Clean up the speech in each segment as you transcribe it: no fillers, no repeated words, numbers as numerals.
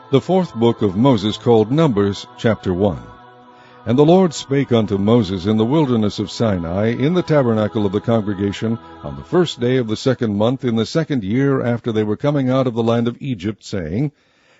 The fourth book of Moses, called Numbers, chapter 1. And the Lord spake unto Moses in the wilderness of Sinai, in the tabernacle of the congregation, on the first day of the second month, in the second year after they were coming out of the land of Egypt, saying,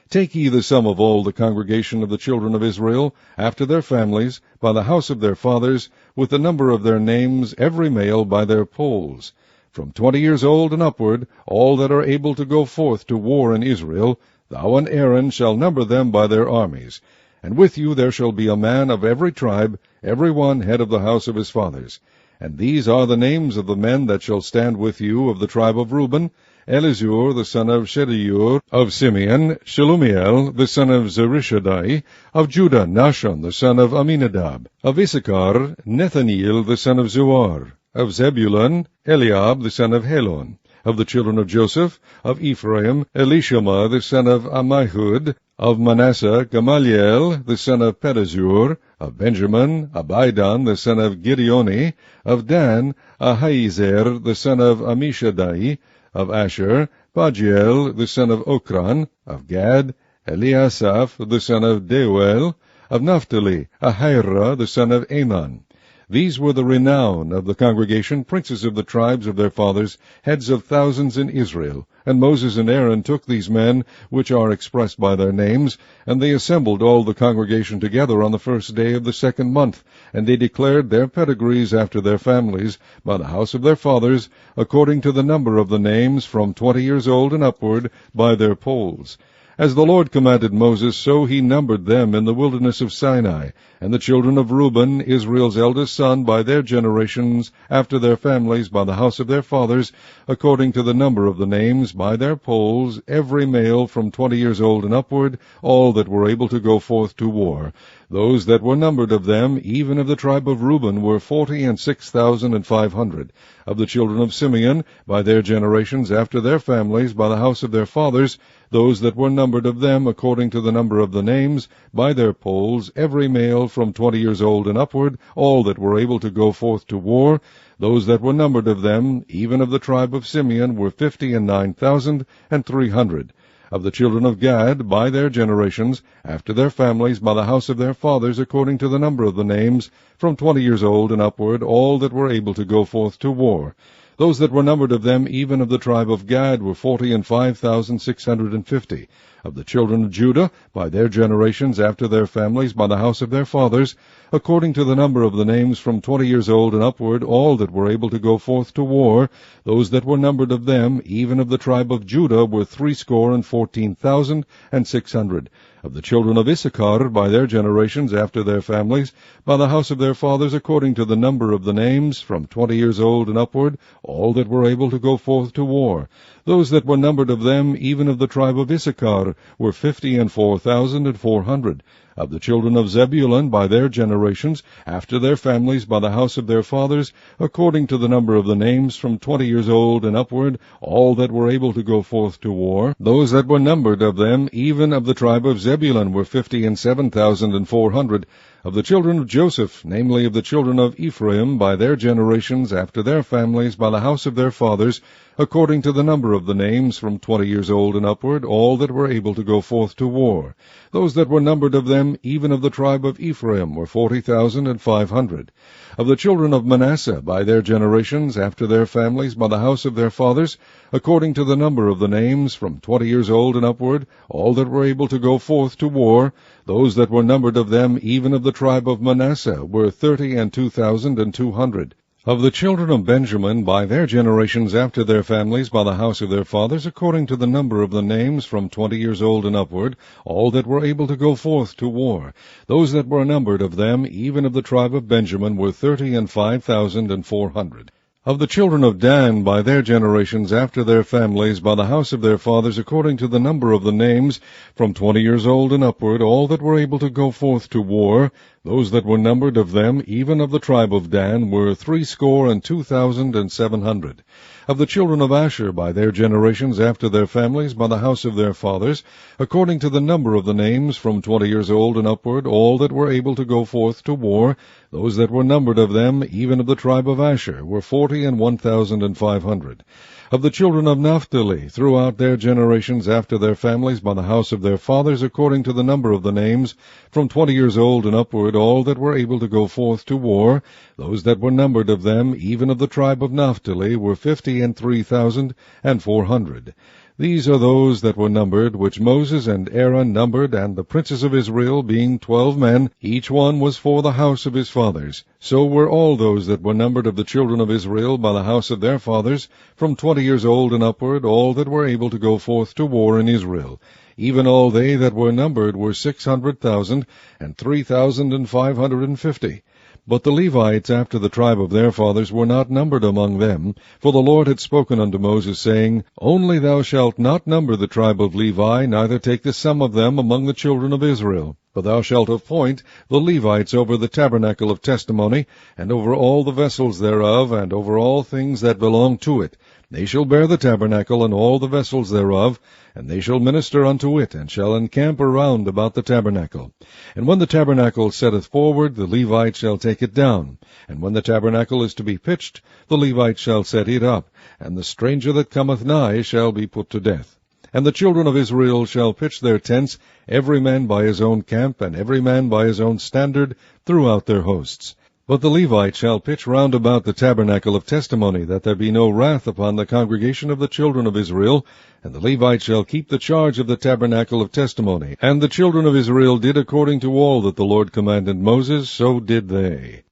Take ye the sum of all the congregation of the children of Israel, after their families, by the house of their fathers, with the number of their names, every male by their polls. From 20 years old and upward, all that are able to go forth to war in Israel, thou and Aaron shall number them by their armies. And with you there shall be a man of every tribe, every one head of the house of his fathers. And these are the names of the men that shall stand with you of the tribe of Reuben: Elizur the son of Shedeur; of Simeon, Shelumiel the son of Zurishaddai; of Judah, Nahshon the son of Amminadab; of Issachar, Nethaneel the son of Zuar; of Zebulun, Eliab the son of Helon; of the children of Joseph, of Ephraim, Elishama the son of Ammihud; of Manasseh, Gamaliel the son of Pedazur; of Benjamin, Abidan the son of Gideoni; of Dan, Ahiezer the son of Ammishaddai; of Asher, Pagiel the son of Okran; of Gad, Eliasaph the son of Deuel; of Naphtali, Ahira the son of Anan. These were the renown of the congregation, princes of the tribes of their fathers, heads of thousands in Israel. And Moses and Aaron took these men, which are expressed by their names, and they assembled all the congregation together on the first day of the second month, and they declared their pedigrees after their families, by the house of their fathers, according to the number of the names, from 20 years old and upward, by their polls. As the Lord commanded Moses, so he numbered them in the wilderness of Sinai. And the children of Reuben, Israel's eldest son, by their generations, after their families, by the house of their fathers, according to the number of the names, by their polls, every male from 20 years old and upward, all that were able to go forth to war. Those that were numbered of them, even of the tribe of Reuben, were 46,500. Of the children of Simeon, by their generations, after their families, by the house of their fathers, those that were numbered of them, according to the number of the names, by their polls, every male from 20 years old and upward, all that were able to go forth to war. Those that were numbered of them, even of the tribe of Simeon, were 59,300. Of the children of Gad, by their generations, after their families, by the house of their fathers, according to the number of the names, from 20 years old and upward, all that were able to go forth to war. Those that were numbered of them, even of the tribe of Gad, were 45,650. Of the children of Judah, by their generations, after their families, by the house of their fathers, according to the number of the names, from 20 years old and upward, all that were able to go forth to war. Those that were numbered of them, even of the tribe of Judah, were 14,600. Of the children of Issachar, by their generations, after their families, by the house of their fathers, according to the number of the names, from 20 years old and upward, all that were able to go forth to war. Those that were numbered of them, even of the tribe of Issachar, were 54,400. Of the children of Zebulun, by their generations, after their families, by the house of their fathers, according to the number of the names, from 20 years old and upward, all that were able to go forth to war. Those that were numbered of them, even of the tribe of Zebulun, were 57,400. Of the children of Joseph, namely of the children of Ephraim, by their generations, after their families, by the house of their fathers, according to the number of the names, from 20 years old and upward, all that were able to go forth to war. Those that were numbered of them, even of the tribe of Ephraim, were 40,500. Of the children of Manasseh, by their generations, after their families, by the house of their fathers, according to the number of the names, from 20 years old and upward, all that were able to go forth to war. Those that were numbered of them, even of the tribe of Manasseh, were 32,200. Of the children of Benjamin, by their generations, after their families, by the house of their fathers, according to the number of the names, from 20 years old and upward, all that were able to go forth to war. Those that were numbered of them, even of the tribe of Benjamin, were 35,400. Of the children of Dan, by their generations, after their families, by the house of their fathers, according to the number of the names, from 20 years old and upward, all that were able to go forth to war. Those that were numbered of them, even of the tribe of Dan, were 62,700. Of the children of Asher by their generations after their families, by the house of their fathers, according to the number of the names, from 20 years old and upward, all that were able to go forth to war, those that were numbered of them, even of the tribe of Asher, were 41,500. Of the children of Naphtali, throughout their generations after their families, by the house of their fathers, according to the number of the names, from 20 years old and upward, all that were able to go forth to war, those that were numbered of them, even of the tribe of Naphtali, were 53,400. These are those that were numbered, which Moses and Aaron numbered, and the princes of Israel, being 12 men, each one was for the house of his fathers. So were all those that were numbered of the children of Israel by the house of their fathers, from 20 years old and upward, all that were able to go forth to war in Israel. Even all they that were numbered were 600,000, and 3,550. But the Levites after the tribe of their fathers were not numbered among them, for the Lord had spoken unto Moses, saying, Only thou shalt not number the tribe of Levi, neither take the sum of them among the children of Israel. But thou shalt appoint the Levites over the tabernacle of testimony, and over all the vessels thereof, and over all things that belong to it. They shall bear the tabernacle and all the vessels thereof, and they shall minister unto it, and shall encamp around about the tabernacle. And when the tabernacle setteth forward, the Levites shall take it down. And when the tabernacle is to be pitched, the Levites shall set it up, and the stranger that cometh nigh shall be put to death. And the children of Israel shall pitch their tents, every man by his own camp, and every man by his own standard, throughout their hosts. But the Levites shall pitch round about the tabernacle of testimony, that there be no wrath upon the congregation of the children of Israel. And the Levites shall keep the charge of the tabernacle of testimony. And the children of Israel did according to all that the Lord commanded Moses, so did they.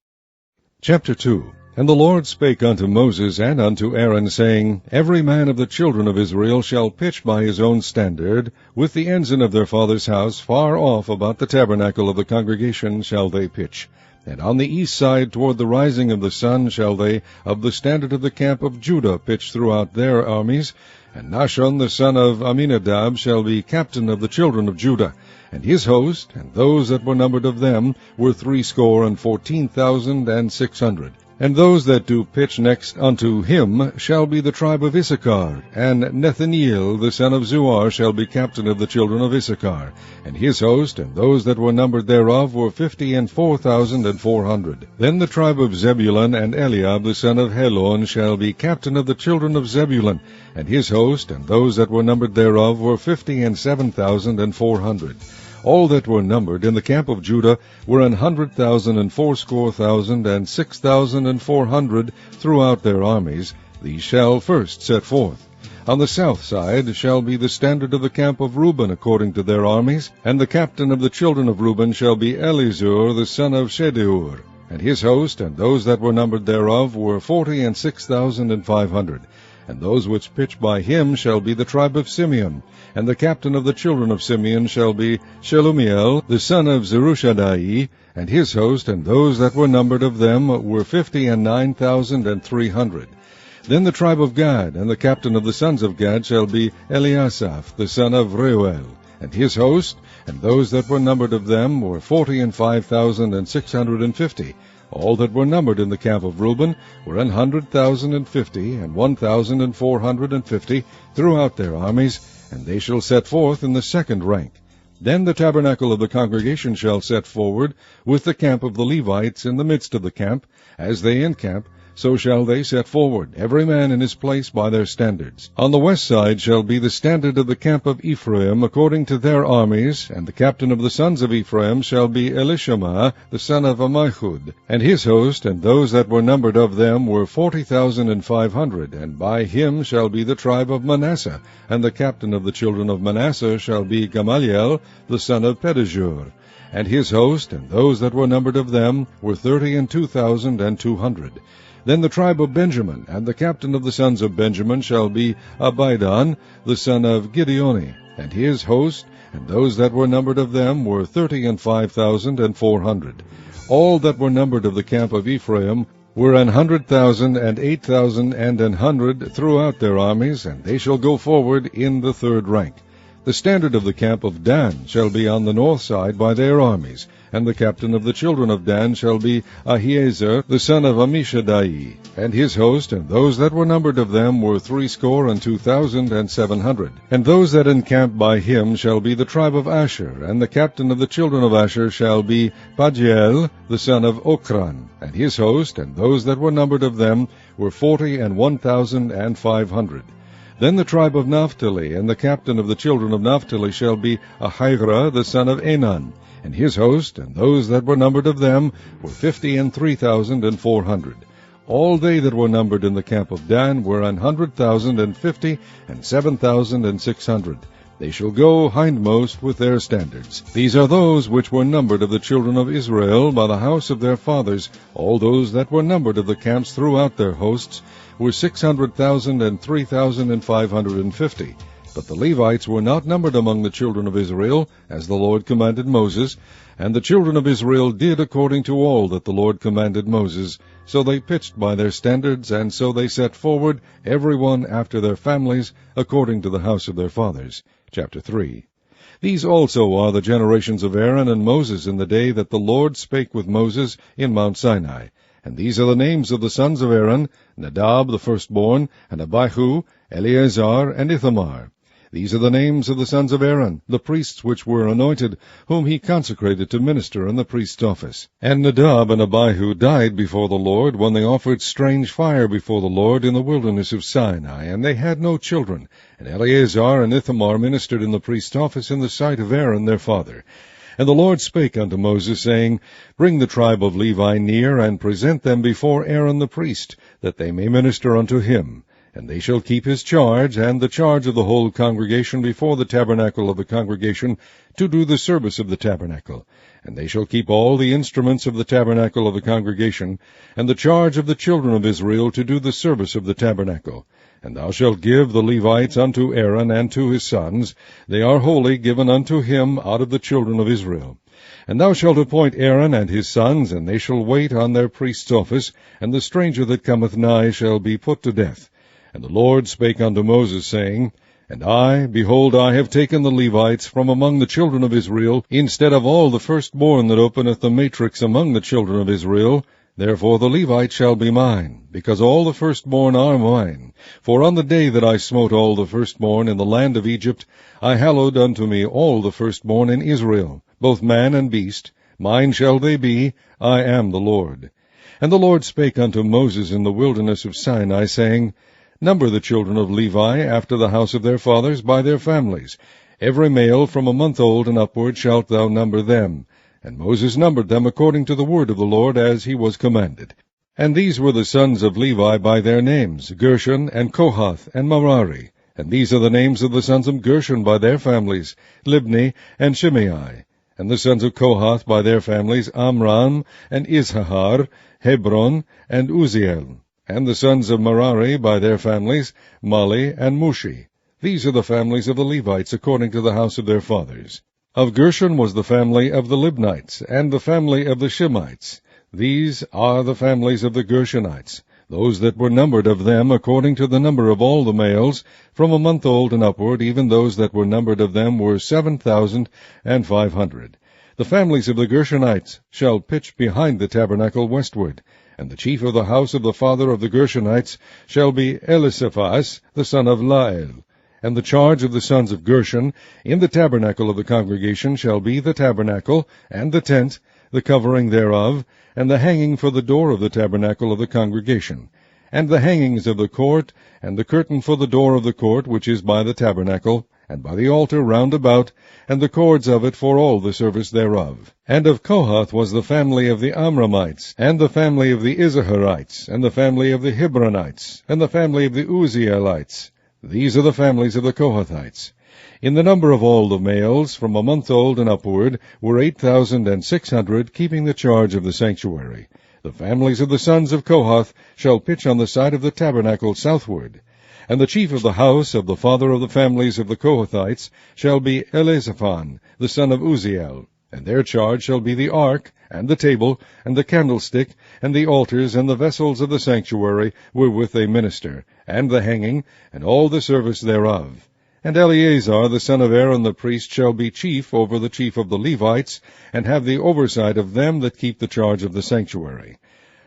Chapter 2. And the Lord spake unto Moses and unto Aaron, saying, Every man of the children of Israel shall pitch by his own standard, with the ensign of their father's house, far off about the tabernacle of the congregation shall they pitch. And on the east side toward the rising of the sun shall they of the standard of the camp of Judah pitch throughout their armies. And Nahshon the son of Amminadab shall be captain of the children of Judah. And his host, and those that were numbered of them, were 314,600. And those that do pitch next unto him shall be the tribe of Issachar. And Nethaneel the son of Zuar shall be captain of the children of Issachar. And his host, and those that were numbered thereof, were 54,400. Then the tribe of Zebulun, and Eliab the son of Helon shall be captain of the children of Zebulun. And his host, and those that were numbered thereof, were 57,400. All that were numbered in the camp of Judah were 100,000 and 80,000 and 6,400 throughout their armies. These shall first set forth. On the south side shall be the standard of the camp of Reuben according to their armies, and the captain of the children of Reuben shall be Elizur the son of Shedeur. And his host, and those that were numbered thereof, were 46,500. And those which pitch by him shall be the tribe of Simeon. And the captain of the children of Simeon shall be Shelumiel, the son of Zerushadai. And his host, and those that were numbered of them, were 59,300. Then the tribe of Gad, and the captain of the sons of Gad shall be Eliasaph, the son of Reuel. And his host, and those that were numbered of them, were 45,650. All that were numbered in the camp of Reuben were 100,050 and 1,450 throughout their armies, and they shall set forth in the second rank. Then the tabernacle of the congregation shall set forward, with the camp of the Levites in the midst of the camp. As they encamp, so shall they set forward, every man in his place by their standards. On the west side shall be the standard of the camp of Ephraim according to their armies, and the captain of the sons of Ephraim shall be Elishama, the son of Ammihud. And his host, and those that were numbered of them, were 40,500, and by him shall be the tribe of Manasseh, and the captain of the children of Manasseh shall be Gamaliel, the son of Pedahzur. And his host, and those that were numbered of them, were 32,200. Then the tribe of Benjamin, and the captain of the sons of Benjamin shall be Abidan, the son of Gideoni. And his host, and those that were numbered of them, were 35,400. All that were numbered of the camp of Ephraim were 100,000 and 8,000 and 100 throughout their armies, and they shall go forward in the third rank. The standard of the camp of Dan shall be on the north side by their armies, And the captain of the children of Dan shall be Ahiezer the son of Ammishaddai, and his host, and those that were numbered of them were 62,700. And those that encamped by him shall be the tribe of Asher, and the captain of the children of Asher shall be Pagiel the son of Ochran, and his host, and those that were numbered of them were 41,500. Then the tribe of Naphtali, and the captain of the children of Naphtali shall be Ahira the son of Enan, and his host, and those that were numbered of them were 53,400. All they that were numbered in the camp of Dan were 150,000 and 7,600. They shall go hindmost with their standards. These are those which were numbered of the children of Israel by the house of their fathers. All those that were numbered of the camps throughout their hosts were 600,000 and 3,550. But the Levites were not numbered among the children of Israel, as the Lord commanded Moses. And the children of Israel did according to all that the Lord commanded Moses. So they pitched by their standards, and so they set forward, every one after their families, according to the house of their fathers. Chapter 3. These also are the generations of Aaron and Moses in the day that the Lord spake with Moses in Mount Sinai. And these are the names of the sons of Aaron, Nadab the firstborn, and Abihu, Eleazar, and Ithamar. These are the names of the sons of Aaron, the priests which were anointed, whom he consecrated to minister in the priest's office. And Nadab and Abihu died before the Lord, when they offered strange fire before the Lord in the wilderness of Sinai, and they had no children. And Eleazar and Ithamar ministered in the priest's office in the sight of Aaron their father. And the Lord spake unto Moses, saying, Bring the tribe of Levi near, and present them before Aaron the priest, that they may minister unto him. And they shall keep his charge, and the charge of the whole congregation before the tabernacle of the congregation, to do the service of the tabernacle. And they shall keep all the instruments of the tabernacle of the congregation, and the charge of the children of Israel to do the service of the tabernacle. And thou shalt give the Levites unto Aaron and to his sons. They are wholly given unto him out of the children of Israel. And thou shalt appoint Aaron and his sons, and they shall wait on their priest's office, and the stranger that cometh nigh shall be put to death. And the Lord spake unto Moses, saying, And I, behold, I have taken the Levites from among the children of Israel, instead of all the firstborn that openeth the matrix among the children of Israel. Therefore the Levites shall be mine, because all the firstborn are mine. For on the day that I smote all the firstborn in the land of Egypt, I hallowed unto me all the firstborn in Israel, both man and beast. Mine shall they be, I am the Lord. And the Lord spake unto Moses in the wilderness of Sinai, saying, Number the children of Levi after the house of their fathers by their families. Every male from a month old and upward shalt thou number them. And Moses numbered them according to the word of the Lord, as he was commanded. And these were the sons of Levi by their names, Gershon, and Kohath, and Merari. And these are the names of the sons of Gershon by their families, Libni, and Shimei. And the sons of Kohath by their families, Amram, and Izhar, Hebron, and Uzziel. And the sons of Merari by their families, Mali and Mushi. These are the families of the Levites according to the house of their fathers. Of Gershon was the family of the Libnites, and the family of the Shemites. These are the families of the Gershonites, those that were numbered of them according to the number of all the males, from a month old and upward, even those that were numbered of them were 7,500. The families of the Gershonites shall pitch behind the tabernacle westward. And the chief of the house of the father of the Gershonites shall be Elisaphaz, the son of Lael. And the charge of the sons of Gershon in the tabernacle of the congregation shall be the tabernacle, and the tent, the covering thereof, and the hanging for the door of the tabernacle of the congregation, and the hangings of the court, and the curtain for the door of the court which is by the tabernacle, and by the altar round about, and the cords of it for all the service thereof. And of Kohath was the family of the Amramites, and the family of the Izaharites, and the family of the Hebronites, and the family of the Uzzielites. These are the families of the Kohathites. In the number of all the males, from a month old and upward, were 8,600, keeping the charge of the sanctuary. The families of the sons of Kohath shall pitch on the side of the tabernacle southward. And the chief of the house of the father of the families of the Kohathites shall be Elizaphan, the son of Uzziel. And their charge shall be the ark, and the table, and the candlestick, and the altars, and the vessels of the sanctuary, wherewith they minister, and the hanging, and all the service thereof. And Eleazar the son of Aaron the priest shall be chief over the chief of the Levites, and have the oversight of them that keep the charge of the sanctuary.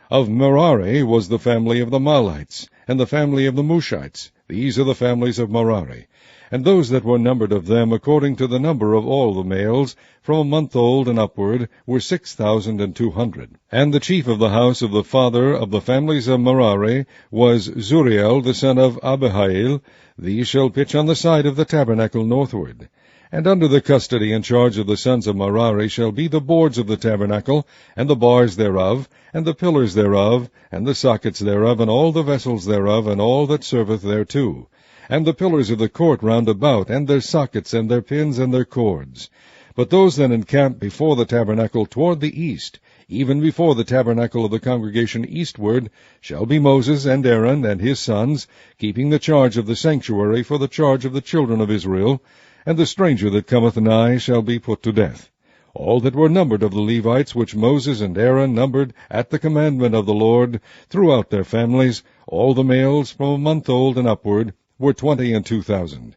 Of Merari was the family of the Mahlites, and the family of the Mushites. These are the families of Merari. And those that were numbered of them according to the number of all the males, from a month old and upward, were 6,200. And the chief of the house of the father of the families of Merari was Zuriel the son of Abihail. These shall pitch on the side of the tabernacle northward. And under the custody and charge of the sons of Merari shall be the boards of the tabernacle, and the bars thereof, and the pillars thereof, and the sockets thereof, and all the vessels thereof, and all that serveth thereto, and the pillars of the court round about, and their sockets, and their pins, and their cords. But those that encamp before the tabernacle toward the east, even before the tabernacle of the congregation eastward, shall be Moses and Aaron and his sons, keeping the charge of the sanctuary for the charge of the children of Israel, and the stranger that cometh nigh shall be put to death. All that were numbered of the Levites, which Moses and Aaron numbered at the commandment of the Lord, throughout their families, all the males from a month old and upward, were 22,000.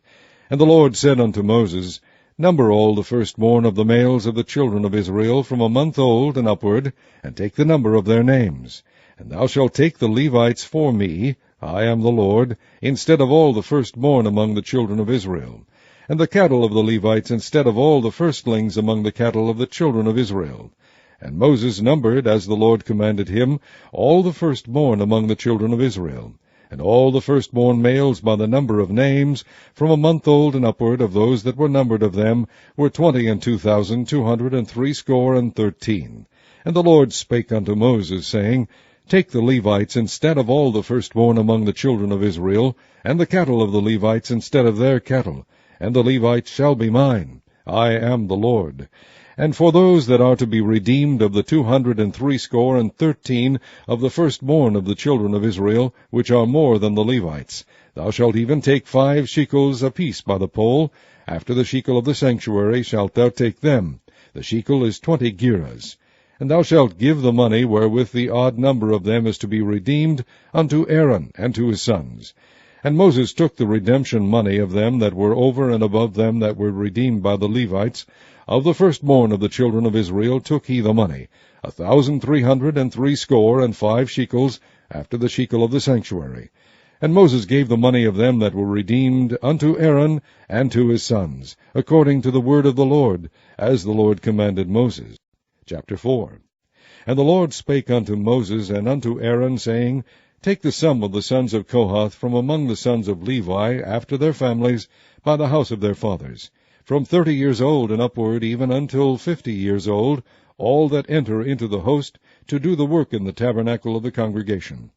And the Lord said unto Moses, Number all the firstborn of the males of the children of Israel from a month old and upward, and take the number of their names. And thou shalt take the Levites for me, I am the Lord, instead of all the firstborn among the children of Israel, and the cattle of the Levites instead of all the firstlings among the cattle of the children of Israel. And Moses numbered, as the Lord commanded him, all the firstborn among the children of Israel, and all the firstborn males by the number of names, from a month old and upward, of those that were numbered of them, were 22,213. And the Lord spake unto Moses, saying, Take the Levites instead of all the firstborn among the children of Israel, and the cattle of the Levites instead of their cattle, and the Levites shall be mine. I am the Lord. And for those that are to be redeemed of the 213 of the firstborn of the children of Israel, which are more than the Levites, thou shalt even take 5 shekels apiece by the poll. After the shekel of the sanctuary shalt thou take them. The shekel is 20 gerahs. And thou shalt give the money wherewith the odd number of them is to be redeemed unto Aaron and to his sons. And Moses took the redemption money of them that were over and above them that were redeemed by the Levites. Of the firstborn of the children of Israel took he the money, 1,365 shekels, after the shekel of the sanctuary. And Moses gave the money of them that were redeemed unto Aaron and to his sons, according to the word of the Lord, as the Lord commanded Moses. Chapter 4. And the Lord spake unto Moses and unto Aaron, saying, Take the sum of the sons of Kohath from among the sons of Levi, after their families, by the house of their fathers, from 30 years old and upward, even until 50 years old, all that enter into the host, to do the work in the tabernacle of the congregation.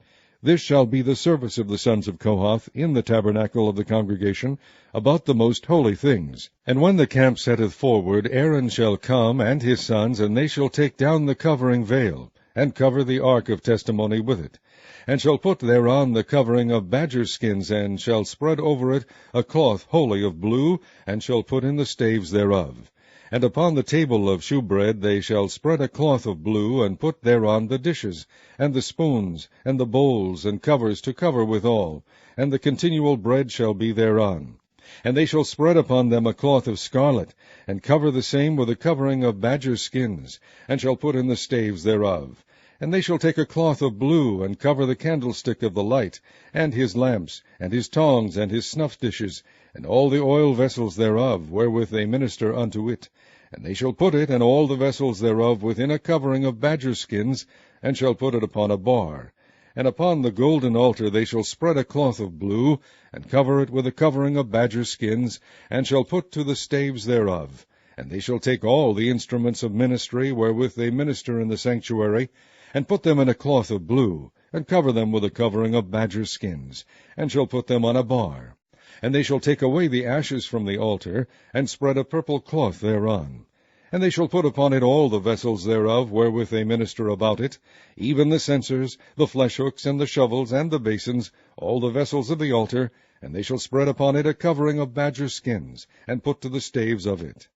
This shall be the service of the sons of Kohath in the tabernacle of the congregation, about the most holy things. And when the camp setteth forward, Aaron shall come, and his sons, and they shall take down the covering veil, and cover the ark of testimony with it, and shall put thereon the covering of badger skins, and shall spread over it a cloth wholly of blue, and shall put in the staves thereof. And upon the table of shewbread they shall spread a cloth of blue, and put thereon the dishes, and the spoons, and the bowls, and covers to cover withal, and the continual bread shall be thereon. And they shall spread upon them a cloth of scarlet, and cover the same with a covering of badger skins, and shall put in the staves thereof. And they shall take a cloth of blue, and cover the candlestick of the light, and his lamps, and his tongs, and his snuff dishes, and all the oil vessels thereof, wherewith they minister unto it. And they shall put it, and all the vessels thereof, within a covering of badger skins, and shall put it upon a bar. And upon the golden altar they shall spread a cloth of blue, and cover it with a covering of badger skins, and shall put to the staves thereof. And they shall take all the instruments of ministry, wherewith they minister in the sanctuary, and put them in a cloth of blue, and cover them with a covering of badger skins, and shall put them on a bar. And they shall take away the ashes from the altar, and spread a purple cloth thereon. And they shall put upon it all the vessels thereof, wherewith they minister about it, even the censers, the fleshhooks, and the shovels, and the basins, all the vessels of the altar, and they shall spread upon it a covering of badger skins, and put to the staves of it.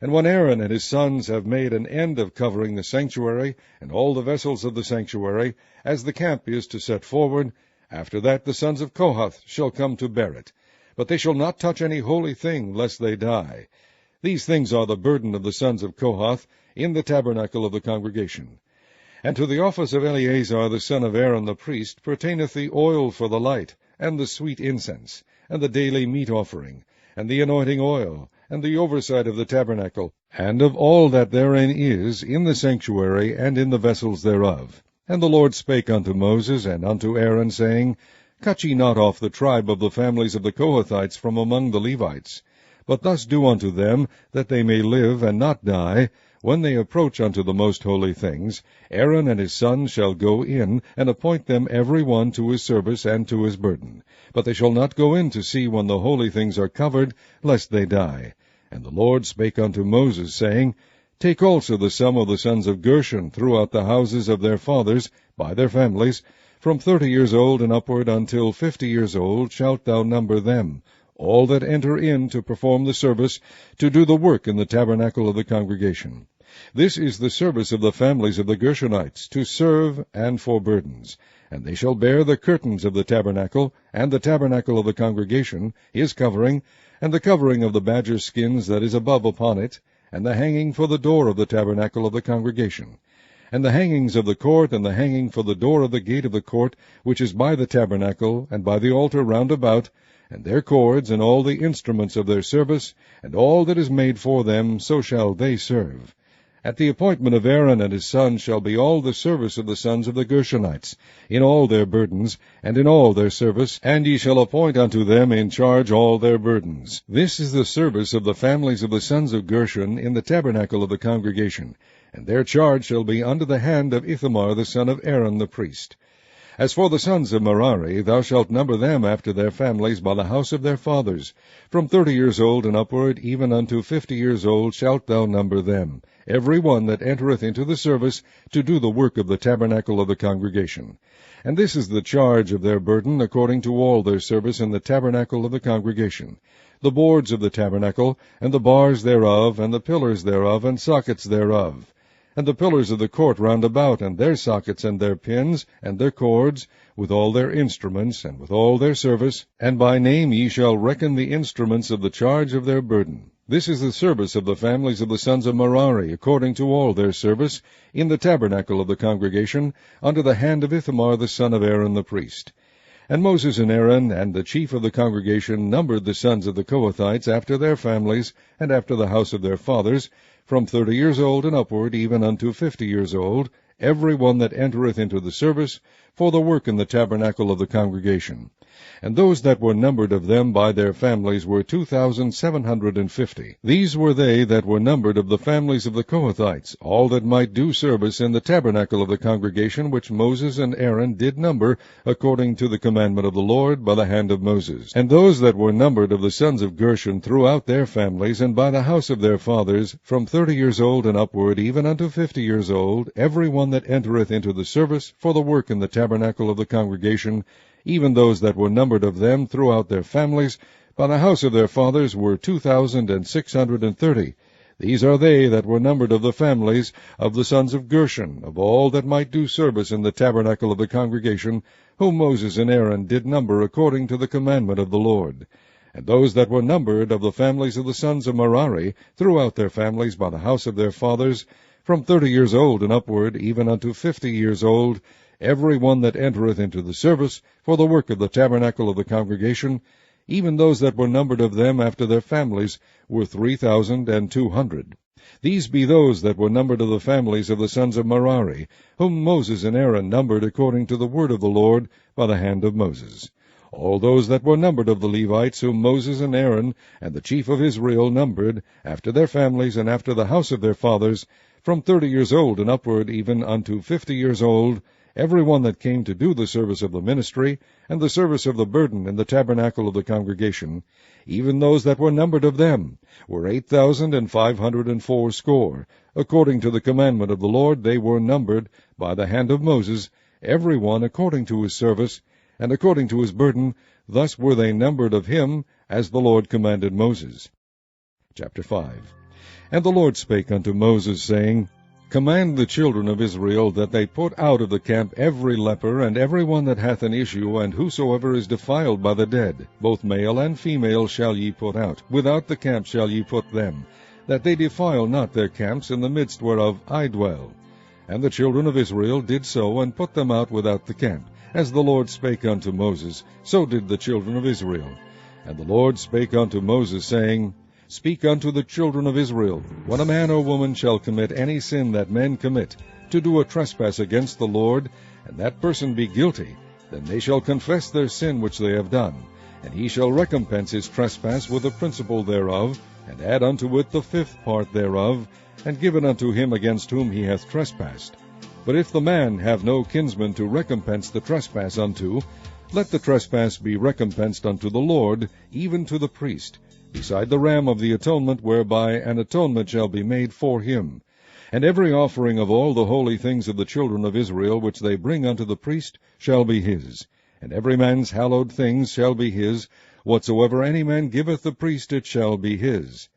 And when Aaron and his sons have made an end of covering the sanctuary, and all the vessels of the sanctuary, as the camp is to set forward, after that the sons of Kohath shall come to bear it. but they shall not touch any holy thing, lest they die. These things are the burden of the sons of Kohath in the tabernacle of the congregation. And to the office of Eleazar the son of Aaron the priest pertaineth the oil for the light, and the sweet incense, and the daily meat offering, and the anointing oil, and the oversight of the tabernacle, and of all that therein is, in the sanctuary, and in the vessels thereof. And the Lord spake unto Moses and unto Aaron, saying, Cut ye not off the tribe of the families of the Kohathites from among the Levites, but thus do unto them, that they may live and not die. When they approach unto the most holy things, Aaron and his sons shall go in, and appoint them every one to his service and to his burden. But they shall not go in to see when the holy things are covered, lest they die. And the Lord spake unto Moses, saying, Take also the sum of the sons of Gershon throughout the houses of their fathers, by their families, from 30 years old and upward until 50 years old shalt thou number them, all that enter in to perform the service, to do the work in the tabernacle of the congregation. This is the service of the families of the Gershonites, to serve and for burdens. And they shall bear the curtains of the tabernacle, and the tabernacle of the congregation, his covering, and the covering of the badger skins that is above upon it, and the hanging for the door of the tabernacle of the congregation, and the hangings of the court, and the hanging for the door of the gate of the court, which is by the tabernacle, and by the altar round about, and their cords, and all the instruments of their service, and all that is made for them, so shall they serve. At the appointment of Aaron and his sons shall be all the service of the sons of the Gershonites, in all their burdens, and in all their service, and ye shall appoint unto them in charge all their burdens. This is the service of the families of the sons of Gershon in the tabernacle of the congregation, and their charge shall be under the hand of Ithamar the son of Aaron the priest. As for the sons of Merari, thou shalt number them after their families by the house of their fathers. From 30 years old and upward, even unto 50 years old, shalt thou number them, every one that entereth into the service, to do the work of the tabernacle of the congregation. And this is the charge of their burden, according to all their service in the tabernacle of the congregation: the boards of the tabernacle, and the bars thereof, and the pillars thereof, and sockets thereof, and the pillars of the court round about, and their sockets, and their pins, and their cords, with all their instruments, and with all their service. And by name ye shall reckon the instruments of the charge of their burden. This is the service of the families of the sons of Merari, according to all their service, in the tabernacle of the congregation, under the hand of Ithamar the son of Aaron the priest. And Moses and Aaron and the chief of the congregation numbered the sons of the Kohathites after their families, and after the house of their fathers, from 30 years old and upward, even unto 50 years old, every one that entereth into the service, for the work in the tabernacle of the congregation. And those that were numbered of them by their families were 2,750. These were they that were numbered of the families of the Kohathites, all that might do service in the tabernacle of the congregation, which Moses and Aaron did number, according to the commandment of the Lord, by the hand of Moses. And those that were numbered of the sons of Gershon throughout their families, and by the house of their fathers, from 30 years old and upward, even unto 50 years old, every one that entereth into the service, for the work in the tabernacle of the congregation, even those that were numbered of them throughout their families, by the house of their fathers, were 2,630. These are they that were numbered of the families of the sons of Gershon, of all that might do service in the tabernacle of the congregation, whom Moses and Aaron did number according to the commandment of the Lord. And those that were numbered of the families of the sons of Merari, throughout their families, by the house of their fathers, from 30 years old and upward, even unto 50 years old, every one that entereth into the service, for the work of the tabernacle of the congregation, even those that were numbered of them after their families, were 3,200. These be those that were numbered of the families of the sons of Merari, whom Moses and Aaron numbered according to the word of the Lord, by the hand of Moses. All those that were numbered of the Levites, whom Moses and Aaron and the chief of Israel numbered, after their families and after the house of their fathers, from 30 years old and upward, even unto 50 years old, every one that came to do the service of the ministry, and the service of the burden in the tabernacle of the congregation, even those that were numbered of them, were 8,580. According to the commandment of the Lord they were numbered by the hand of Moses, every one according to his service, and according to his burden. Thus were they numbered of him, as the Lord commanded Moses. Chapter 5. And the Lord spake unto Moses, saying, Command the children of Israel that they put out of the camp every leper, and every one that hath an issue, and whosoever is defiled by the dead. Both male and female shall ye put out. Without the camp shall ye put them, that they defile not their camps, in the midst whereof I dwell. And the children of Israel did so, and put them out without the camp. As the Lord spake unto Moses, so did the children of Israel. And the Lord spake unto Moses, saying, Speak unto the children of Israel, when a man or woman shall commit any sin that men commit, to do a trespass against the Lord, and that person be guilty, then they shall confess their sin which they have done, and he shall recompense his trespass with the principal thereof, and add unto it the fifth part thereof, and give it unto him against whom he hath trespassed. But if the man have no kinsman to recompense the trespass unto, let the trespass be recompensed unto the Lord, even to the priest, beside the ram of the atonement, whereby an atonement shall be made for him. And every offering of all the holy things of the children of Israel which they bring unto the priest shall be his. And every man's hallowed things shall be his. Whatsoever any man giveth the priest, it shall be his.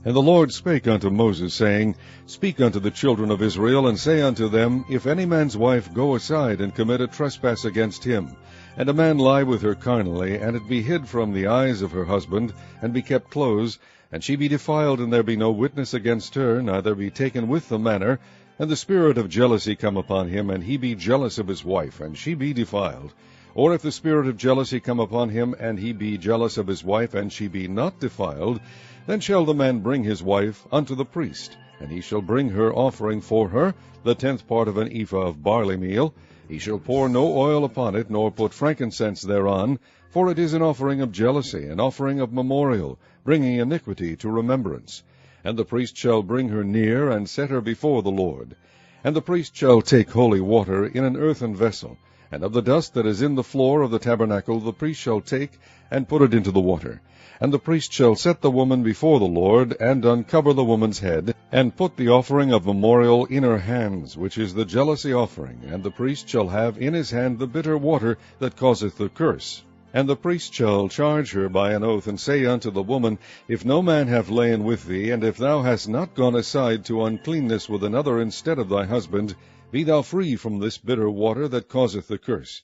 And the Lord spake unto Moses, saying, Speak unto the children of Israel, and say unto them, If any man's wife go aside and commit a trespass against him, and a man lie with her carnally, and it be hid from the eyes of her husband, and be kept close, and she be defiled, and there be no witness against her, neither be taken with the manner, and the spirit of jealousy come upon him, and he be jealous of his wife, and she be defiled. Or if the spirit of jealousy come upon him, and he be jealous of his wife, and she be not defiled, then shall the man bring his wife unto the priest, and he shall bring her offering for her, the 10th part of an ephah of barley meal. He shall pour no oil upon it, nor put frankincense thereon, for it is an offering of jealousy, an offering of memorial, bringing iniquity to remembrance. And the priest shall bring her near, and set her before the Lord. And the priest shall take holy water in an earthen vessel, and of the dust that is in the floor of the tabernacle the priest shall take, and put it into the water. And the priest shall set the woman before the Lord, and uncover the woman's head, and put the offering of memorial in her hands, which is the jealousy offering. And the priest shall have in his hand the bitter water that causeth the curse. And the priest shall charge her by an oath, and say unto the woman, If no man have lain with thee, and if thou hast not gone aside to uncleanness with another instead of thy husband, be thou free from this bitter water that causeth the curse.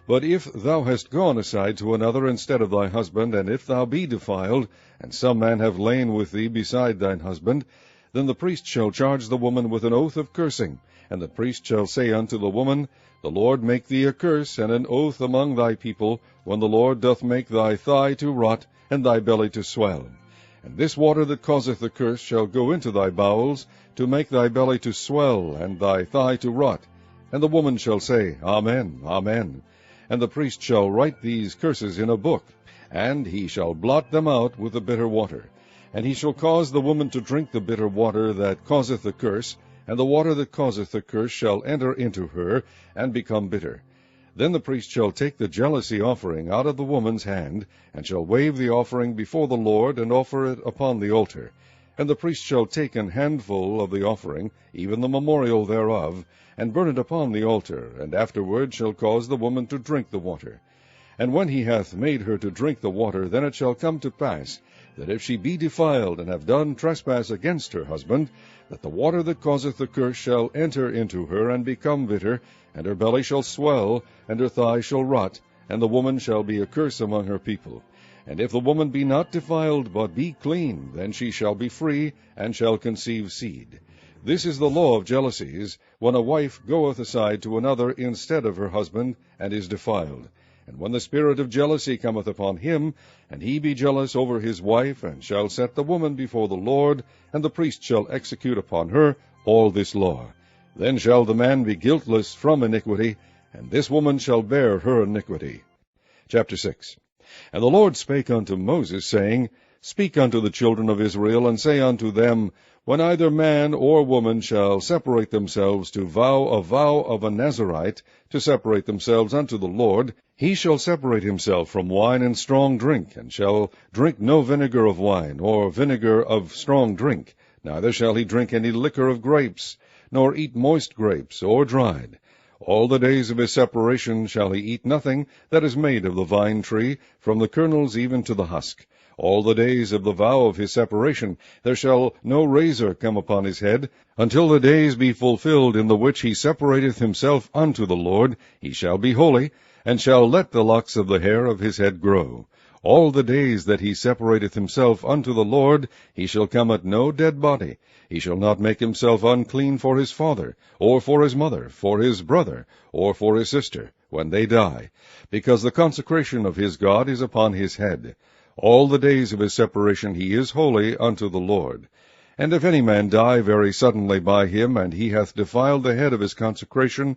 But if thou hast gone aside to another instead of thy husband, and if thou be defiled, and some man have lain with thee beside thine husband, then the priest shall charge the woman with an oath of cursing. And the priest shall say unto the woman, The Lord make thee a curse and an oath among thy people, when the Lord doth make thy thigh to rot, and thy belly to swell. And this water that causeth the curse shall go into thy bowels, to make thy belly to swell, and thy thigh to rot. And the woman shall say, Amen, Amen. And the priest shall write these curses in a book, and he shall blot them out with the bitter water. And he shall cause the woman to drink the bitter water that causeth the curse, and the water that causeth the curse shall enter into her, and become bitter. Then the priest shall take the jealousy offering out of the woman's hand, and shall wave the offering before the Lord, and offer it upon the altar. And the priest shall take an handful of the offering, even the memorial thereof, and burn it upon the altar, and afterward shall cause the woman to drink the water. And when he hath made her to drink the water, then it shall come to pass, that if she be defiled, and have done trespass against her husband, that the water that causeth the curse shall enter into her, and become bitter, and her belly shall swell, and her thigh shall rot, and the woman shall be a curse among her people. And if the woman be not defiled, but be clean, then she shall be free, and shall conceive seed. This is the law of jealousies, when a wife goeth aside to another instead of her husband, and is defiled. And when the spirit of jealousy cometh upon him, and he be jealous over his wife, and shall set the woman before the Lord, and the priest shall execute upon her all this law. Then shall the man be guiltless from iniquity, and this woman shall bear her iniquity. Chapter 6. And the Lord spake unto Moses, saying, Speak unto the children of Israel, and say unto them, When either man or woman shall separate themselves to vow a vow of a Nazarite, to separate themselves unto the Lord, he shall separate himself from wine and strong drink, and shall drink no vinegar of wine, or vinegar of strong drink, neither shall he drink any liquor of grapes, nor eat moist grapes, or dried. All the days of his separation shall he eat nothing that is made of the vine tree, from the kernels even to the husk. All the days of the vow of his separation there shall no razor come upon his head, until the days be fulfilled in the which he separateth himself unto the Lord. He shall be holy, and shall let the locks of the hair of his head grow. All the days that he separateth himself unto the Lord, he shall come at no dead body. He shall not make himself unclean for his father, or for his mother, for his brother, or for his sister, when they die, because the consecration of his God is upon his head. All the days of his separation he is holy unto the Lord. And if any man die very suddenly by him, and he hath defiled the head of his consecration,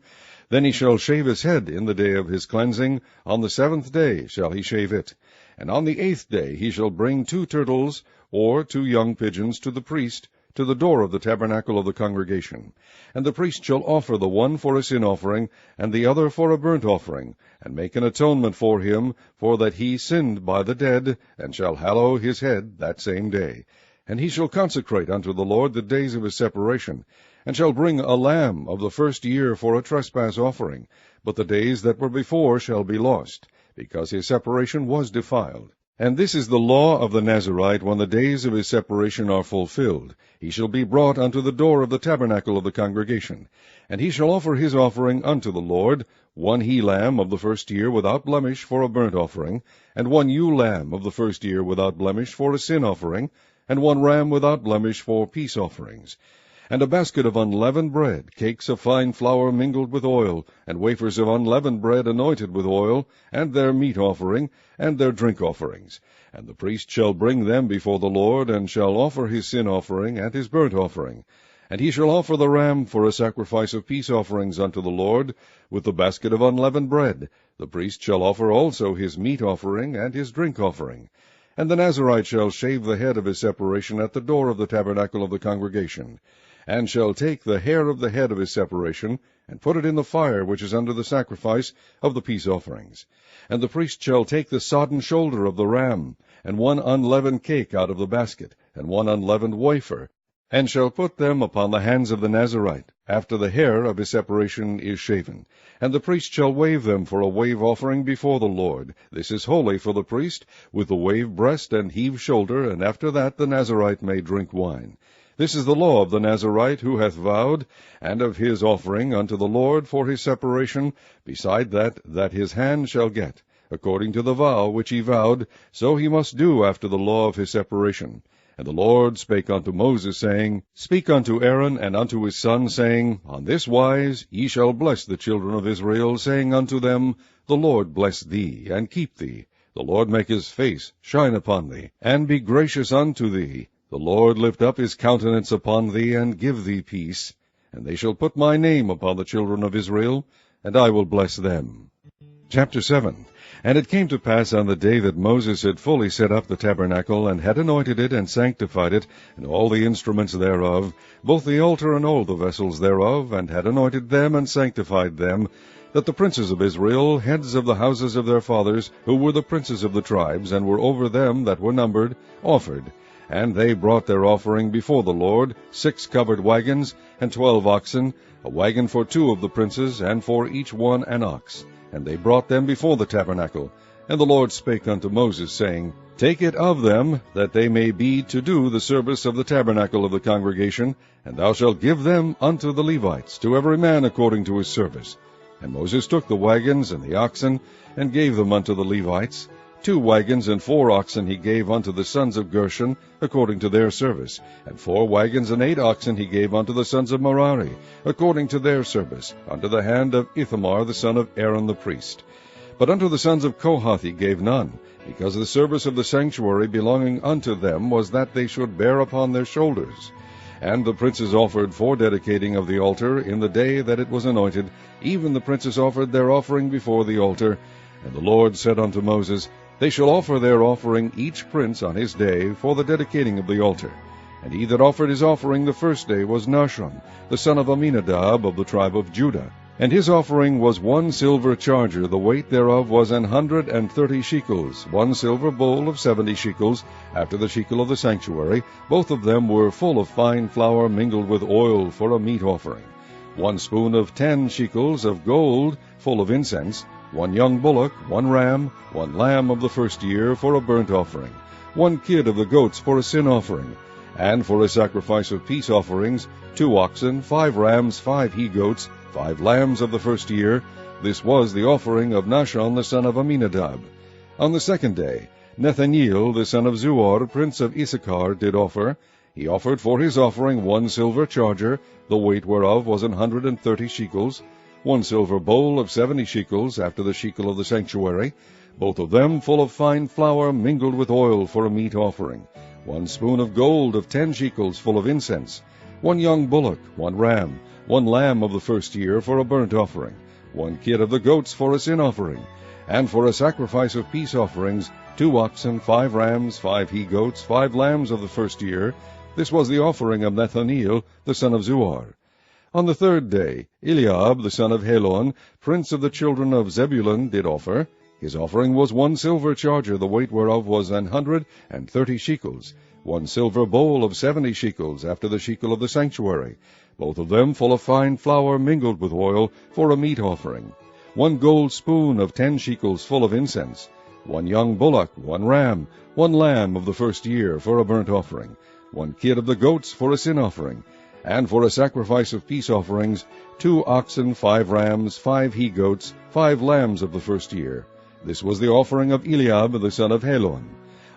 then he shall shave his head in the day of his cleansing. On the 7th day shall he shave it. And on the 8th day he shall bring 2 turtles, or 2 young pigeons, to the priest, to the door of the tabernacle of the congregation. And the priest shall offer the one for a sin offering, and the other for a burnt offering, and make an atonement for him, for that he sinned by the dead, and shall hallow his head that same day. And he shall consecrate unto the Lord the days of his separation, and shall bring a lamb of the first year for a trespass offering. But the days that were before shall be lost, because his separation was defiled. And this is the law of the Nazarite when the days of his separation are fulfilled. He shall be brought unto the door of the tabernacle of the congregation. And he shall offer his offering unto the Lord, 1 he-lamb of the first year without blemish for a burnt offering, and 1 ewe-lamb of the first year without blemish for a sin offering, and 1 ram without blemish for peace offerings. And a basket of unleavened bread, cakes of fine flour mingled with oil, and wafers of unleavened bread anointed with oil, and their meat offering, and their drink offerings. And the priest shall bring them before the Lord, and shall offer his sin offering and his burnt offering. And he shall offer the ram for a sacrifice of peace offerings unto the Lord, with the basket of unleavened bread. The priest shall offer also his meat offering and his drink offering. And the Nazarite shall shave the head of his separation at the door of the tabernacle of the congregation, and shall take the hair of the head of his separation, and put it in the fire which is under the sacrifice of the peace offerings. And the priest shall take the sodden shoulder of the ram, and 1 unleavened cake out of the basket, and 1 unleavened wafer, and shall put them upon the hands of the Nazarite, after the hair of his separation is shaven. And the priest shall wave them for a wave offering before the Lord. This is holy for the priest, with the wave breast and heave shoulder, and after that the Nazarite may drink wine. This is the law of the Nazarite who hath vowed, and of his offering unto the Lord for his separation, beside that his hand shall get. According to the vow which he vowed, so he must do after the law of his separation. And the Lord spake unto Moses, saying, Speak unto Aaron and unto his son, saying, On this wise ye shall bless the children of Israel, saying unto them, The Lord bless thee, and keep thee. The Lord make his face shine upon thee, and be gracious unto thee. The Lord lift up his countenance upon thee, and give thee peace. And they shall put my name upon the children of Israel, and I will bless them. Chapter 7. And it came to pass on the day that Moses had fully set up the tabernacle, and had anointed it, and sanctified it, and all the instruments thereof, both the altar and all the vessels thereof, and had anointed them, and sanctified them, that the princes of Israel, heads of the houses of their fathers, who were the princes of the tribes, and were over them that were numbered, offered. And they brought their offering before the Lord, 6 covered wagons, and 12 oxen, a wagon for 2 of the princes, and for each one an ox. And they brought them before the tabernacle. And the Lord spake unto Moses, saying, Take it of them, that they may be to do the service of the tabernacle of the congregation, and thou shalt give them unto the Levites, to every man according to his service. And Moses took the wagons and the oxen, and gave them unto the Levites. 2 wagons and 4 oxen he gave unto the sons of Gershon, according to their service, and 4 wagons and 8 oxen he gave unto the sons of Merari, according to their service, unto the hand of Ithamar the son of Aaron the priest. But unto the sons of Kohath he gave none, because the service of the sanctuary belonging unto them was that they should bear upon their shoulders. And the princes offered for dedicating of the altar in the day that it was anointed, even the princes offered their offering before the altar. And the Lord said unto Moses, They shall offer their offering each prince on his day for the dedicating of the altar. And he that offered his offering the first day was Nahshon, the son of Amminadab of the tribe of Judah. And his offering was 1 silver charger, the weight thereof was 130 shekels, 1 silver bowl of 70 shekels, after the shekel of the sanctuary. Both of them were full of fine flour mingled with oil for a meat offering. 1 spoon of 10 shekels of gold full of incense, 1 young bullock, 1 ram, 1 lamb of the first year for a burnt offering, 1 kid of the goats for a sin offering, and for a sacrifice of peace offerings, 2 oxen, 5 rams, 5 he-goats, 5 lambs of the first year. This was the offering of Nahshon the son of Amminadab. On the second day, Nethaneel the son of Zuar, prince of Issachar, did offer. He offered for his offering 1 silver charger, the weight whereof was 130 shekels, 1 silver bowl of 70 shekels, after the shekel of the sanctuary, both of them full of fine flour mingled with oil for a meat offering, 1 spoon of gold of 10 shekels full of incense, 1 young bullock, 1 ram, 1 lamb of the first year for a burnt offering, 1 kid of the goats for a sin offering, and for a sacrifice of peace offerings, 2 oxen, 5 rams, 5 he-goats, 5 lambs of the first year. This was the offering of Nethaneel the son of Zuar. On the third day, Eliab the son of Helon, prince of the children of Zebulun, did offer. His offering was 1 silver charger, the weight whereof was 130 shekels, 1 silver bowl of 70 shekels, after the shekel of the sanctuary, both of them full of fine flour mingled with oil for a meat offering, 1 gold spoon of 10 shekels full of incense, 1 young bullock, 1 ram, 1 lamb of the first year for a burnt offering, 1 kid of the goats for a sin offering, and for a sacrifice of peace offerings, 2 oxen, 5 rams, 5 he-goats, 5 lambs of the first year. This was the offering of Eliab the son of Helon.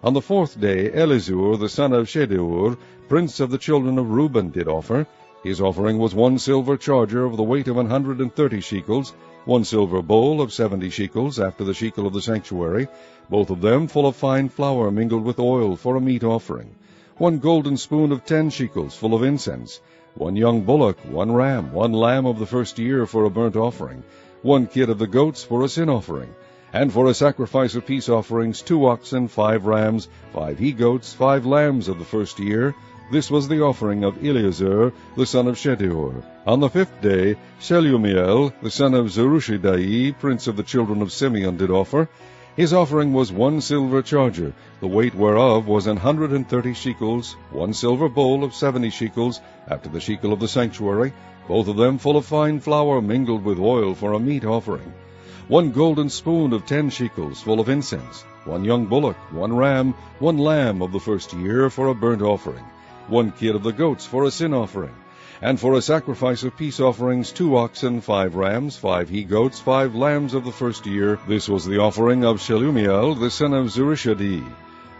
On the fourth day, Elizur the son of Shedeur, prince of the children of Reuben, did offer. His offering was 1 silver charger of the weight of 130 shekels, 1 silver bowl of 70 shekels, after the shekel of the sanctuary, both of them full of fine flour mingled with oil for a meat offering, 1 golden spoon of 10 shekels full of incense, 1 young bullock, 1 ram, 1 lamb of the first year for a burnt offering, 1 kid of the goats for a sin offering, and for a sacrifice of peace offerings, 2 oxen, 5 rams, 5 he-goats, 5 lambs of the first year. This was the offering of Eleazar the son of Shedeur. On the fifth day, Shelumiel the son of Zerushadai, prince of the children of Simeon, did offer. His offering was 1 silver charger, the weight whereof was 130 shekels, 1 silver bowl of 70 shekels, after the shekel of the sanctuary, both of them full of fine flour mingled with oil for a meat offering, 1 golden spoon of 10 shekels full of incense, 1 young bullock, 1 ram, 1 lamb of the first year for a burnt offering, 1 kid of the goats for a sin offering, and for a sacrifice of peace offerings, 2 oxen, 5 rams, 5 he-goats, 5 lambs of the first year. This was the offering of Shelumiel the son of Zurishadai.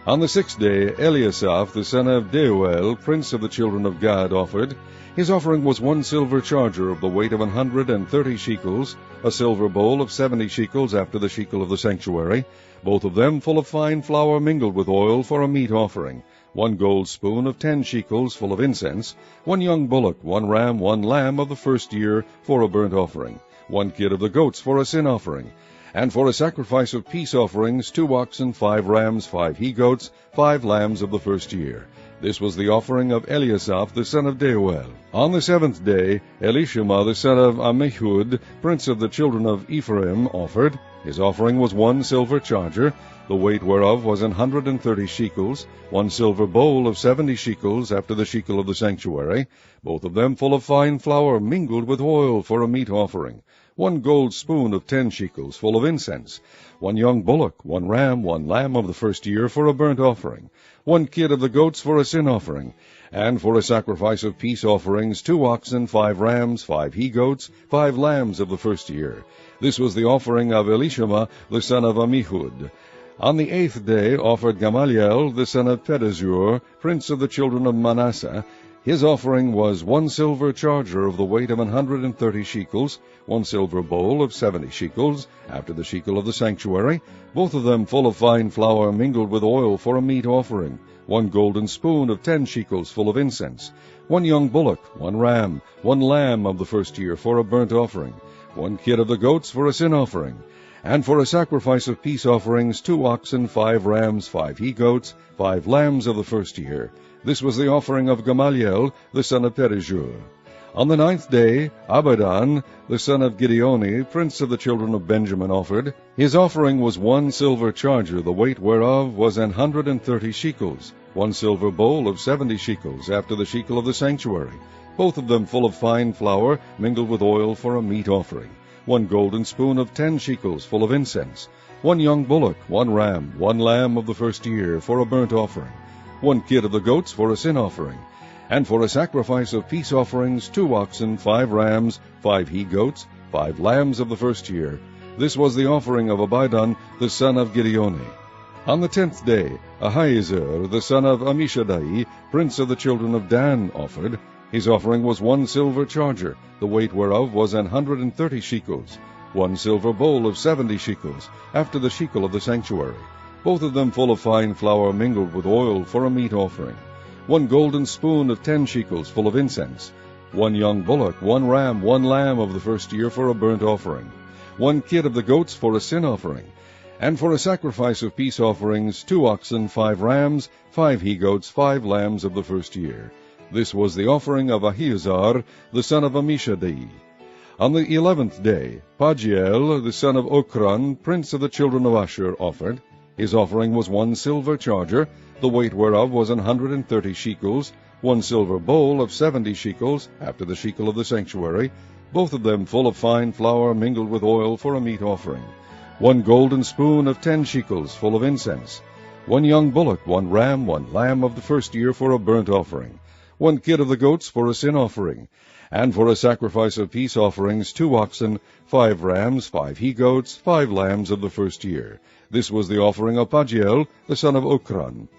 On the sixth day, Eliasaph the son of Deuel, prince of the children of Gad, offered. His offering was 1 silver charger of the weight of 130 shekels, a silver bowl of 70 shekels, after the shekel of the sanctuary, both of them full of fine flour mingled with oil for a meat offering, 1 gold spoon of 10 shekels full of incense, 1 young bullock, 1 ram, 1 lamb of the first year for a burnt offering, 1 kid of the goats for a sin offering, and for a sacrifice of peace offerings, 2 oxen, 5 rams, 5 he-goats, 5 lambs of the first year. This was the offering of Eliasaph the son of Deuel. On the seventh day, Elishama the son of Ammihud, prince of the children of Ephraim, offered. His offering was 1 silver charger, the weight whereof was 130 shekels, 1 silver bowl of 70 shekels, after the shekel of the sanctuary, both of them full of fine flour mingled with oil for a meat offering, 1 gold spoon of 10 shekels full of incense, 1 young bullock, 1 ram, 1 lamb of the first year for a burnt offering, 1 kid of the goats for a sin offering, and for a sacrifice of peace offerings, 2 oxen, 5 rams, 5 he-goats, 5 lambs of the first year. This was the offering of Elishama the son of Ammihud. On the eighth day offered Gamaliel the son of Pedazur, prince of the children of Manasseh. His offering was 1 silver charger of the weight of 130 shekels, 1 silver bowl of 70 shekels, after the shekel of the sanctuary, both of them full of fine flour mingled with oil for a meat offering, 1 golden spoon of 10 shekels full of incense, 1 young bullock, 1 ram, 1 lamb of the first year for a burnt offering, 1 kid of the goats for a sin offering, and for a sacrifice of peace offerings, 2 oxen, 5 rams, 5 he-goats, 5 lambs of the first year. This was the offering of Gamaliel the son of Pedazur. On the ninth day, Abidan the son of Gideoni, prince of the children of Benjamin, offered. His offering was 1 silver charger, the weight whereof was 130 shekels, 1 silver bowl of 70 shekels, after the shekel of the sanctuary, both of them full of fine flour, mingled with oil for a meat offering. 1 golden spoon of 10 shekels, full of incense. 1 young bullock, 1 ram, 1 lamb of the first year, for a burnt offering. 1 kid of the goats for a sin offering. And for a sacrifice of peace offerings, 2 oxen, 5 rams, 5 he-goats, 5 lambs of the first year. This was the offering of Abidan, the son of Gideoni. On the 10th day, Ahiezer, the son of Ammishaddai, prince of the children of Dan, offered. His offering was 1 silver charger, the weight whereof was 130 shekels, 1 silver bowl of 70 shekels, after the shekel of the sanctuary, both of them full of fine flour mingled with oil for a meat offering. 1 golden spoon of 10 shekels, full of incense. 1 young bullock, 1 ram, 1 lamb of the first year for a burnt offering. 1 kid of the goats for a sin offering. And for a sacrifice of peace offerings, 2 oxen, 5 rams, 5 he-goats, 5 lambs of the first year. This was the offering of Ahiezer, the son of Ammishaddai. On the 11th day, Pagiel, the son of Ochran, prince of the children of Asher, offered. His offering was 1 silver charger, the weight whereof was 130 shekels, 1 silver bowl of 70 shekels, after the shekel of the sanctuary, both of them full of fine flour mingled with oil for a meat offering. 1 golden spoon of 10 shekels, full of incense. 1 young bullock, 1 ram, 1 lamb of the first year for a burnt offering. 1 kid of the goats for a sin offering. And for a sacrifice of peace offerings, 2 oxen, 5 rams, 5 he-goats, 5 lambs of the first year. This was the offering of Pagiel, the son of Ochran.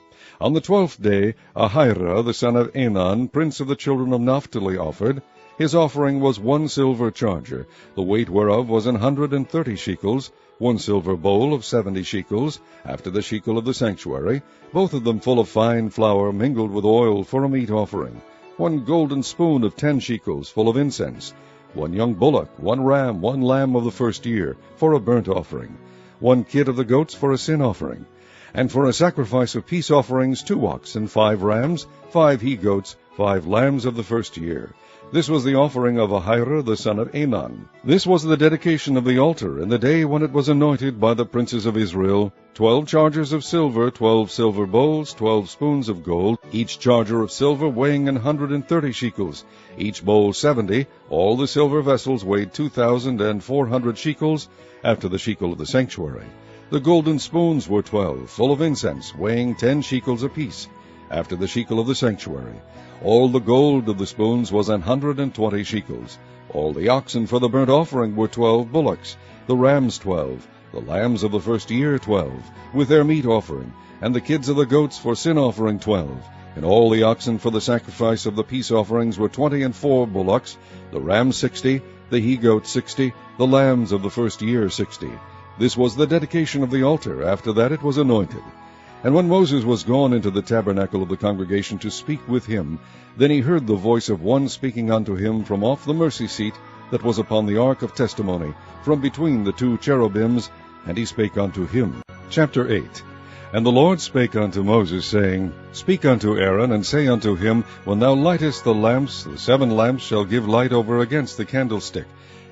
On the 12th day, Ahira, the son of Enan, prince of the children of Naphtali, offered. His offering was 1 silver charger, the weight whereof was 130 shekels, 1 silver bowl of 70 shekels, after the shekel of the sanctuary, both of them full of fine flour mingled with oil for a meat offering. 1 golden spoon of 10 shekels, full of incense. 1 young bullock, 1 ram, 1 lamb of the first year, for a burnt offering. 1 kid of the goats for a sin offering. And for a sacrifice of peace offerings, 2 oxen, 5 rams, 5 he-goats, 5 lambs of the first year. This was the offering of Ahira the son of Enan. This was the dedication of the altar in the day when it was anointed by the princes of Israel. 12 chargers of silver, 12 silver bowls, 12 spoons of gold, each charger of silver weighing 130 shekels, each bowl 70. All the silver vessels weighed 2,400 shekels, after the shekel of the sanctuary. The golden spoons were 12, full of incense, weighing 10 shekels apiece, after the shekel of the sanctuary. All the gold of the spoons was 120 shekels. All the oxen for the burnt offering were 12 bullocks, the rams 12, the lambs of the first year 12, with their meat offering, and the kids of the goats for sin offering 12. And all the oxen for the sacrifice of the peace offerings were 24 bullocks, the rams 60, the he-goats 60, the lambs of the first year 60. This was the dedication of the altar. After that it was anointed. And when Moses was gone into the tabernacle of the congregation to speak with him, then he heard the voice of one speaking unto him from off the mercy seat that was upon the ark of testimony, from between the 2 cherubims, and he spake unto him. Chapter 8. And the Lord spake unto Moses, saying, Speak unto Aaron, and say unto him, When thou lightest the lamps, the 7 lamps shall give light over against the candlestick.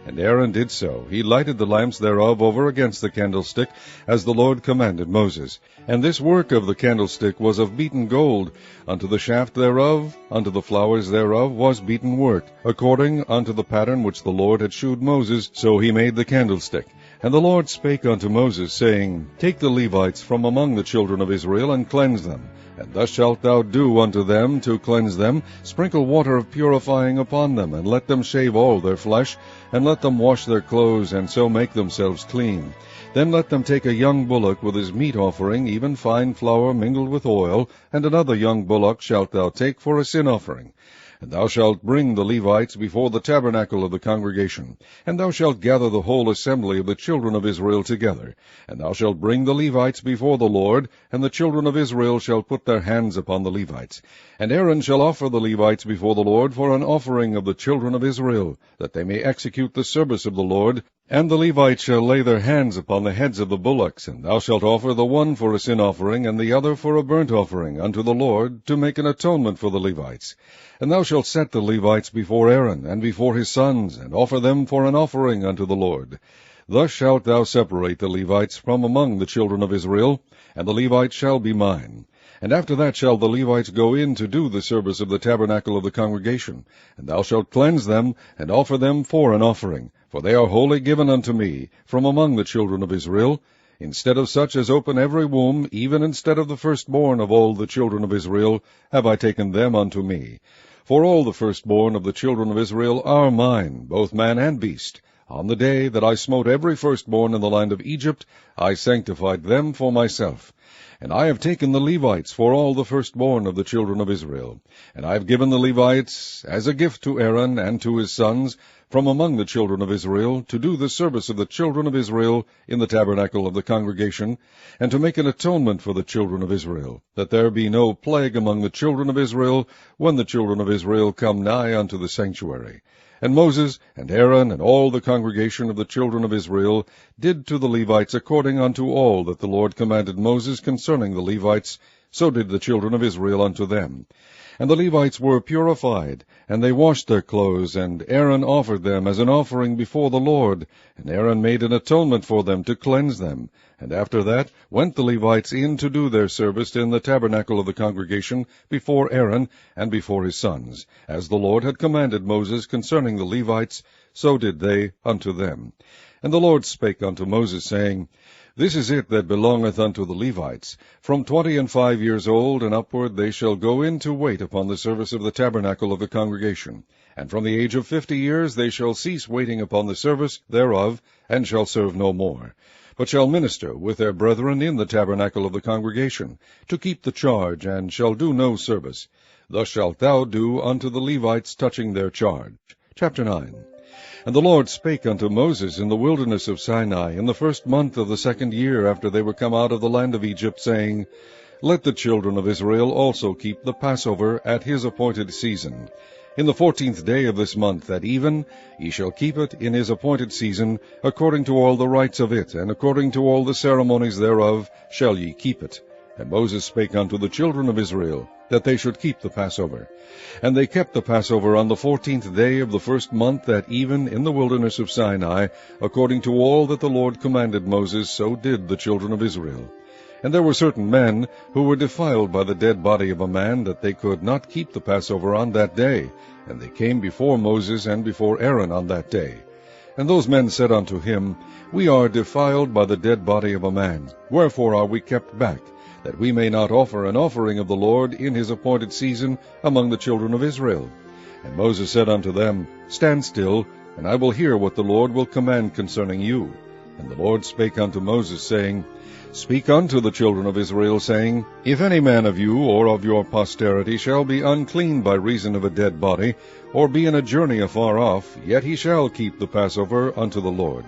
And Aaron did so. He lighted the lamps thereof over against the candlestick, as the Lord commanded Moses. And this work of the candlestick was of beaten gold. Unto the shaft thereof, unto the flowers thereof, was beaten work, according unto the pattern which the Lord had shewed Moses, so he made the candlestick. And the Lord spake unto Moses, saying, Take the Levites from among the children of Israel, and cleanse them. And thus shalt thou do unto them to cleanse them. Sprinkle water of purifying upon them, and let them shave all their flesh, and let them wash their clothes, and so make themselves clean. Then let them take a young bullock with his meat offering, even fine flour mingled with oil, and another young bullock shalt thou take for a sin offering. And thou shalt bring the Levites before the tabernacle of the congregation, and thou shalt gather the whole assembly of the children of Israel together. And thou shalt bring the Levites before the Lord, and the children of Israel shall put their hands upon the Levites. And Aaron shall offer the Levites before the Lord for an offering of the children of Israel, that they may execute the service of the Lord. And the Levites shall lay their hands upon the heads of the bullocks, and thou shalt offer the one for a sin offering, and the other for a burnt offering unto the Lord, to make an atonement for the Levites. And thou shalt set the Levites before Aaron, and before his sons, and offer them for an offering unto the Lord. Thus shalt thou separate the Levites from among the children of Israel, and the Levites shall be mine. And after that shall the Levites go in to do the service of the tabernacle of the congregation. And thou shalt cleanse them, and offer them for an offering, for they are wholly given unto me, from among the children of Israel. Instead of such as open every womb, even instead of the firstborn of all the children of Israel, have I taken them unto me. For all the firstborn of the children of Israel are mine, both man and beast. On the day that I smote every firstborn in the land of Egypt, I sanctified them for myself. And I have taken the Levites for all the firstborn of the children of Israel. And I have given the Levites as a gift to Aaron and to his sons from among the children of Israel, to do the service of the children of Israel in the tabernacle of the congregation, and to make an atonement for the children of Israel, that there be no plague among the children of Israel, when the children of Israel come nigh unto the sanctuary. And Moses and Aaron and all the congregation of the children of Israel did to the Levites according unto all that the Lord commanded Moses concerning the Levites, so did the children of Israel unto them. And the Levites were purified, and they washed their clothes, and Aaron offered them as an offering before the Lord, and Aaron made an atonement for them to cleanse them. And after that went the Levites in to do their service in the tabernacle of the congregation before Aaron and before his sons. As the Lord had commanded Moses concerning the Levites, so did they unto them. And the Lord spake unto Moses, saying, This is it that belongeth unto the Levites. From 25 years old and upward they shall go in to wait upon the service of the tabernacle of the congregation. And from the age of 50 years they shall cease waiting upon the service thereof, and shall serve no more, but shall minister with their brethren in the tabernacle of the congregation, to keep the charge, and shall do no service. Thus shalt thou do unto the Levites touching their charge. Chapter 9. And the Lord spake unto Moses in the wilderness of Sinai in the first month of the 2nd year after they were come out of the land of Egypt, saying, Let the children of Israel also keep the Passover at his appointed season. In the 14th day of this month at even ye shall keep it in his appointed season, according to all the rites of it, and according to all the ceremonies thereof shall ye keep it. And Moses spake unto the children of Israel, that they should keep the Passover. And they kept the Passover on the 14th day of the first month at even in the wilderness of Sinai, according to all that the Lord commanded Moses, so did the children of Israel. And there were certain men who were defiled by the dead body of a man, that they could not keep the Passover on that day. And they came before Moses and before Aaron on that day. And those men said unto him, We are defiled by the dead body of a man. Wherefore are we kept back, that we may not offer an offering of the Lord in his appointed season among the children of Israel? And Moses said unto them, Stand still, and I will hear what the Lord will command concerning you. And the Lord spake unto Moses, saying, Speak unto the children of Israel, saying, If any man of you or of your posterity shall be unclean by reason of a dead body, or be in a journey afar off, yet he shall keep the Passover unto the Lord.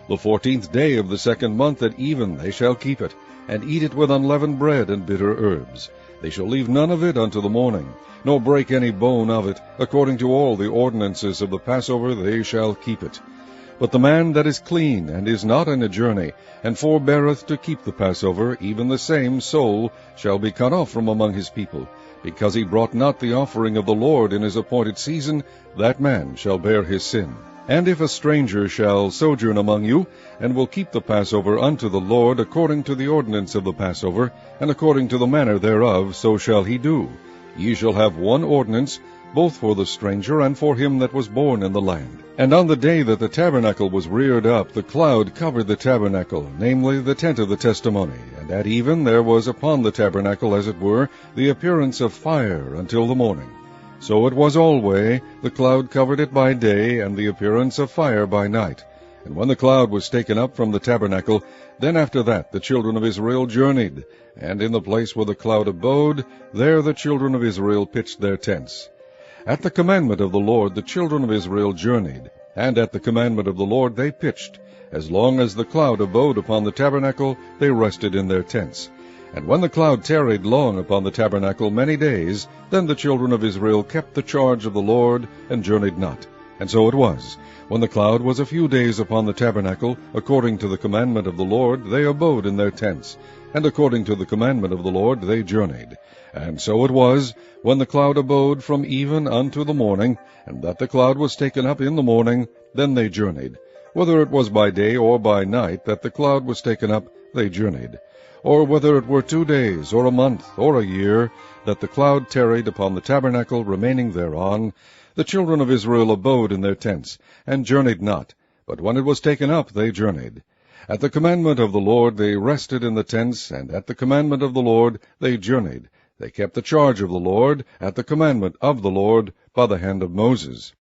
The 14th day of the 2nd month at even they shall keep it, and eat it with unleavened bread and bitter herbs. They shall leave none of it unto the morning, nor break any bone of it. According to all the ordinances of the Passover they shall keep it. But the man that is clean, and is not in a journey, and forbeareth to keep the Passover, even the same soul shall be cut off from among his people. Because he brought not the offering of the Lord in his appointed season, that man shall bear his sin. And if a stranger shall sojourn among you, and will keep the Passover unto the Lord according to the ordinance of the Passover, and according to the manner thereof, so shall he do. Ye shall have one ordinance, both for the stranger and for him that was born in the land. And on the day that the tabernacle was reared up, the cloud covered the tabernacle, namely the tent of the testimony. And at even there was upon the tabernacle, as it were, the appearance of fire until the morning. So it was alway, the cloud covered it by day, and the appearance of fire by night. And when the cloud was taken up from the tabernacle, then after that the children of Israel journeyed, and in the place where the cloud abode, there the children of Israel pitched their tents. At the commandment of the Lord the children of Israel journeyed, and at the commandment of the Lord they pitched. As long as the cloud abode upon the tabernacle, they rested in their tents. And when the cloud tarried long upon the tabernacle many days, then the children of Israel kept the charge of the Lord, and journeyed not. And so it was, when the cloud was a few days upon the tabernacle, according to the commandment of the Lord, they abode in their tents. And according to the commandment of the Lord they journeyed. And so it was, when the cloud abode from even unto the morning, and that the cloud was taken up in the morning, then they journeyed. Whether it was by day or by night that the cloud was taken up, they journeyed. or whether it were 2 days, or a month, or a year, that the cloud tarried upon the tabernacle remaining thereon, the children of Israel abode in their tents, and journeyed not, but when it was taken up they journeyed. At the commandment of the Lord they rested in the tents, and at the commandment of the Lord they journeyed. They kept the charge of the Lord, at the commandment of the Lord, by the hand of Moses.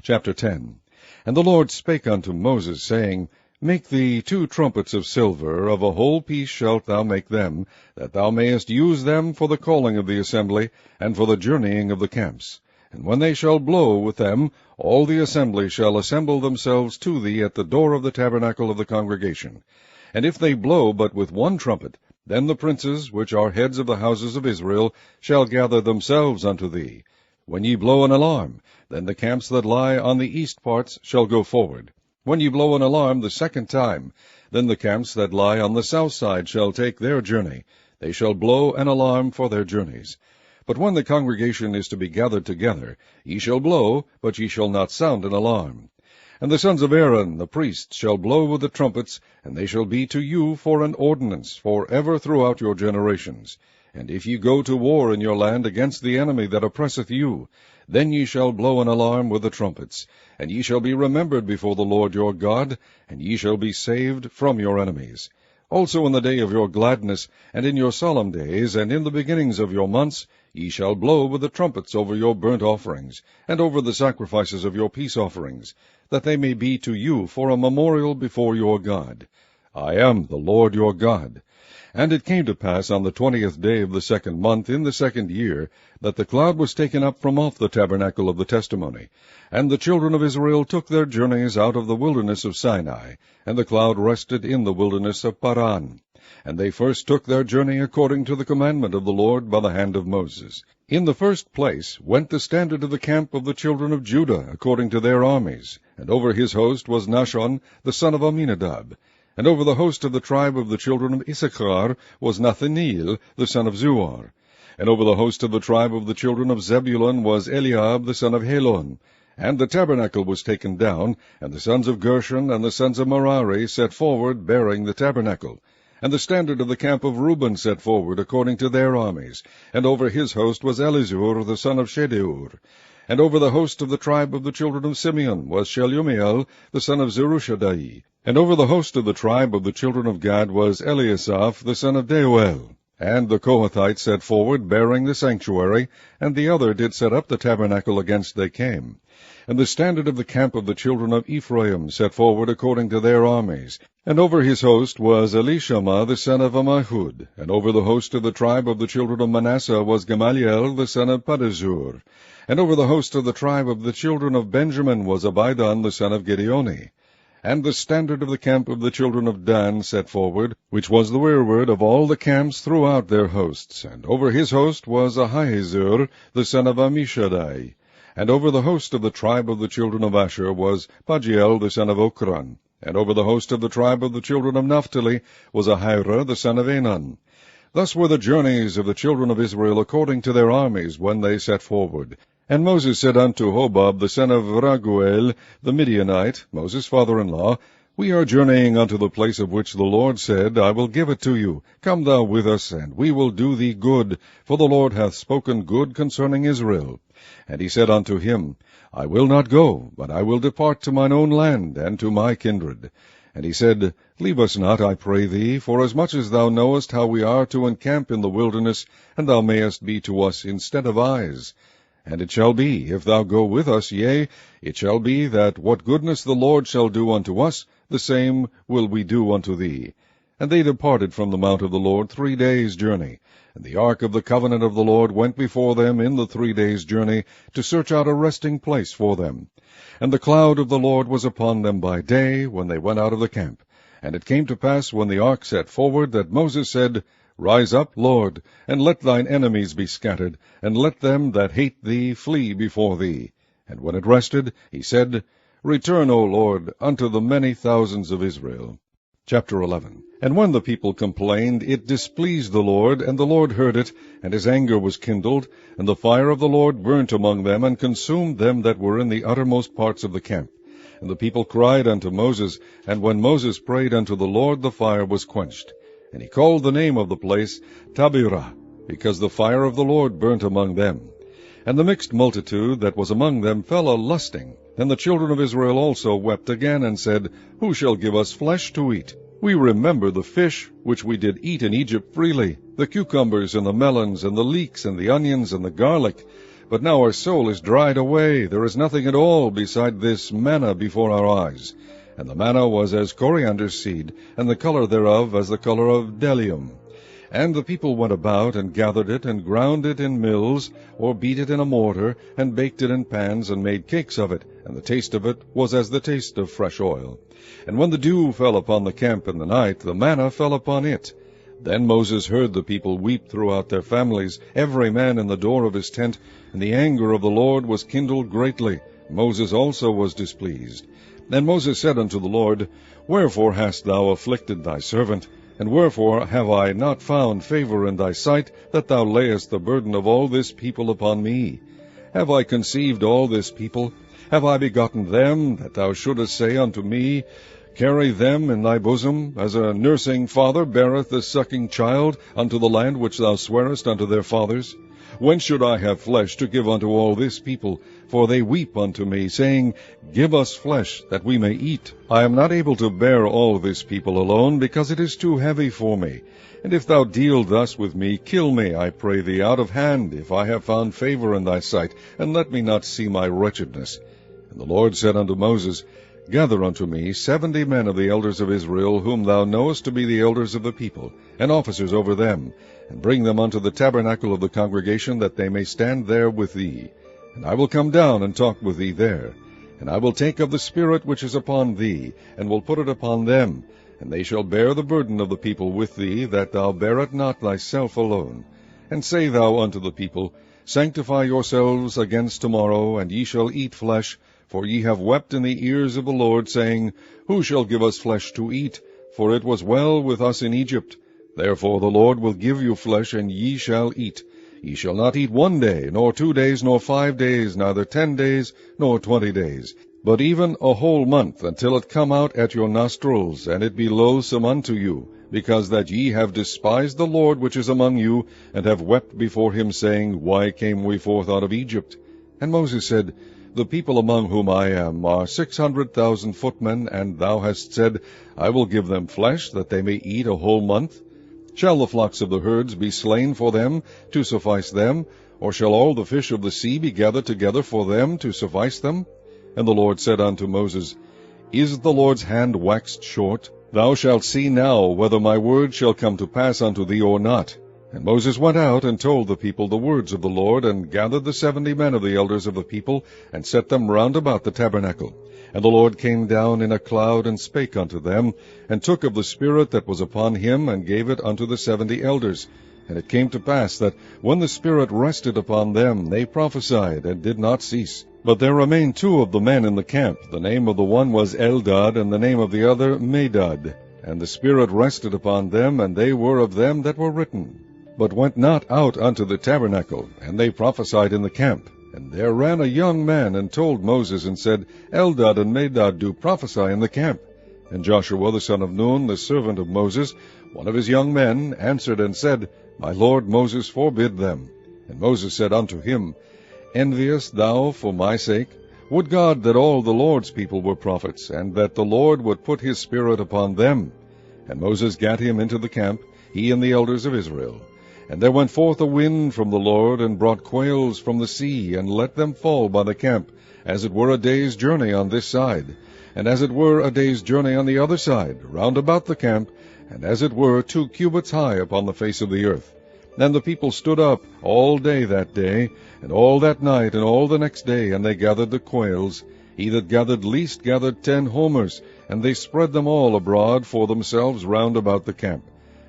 Chapter 10. And the Lord spake unto Moses, saying, Make thee 2 trumpets of silver, of a whole piece shalt thou make them, that thou mayest use them for the calling of the assembly, and for the journeying of the camps. And when they shall blow with them, all the assembly shall assemble themselves to thee at the door of the tabernacle of the congregation. And if they blow but with 1 trumpet, then the princes, which are heads of the houses of Israel, shall gather themselves unto thee. When ye blow an alarm, then the camps that lie on the east parts shall go forward. When ye blow an alarm the 2nd time, then the camps that lie on the south side shall take their journey. They shall blow an alarm for their journeys. But when the congregation is to be gathered together, ye shall blow, but ye shall not sound an alarm. And the sons of Aaron the priests shall blow with the trumpets, and they shall be to you for an ordinance for ever throughout your generations. And if ye go to war in your land against the enemy that oppresseth you, then ye shall blow an alarm with the trumpets, and ye shall be remembered before the Lord your God, and ye shall be saved from your enemies. Also in the day of your gladness, and in your solemn days, and in the beginnings of your months, ye shall blow with the trumpets over your burnt offerings, and over the sacrifices of your peace offerings, that they may be to you for a memorial before your God. I am the Lord your God. And it came to pass on the 20th day of the 2nd month in the 2nd year, that the cloud was taken up from off the tabernacle of the testimony. And the children of Israel took their journeys out of the wilderness of Sinai, and the cloud rested in the wilderness of Paran. And they first took their journey according to the commandment of the Lord by the hand of Moses. In the first place went the standard of the camp of the children of Judah according to their armies, and over his host was Nahshon the son of Amminadab. And over the host of the tribe of the children of Issachar was Nathaniel the son of Zuar. And over the host of the tribe of the children of Zebulun was Eliab the son of Helon. And the tabernacle was taken down, and the sons of Gershon and the sons of Merari set forward, bearing the tabernacle. And the standard of the camp of Reuben set forward according to their armies. And over his host was Elizur the son of Shedeur. And over the host of the tribe of the children of Simeon was Shelumiel the son of Zerushadai. And over the host of the tribe of the children of Gad was Eliasaph the son of Deuel. And the Kohathites set forward, bearing the sanctuary, and the other did set up the tabernacle against they came. And the standard of the camp of the children of Ephraim set forward according to their armies. And over his host was Elishama the son of Ammihud. And over the host of the tribe of the children of Manasseh was Gamaliel the son of Pedahzur. And over the host of the tribe of the children of Benjamin was Abidan the son of Gideoni. And the standard of the camp of the children of Dan set forward, which was the rearward of all the camps throughout their hosts. And over his host was Ahiezer the son of Ammishaddai. And over the host of the tribe of the children of Asher was Pagiel the son of Okran. And over the host of the tribe of the children of Naphtali was Ahira the son of Enan. Thus were the journeys of the children of Israel according to their armies when they set forward. And Moses said unto Hobab the son of Raguel the Midianite, Moses' father-in-law, We are journeying unto the place of which the Lord said, I will give it to you. Come thou with us, and we will do thee good, for the Lord hath spoken good concerning Israel. And he said unto him, I will not go, but I will depart to mine own land, and to my kindred. And he said, Leave us not, I pray thee, forasmuch as thou knowest how we are to encamp in the wilderness, and thou mayest be to us instead of eyes. And it shall be, if thou go with us, yea, it shall be that what goodness the Lord shall do unto us, the same will we do unto thee. And they departed from the mount of the Lord 3 days' journey. And the ark of the covenant of the Lord went before them in the 3 days' journey, to search out a resting place for them. And the cloud of the Lord was upon them by day, when they went out of the camp. And it came to pass, when the ark set forward, that Moses said, Rise up, Lord, and let thine enemies be scattered, and let them that hate thee flee before thee. And when it rested, he said, Return, O Lord, unto the many thousands of Israel. Chapter 11. And when the people complained, it displeased the Lord, and the Lord heard it, and his anger was kindled, and the fire of the Lord burnt among them, and consumed them that were in the uttermost parts of the camp. And the people cried unto Moses, and when Moses prayed unto the Lord, the fire was quenched. And he called the name of the place Tabirah, because the fire of the Lord burnt among them. And the mixed multitude that was among them fell a-lusting. And the children of Israel also wept again, and said, Who shall give us flesh to eat? We remember the fish which we did eat in Egypt freely, the cucumbers and the melons and the leeks and the onions and the garlic. But now our soul is dried away. There is nothing at all beside this manna before our eyes. And the manna was as coriander seed, and the color thereof as the color of bdellium. And the people went about, and gathered it, and ground it in mills, or beat it in a mortar, and baked it in pans, and made cakes of it, and the taste of it was as the taste of fresh oil. And when the dew fell upon the camp in the night, the manna fell upon it. Then Moses heard the people weep throughout their families, every man in the door of his tent, and the anger of the Lord was kindled greatly. Moses also was displeased. And Moses said unto the Lord, Wherefore hast thou afflicted thy servant? And wherefore have I not found favor in thy sight, that thou layest the burden of all this people upon me? Have I conceived all this people? Have I begotten them, that thou shouldest say unto me, Carry them in thy bosom, as a nursing father beareth the sucking child, unto the land which thou swarest unto their fathers? When should I have flesh to give unto all this people? For they weep unto me, saying, Give us flesh, that we may eat. I am not able to bear all this people alone, because it is too heavy for me. And if thou deal thus with me, kill me, I pray thee, out of hand, if I have found favor in thy sight, and let me not see my wretchedness. And the Lord said unto Moses, Gather unto me 70 men of the elders of Israel, whom thou knowest to be the elders of the people, and officers over them, and bring them unto the tabernacle of the congregation, that they may stand there with thee. And I will come down and talk with thee there. And I will take of the Spirit which is upon thee, and will put it upon them, and they shall bear the burden of the people with thee, that thou bear it not thyself alone. And say thou unto the people, Sanctify yourselves against tomorrow, and ye shall eat flesh, for ye have wept in the ears of the Lord, saying, Who shall give us flesh to eat? For it was well with us in Egypt. Therefore the Lord will give you flesh, and ye shall eat. Ye shall not eat 1 day, nor 2 days, nor 5 days, neither 10 days, nor 20 days, but even a whole month, until it come out at your nostrils, and it be loathsome unto you, because that ye have despised the Lord which is among you, and have wept before him, saying, Why came we forth out of Egypt? And Moses said, The people among whom I am are 600,000 footmen, and thou hast said, I will give them flesh, that they may eat a whole month. Shall the flocks of the herds be slain for them, to suffice them? Or shall all the fish of the sea be gathered together for them, to suffice them? And the Lord said unto Moses, Is the Lord's hand waxed short? Thou shalt see now whether my word shall come to pass unto thee or not. And Moses went out and told the people the words of the Lord, and gathered the 70 men of the elders of the people, and set them round about the tabernacle. And the Lord came down in a cloud, and spake unto them, and took of the Spirit that was upon him, and gave it unto the 70 elders. And it came to pass that, when the Spirit rested upon them, they prophesied, and did not cease. But there remained 2 of the men in the camp. The name of the one was Eldad, and the name of the other Medad. And the Spirit rested upon them, and they were of them that were written, but went not out unto the tabernacle, and they prophesied in the camp. And there ran a young man, and told Moses, and said, Eldad and Medad do prophesy in the camp. And Joshua the son of Nun, the servant of Moses, one of his young men, answered and said, My lord Moses forbid them. And Moses said unto him, Enviest thou for my sake? Would God that all the Lord's people were prophets, and that the Lord would put his Spirit upon them. And Moses gat him into the camp, he and the elders of Israel. And there went forth a wind from the Lord, and brought quails from the sea, and let them fall by the camp, as it were a day's journey on this side, and as it were a day's journey on the other side, round about the camp, and as it were 2 cubits high upon the face of the earth. And the people stood up all day that day, and all that night, and all the next day, and they gathered the quails. He that gathered least gathered 10 homers, and they spread them all abroad for themselves round about the camp.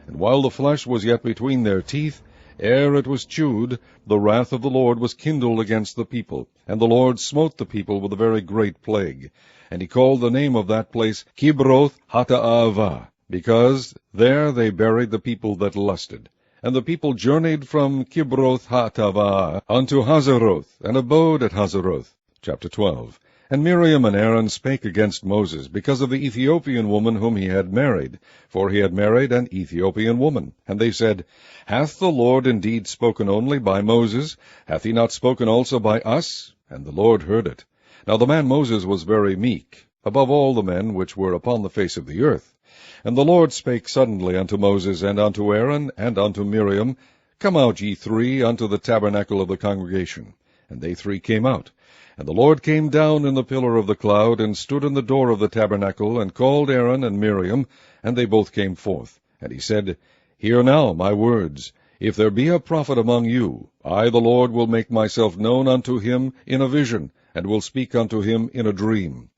And while the flesh was yet between their teeth, ere it was chewed, the wrath of the Lord was kindled against the people, and the Lord smote the people with a very great plague. And he called the name of that place Kibroth Hattaavah, because there they buried the people that lusted. And the people journeyed from Kibroth Hattaavah unto Hazeroth, and abode at Hazeroth. Chapter 12. And Miriam and Aaron spake against Moses, because of the Ethiopian woman whom he had married, for he had married an Ethiopian woman. And they said, Hath the Lord indeed spoken only by Moses? Hath he not spoken also by us? And the Lord heard it. Now the man Moses was very meek, above all the men which were upon the face of the earth. And the Lord spake suddenly unto Moses, and unto Aaron, and unto Miriam, Come out, ye three, unto the tabernacle of the congregation. And they three came out. And the Lord came down in the pillar of the cloud, and stood in the door of the tabernacle, and called Aaron and Miriam, and they both came forth. And he said, Hear now my words. If there be a prophet among you, I the Lord will make myself known unto him in a vision, and will speak unto him in a dream.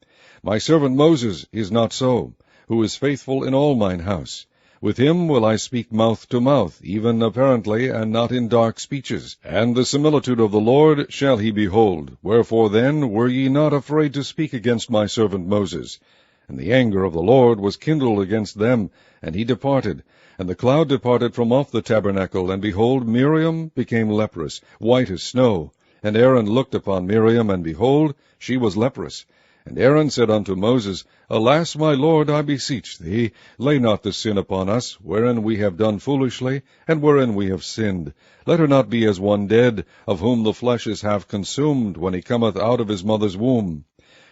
My servant Moses is not so, who is faithful in all mine house. With him will I speak mouth to mouth, even apparently, and not in dark speeches. And the similitude of the Lord shall he behold. Wherefore then were ye not afraid to speak against my servant Moses? And the anger of the Lord was kindled against them, and he departed. And the cloud departed from off the tabernacle, and behold, Miriam became leprous, white as snow. And Aaron looked upon Miriam, and behold, she was leprous. And Aaron said unto Moses, Alas, my Lord, I beseech thee, lay not the sin upon us, wherein we have done foolishly, and wherein we have sinned. Let her not be as one dead, of whom the flesh is half consumed, when he cometh out of his mother's womb.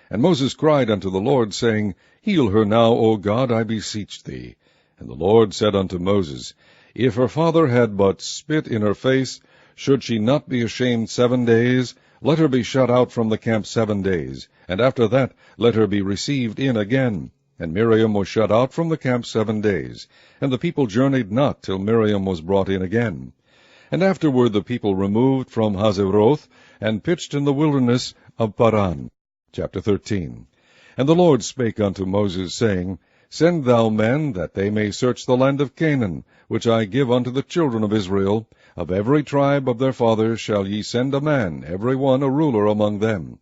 And Moses cried unto the Lord, saying, Heal her now, O God, I beseech thee. And the Lord said unto Moses, If her father had but spit in her face, should she not be ashamed 7 days? Let her be shut out from the camp 7 days, and after that let her be received in again. And Miriam was shut out from the camp 7 days, and the people journeyed not till Miriam was brought in again. And afterward the people removed from Hazeroth, and pitched in the wilderness of Paran. Chapter 13. And the Lord spake unto Moses, saying, Send thou men, that they may search the land of Canaan, which I give unto the children of Israel. Of every tribe of their fathers shall ye send a man, every one a ruler among them.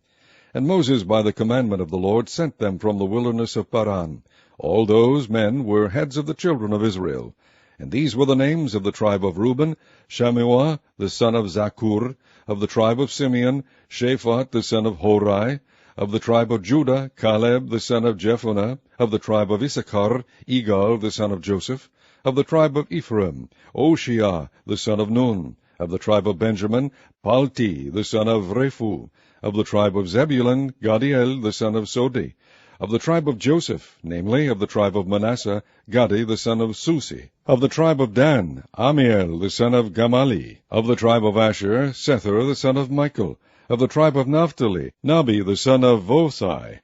And Moses by the commandment of the Lord sent them from the wilderness of Paran. All those men were heads of the children of Israel. And these were the names of the tribe of Reuben: Shammua the son of Zakur; of the tribe of Simeon, Shaphat the son of Hori; of the tribe of Judah, Caleb the son of Jephunneh; of the tribe of Issachar, Igal the son of Joseph; of the tribe of Ephraim, Oshiah the son of Nun; of the tribe of Benjamin, Palti the son of Rephu; of the tribe of Zebulun, Gadiel the son of Sodi; of the tribe of Joseph, namely, of the tribe of Manasseh, Gadi the son of Susi; of the tribe of Dan, Amiel the son of Gamali; of the tribe of Asher, Sethur the son of Michael; of the tribe of Naphtali, Nabi the son of Vosai;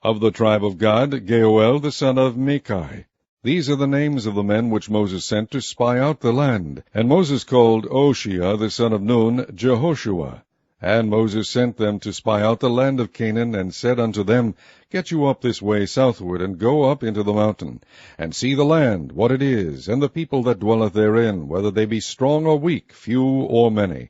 of the tribe of Gad, Geuel the son of Micai. These are the names of the men which Moses sent to spy out the land. And Moses called Oshiah the son of Nun Jehoshua. And Moses sent them to spy out the land of Canaan, and said unto them, Get you up this way southward, and go up into the mountain, and see the land, what it is, and the people that dwelleth therein, whether they be strong or weak, few or many,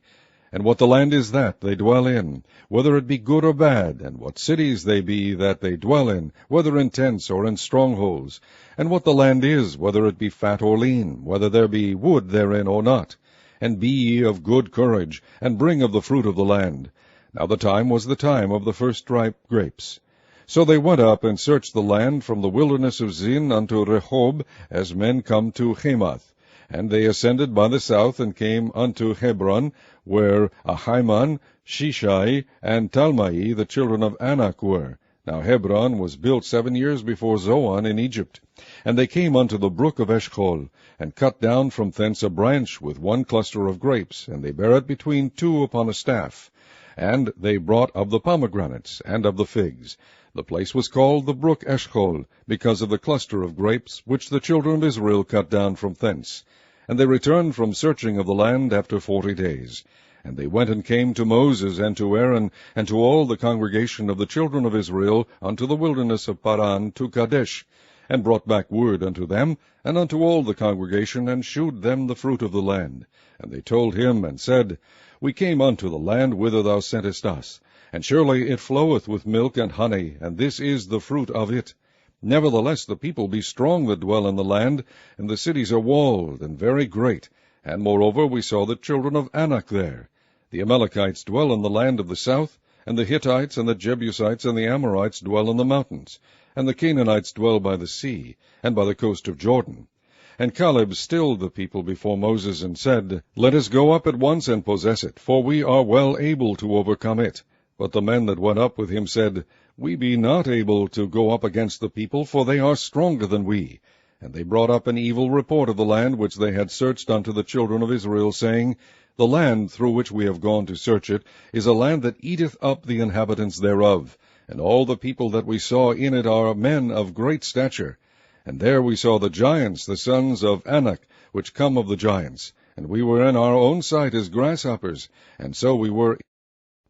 and what the land is that they dwell in, whether it be good or bad, and what cities they be that they dwell in, whether in tents or in strongholds, and what the land is, whether it be fat or lean, whether there be wood therein or not. And be ye of good courage, and bring of the fruit of the land. Now the time was the time of the first ripe grapes. So they went up and searched the land from the wilderness of Zin unto Rehob, as men come to Hamath. And they ascended by the south, and came unto Hebron, where Ahiman, Shishai, and Talmai, the children of Anak, were. Now Hebron was built 7 years before Zoan in Egypt. And they came unto the brook of Eshcol, and cut down from thence a branch with one cluster of grapes, and they bare it between two upon a staff. And they brought of the pomegranates, and of the figs. The place was called the brook Eshcol, because of the cluster of grapes, which the children of Israel cut down from thence. And they returned from searching of the land after 40 days. And they went and came to Moses and to Aaron, and to all the congregation of the children of Israel, unto the wilderness of Paran, to Kadesh, and brought back word unto them, and unto all the congregation, and shewed them the fruit of the land. And they told him, and said, We came unto the land whither thou sentest us, and surely it floweth with milk and honey, and this is the fruit of it. Nevertheless the people be strong that dwell in the land, and the cities are walled, and very great. And moreover we saw the children of Anak there. The Amalekites dwell in the land of the south, and the Hittites, and the Jebusites, and the Amorites dwell in the mountains, and the Canaanites dwell by the sea, and by the coast of Jordan. And Caleb stilled the people before Moses, and said, Let us go up at once and possess it, for we are well able to overcome it. But the men that went up with him said, We be not able to go up against the people, for they are stronger than we. And they brought up an evil report of the land which they had searched unto the children of Israel, saying, The land through which we have gone to search it is a land that eateth up the inhabitants thereof, and all the people that we saw in it are men of great stature. And there we saw the giants, the sons of Anak, which come of the giants, and we were in our own sight as grasshoppers, and so we were.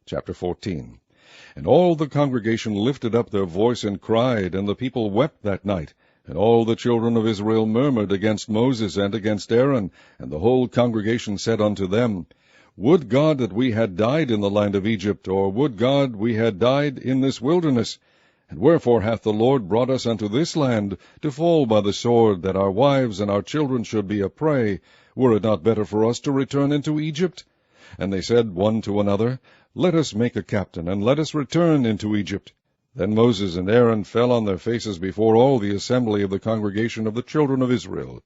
Chapter 14. And all the congregation lifted up their voice and cried, and the people wept that night. And all the children of Israel murmured against Moses and against Aaron, and the whole congregation said unto them, Would God that we had died in the land of Egypt, or would God we had died in this wilderness? And wherefore hath the Lord brought us unto this land, to fall by the sword, that our wives and our children should be a prey? Were it not better for us to return into Egypt? And they said one to another, Let us make a captain, and let us return into Egypt. Then Moses and Aaron fell on their faces before all the assembly of the congregation of the children of Israel.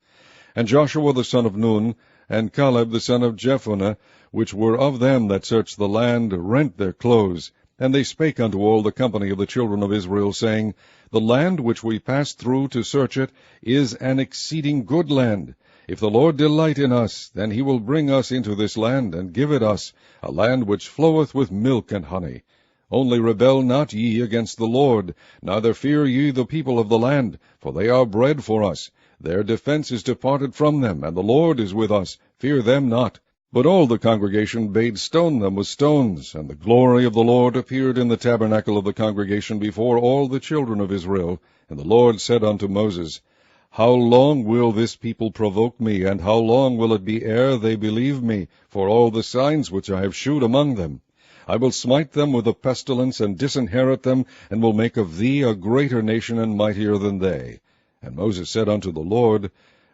And Joshua the son of Nun, and Caleb the son of Jephunneh, which were of them that searched the land, rent their clothes. And they spake unto all the company of the children of Israel, saying, The land which we passed through to search it is an exceeding good land. If the Lord delight in us, then he will bring us into this land, and give it us, a land which floweth with milk and honey. Only rebel not ye against the Lord, neither fear ye the people of the land, for they are bread for us. Their defense is departed from them, and the Lord is with us. Fear them not. But all the congregation bade stone them with stones, and the glory of the Lord appeared in the tabernacle of the congregation before all the children of Israel. And the Lord said unto Moses, How long will this people provoke me, and how long will it be ere they believe me, for all the signs which I have shewed among them? I will smite them with a pestilence, and disinherit them, and will make of thee a greater nation and mightier than they. And Moses said unto the Lord,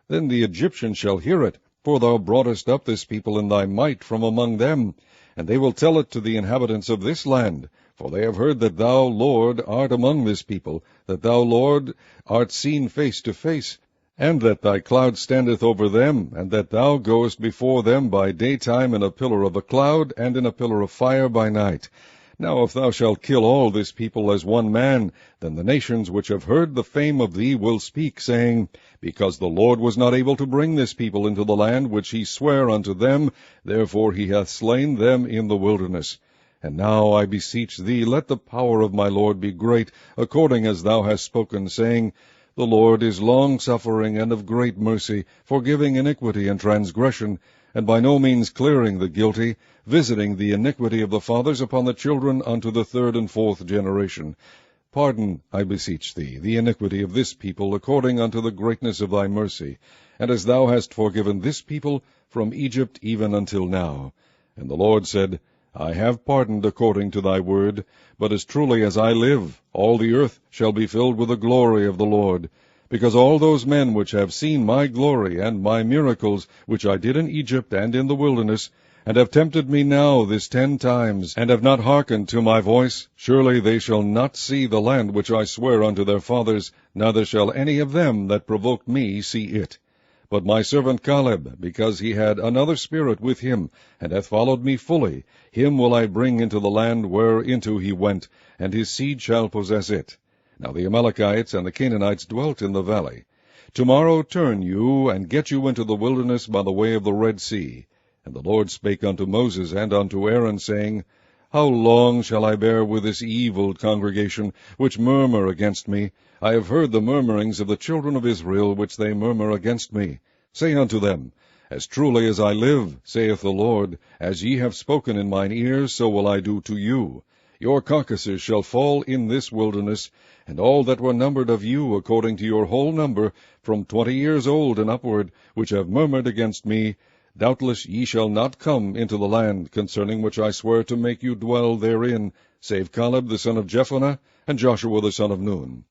Then the Egyptians shall hear it, for thou broughtest up this people in thy might from among them. And they will tell it to the inhabitants of this land, for they have heard that thou, Lord, art among this people, that thou, Lord, art seen face to face, and that thy cloud standeth over them, and that thou goest before them by daytime in a pillar of a cloud, and in a pillar of fire by night. Now if thou shalt kill all this people as one man, then the nations which have heard the fame of thee will speak, saying, Because the Lord was not able to bring this people into the land which he sware unto them, therefore he hath slain them in the wilderness. And now, I beseech thee, let the power of my Lord be great, according as thou hast spoken, saying, The Lord is long-suffering and of great mercy, forgiving iniquity and transgression, and by no means clearing the guilty, visiting the iniquity of the fathers upon the children unto the third and fourth generation. Pardon, I beseech thee, the iniquity of this people, according unto the greatness of thy mercy, and as thou hast forgiven this people from Egypt even until now. And the Lord said, I have pardoned according to thy word, but as truly as I live, all the earth shall be filled with the glory of the Lord. Because all those men which have seen my glory and my miracles, which I did in Egypt and in the wilderness, and have tempted me now this 10 times, and have not hearkened to my voice, surely they shall not see the land which I swear unto their fathers, neither shall any of them that provoked me see it. But my servant Caleb, because he had another spirit with him, and hath followed me fully, him will I bring into the land whereinto he went, and his seed shall possess it. Now the Amalekites and the Canaanites dwelt in the valley. Tomorrow turn you, and get you into the wilderness by the way of the Red Sea. And the Lord spake unto Moses and unto Aaron, saying, How long shall I bear with this evil congregation, which murmur against me? I have heard the murmurings of the children of Israel, which they murmur against me. Say unto them, As truly as I live, saith the Lord, as ye have spoken in mine ears, so will I do to you. Your carcasses shall fall in this wilderness, and all that were numbered of you according to your whole number, from 20 years old and upward, which have murmured against me, doubtless ye shall not come into the land, concerning which I swear to make you dwell therein, save Caleb the son of Jephunneh, and Joshua the son of Nun.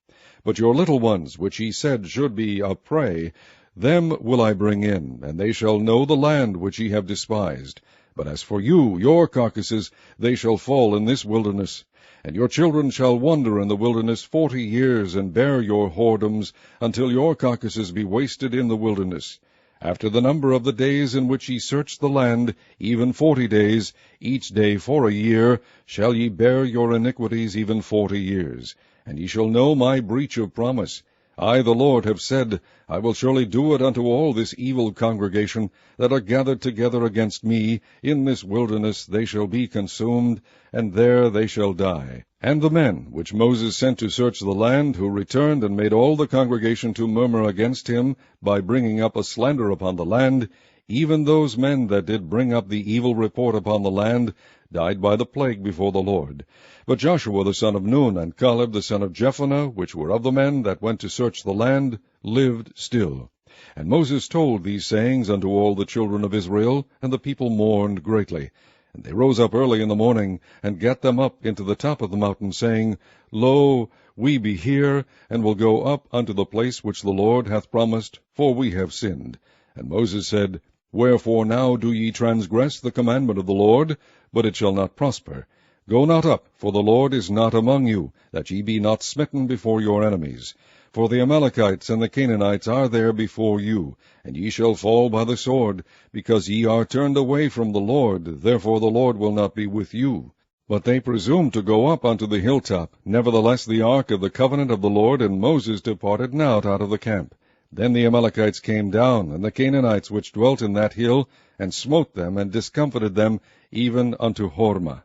But your little ones, which ye said should be a prey, them will I bring in, and they shall know the land which ye have despised. But as for you, your carcasses, they shall fall in this wilderness. And your children shall wander in the wilderness 40 years, and bear your whoredoms, until your carcasses be wasted in the wilderness. After the number of the days in which ye search the land, even 40 days, each day for a year, shall ye bear your iniquities even 40 years. And ye shall know my breach of promise. I, the Lord, have said, I will surely do it unto all this evil congregation that are gathered together against me. In this wilderness they shall be consumed, and there they shall die. And the men which Moses sent to search the land, who returned and made all the congregation to murmur against him, by bringing up a slander upon the land, even those men that did bring up the evil report upon the land, died by the plague before the Lord. But Joshua the son of Nun, and Caleb the son of Jephunneh, which were of the men that went to search the land, lived still. And Moses told these sayings unto all the children of Israel, and the people mourned greatly. And they rose up early in the morning, and gat them up into the top of the mountain, saying, Lo, we be here, and will go up unto the place which the Lord hath promised, for we have sinned. And Moses said, Wherefore now do ye transgress the commandment of the Lord? But it shall not prosper. Go not up, for the Lord is not among you, that ye be not smitten before your enemies. For the Amalekites and the Canaanites are there before you, and ye shall fall by the sword, because ye are turned away from the Lord, therefore the Lord will not be with you. But they presumed to go up unto the hilltop. Nevertheless the ark of the covenant of the Lord and Moses departed not out of the camp. Then the Amalekites came down, and the Canaanites which dwelt in that hill, and smote them, and discomfited them, even unto Hormah.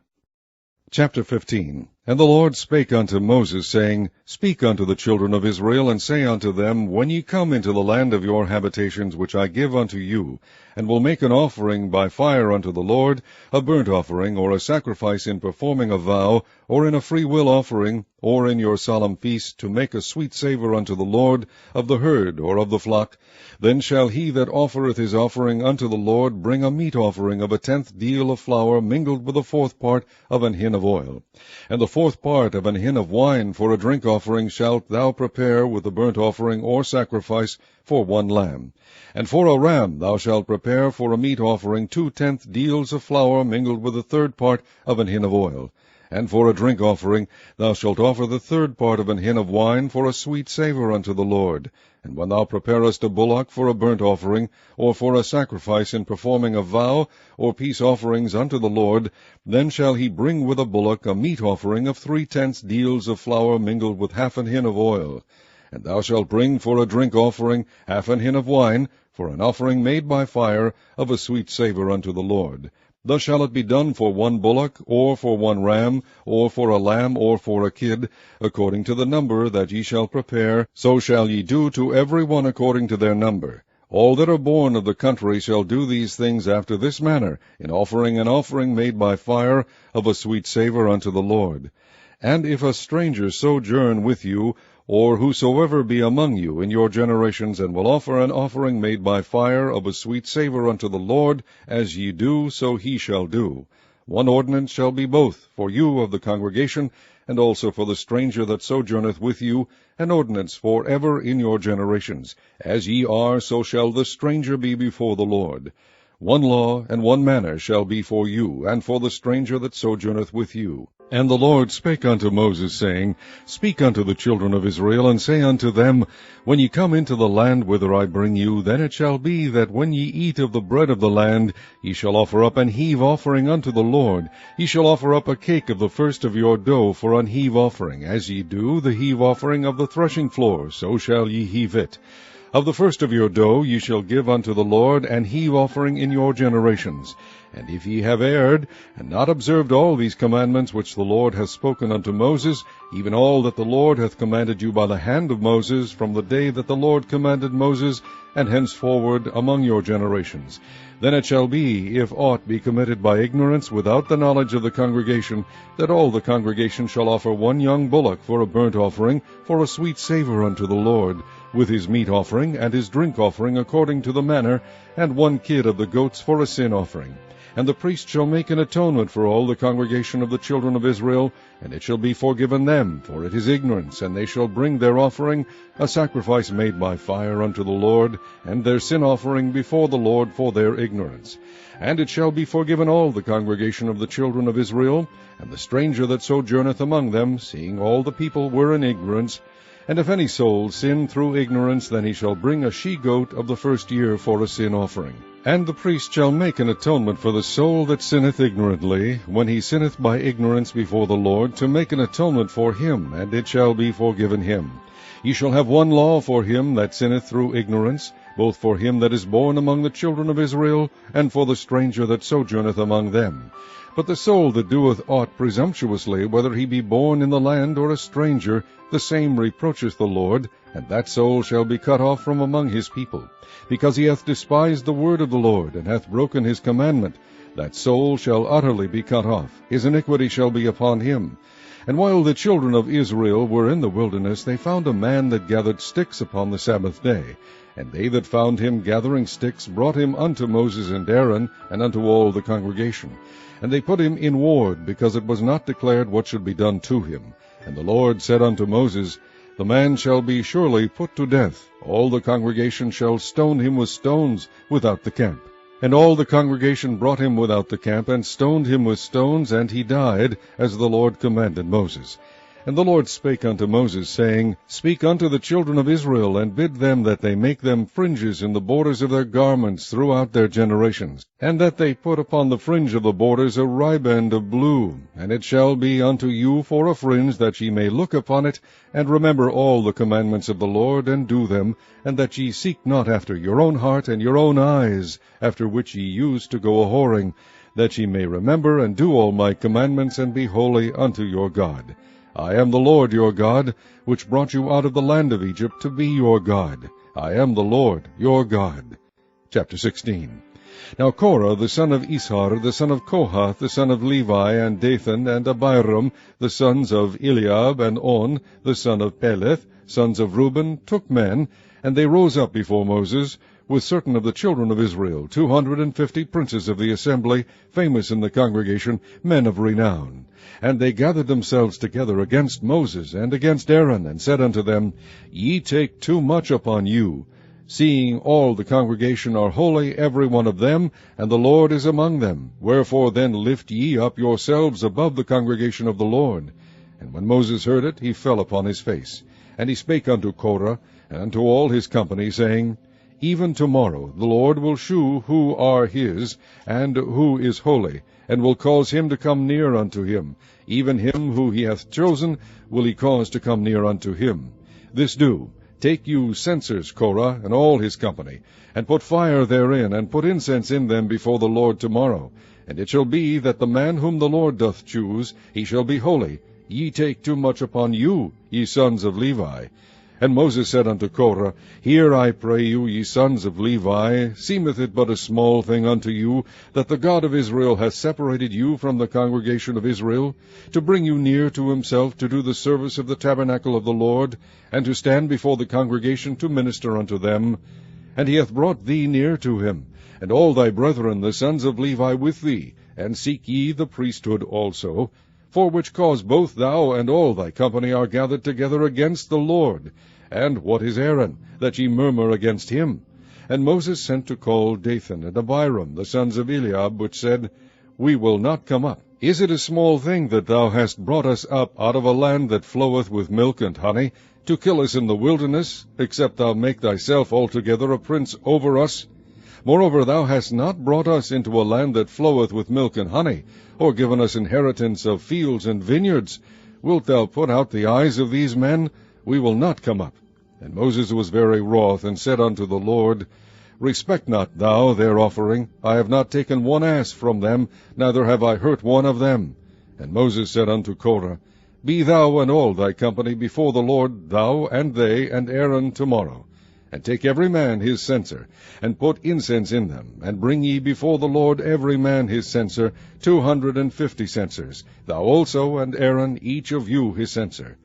Chapter 15. And the Lord spake unto Moses, saying, Speak unto the children of Israel, and say unto them, When ye come into the land of your habitations, which I give unto you, and will make an offering by fire unto the Lord, a burnt offering, or a sacrifice in performing a vow, or in a freewill offering, or in your solemn feast, to make a sweet savour unto the Lord, of the herd or of the flock, then shall he that offereth his offering unto the Lord bring a meat offering of a 10th deal of flour mingled with a 4th part of an hin of oil. And the 4th part of an hin of wine for a drink offering shalt thou prepare with the burnt offering or sacrifice for 1 lamb. And for a ram thou shalt prepare for a meat offering 2 10th deals of flour mingled with the 3rd part of an hin of oil. And for a drink offering thou shalt offer the 3rd part of an hin of wine for a sweet savour unto the Lord. And when thou preparest a bullock for a burnt offering, or for a sacrifice in performing a vow, or peace offerings unto the Lord, then shall he bring with a bullock a meat offering of 3/10 deals of flour mingled with half an hin of oil. And thou shalt bring for a drink offering half an hin of wine, for an offering made by fire of a sweet savour unto the Lord. Thus shall it be done for 1 bullock, or for 1 ram, or for a lamb, or for a kid, according to the number that ye shall prepare, so shall ye do to every one according to their number. All that are born of the country shall do these things after this manner, in offering an offering made by fire of a sweet savour unto the Lord. And if a stranger sojourn with you, or whosoever be among you in your generations, and will offer an offering made by fire of a sweet savour unto the Lord, as ye do, so he shall do. 1 ordinance shall be both for you of the congregation, and also for the stranger that sojourneth with you, an ordinance for ever in your generations. As ye are, so shall the stranger be before the Lord. 1 law and 1 manner shall be for you, and for the stranger that sojourneth with you. And the Lord spake unto Moses, saying, Speak unto the children of Israel, and say unto them, When ye come into the land whither I bring you, then it shall be that when ye eat of the bread of the land, ye shall offer up an heave offering unto the Lord. Ye shall offer up a cake of the first of your dough for an heave offering, as ye do the heave offering of the threshing floor, so shall ye heave it. Of the first of your dough ye shall give unto the Lord an heave offering in your generations. And if ye have erred, and not observed all these commandments which the Lord hath spoken unto Moses, even all that the Lord hath commanded you by the hand of Moses, from the day that the Lord commanded Moses, and henceforward among your generations, then it shall be, if aught be committed by ignorance without the knowledge of the congregation, that all the congregation shall offer 1 young bullock for a burnt offering, for a sweet savour unto the Lord, with his meat offering and his drink offering according to the manner, and 1 kid of the goats for a sin offering. And the priest shall make an atonement for all the congregation of the children of Israel, and it shall be forgiven them, for it is ignorance, and they shall bring their offering, a sacrifice made by fire unto the Lord, and their sin offering before the Lord for their ignorance. And it shall be forgiven all the congregation of the children of Israel, and the stranger that sojourneth among them, seeing all the people were in ignorance. And if any soul sin through ignorance, then he shall bring a she-goat of the first year for a sin offering. And the priest shall make an atonement for the soul that sinneth ignorantly, when he sinneth by ignorance before the Lord, to make an atonement for him, and it shall be forgiven him. Ye shall have one law for him that sinneth through ignorance, both for him that is born among the children of Israel, and for the stranger that sojourneth among them. But the soul that doeth aught presumptuously, whether he be born in the land or a stranger, the same reproacheth the Lord, and that soul shall be cut off from among his people. Because he hath despised the word of the Lord, and hath broken his commandment, that soul shall utterly be cut off. His iniquity shall be upon him. And while the children of Israel were in the wilderness, they found a man that gathered sticks upon the Sabbath day. And they that found him gathering sticks brought him unto Moses and Aaron, and unto all the congregation. And they put him in ward, because it was not declared what should be done to him. And the Lord said unto Moses, The man shall be surely put to death. All the congregation shall stone him with stones without the camp. And all the congregation brought him without the camp, and stoned him with stones, and he died, as the Lord commanded Moses. And the Lord spake unto Moses, saying, Speak unto the children of Israel, and bid them that they make them fringes in the borders of their garments throughout their generations, and that they put upon the fringe of the borders a riband of blue. And it shall be unto you for a fringe, that ye may look upon it, and remember all the commandments of the Lord, and do them, and that ye seek not after your own heart and your own eyes, after which ye used to go a-whoring, that ye may remember and do all my commandments, and be holy unto your God. I am the Lord your God, which brought you out of the land of Egypt to be your God. I am the Lord your God. Chapter 16. Now Korah the son of Ishar, the son of Kohath, the son of Levi, and Dathan, and Abiram, the sons of Eliab, and On, the son of Peleth, sons of Reuben, took men, and they rose up before Moses, with certain of the children of Israel, 250 princes of the assembly, famous in the congregation, men of renown. And they gathered themselves together against Moses and against Aaron, and said unto them, Ye take too much upon you, seeing all the congregation are holy, every one of them, and the Lord is among them. Wherefore then lift ye up yourselves above the congregation of the Lord. And when Moses heard it, he fell upon his face. And he spake unto Korah, and unto all his company, saying, Even tomorrow the Lord will shew who are his, and who is holy, and will cause him to come near unto him. Even him who he hath chosen will he cause to come near unto him. This do, take you censers, Korah, and all his company, and put fire therein, and put incense in them before the Lord tomorrow. And it shall be that the man whom the Lord doth choose, he shall be holy. Ye take too much upon you, ye sons of Levi. And Moses said unto Korah, Hear, I pray you, ye sons of Levi, seemeth it but a small thing unto you, that the God of Israel hath separated you from the congregation of Israel, to bring you near to himself, to do the service of the tabernacle of the Lord, and to stand before the congregation to minister unto them? And he hath brought thee near to him, and all thy brethren the sons of Levi with thee, and seek ye the priesthood also, for which cause both thou and all thy company are gathered together against the Lord. And what is Aaron, that ye murmur against him? And Moses sent to call Dathan and Abiram, the sons of Eliab, which said, We will not come up. Is it a small thing that thou hast brought us up out of a land that floweth with milk and honey, to kill us in the wilderness, except thou make thyself altogether a prince over us? Moreover, thou hast not brought us into a land that floweth with milk and honey, or given us inheritance of fields and vineyards. Wilt thou put out the eyes of these men? We will not come up. And Moses was very wroth, and said unto the Lord, Respect not thou their offering. I have not taken one ass from them, neither have I hurt one of them. And Moses said unto Korah, Be thou and all thy company before the Lord, thou and they and Aaron tomorrow. And take every man his censer, and put incense in them, and bring ye before the Lord every man his censer, 250 censers, thou also and Aaron, each of you his censer.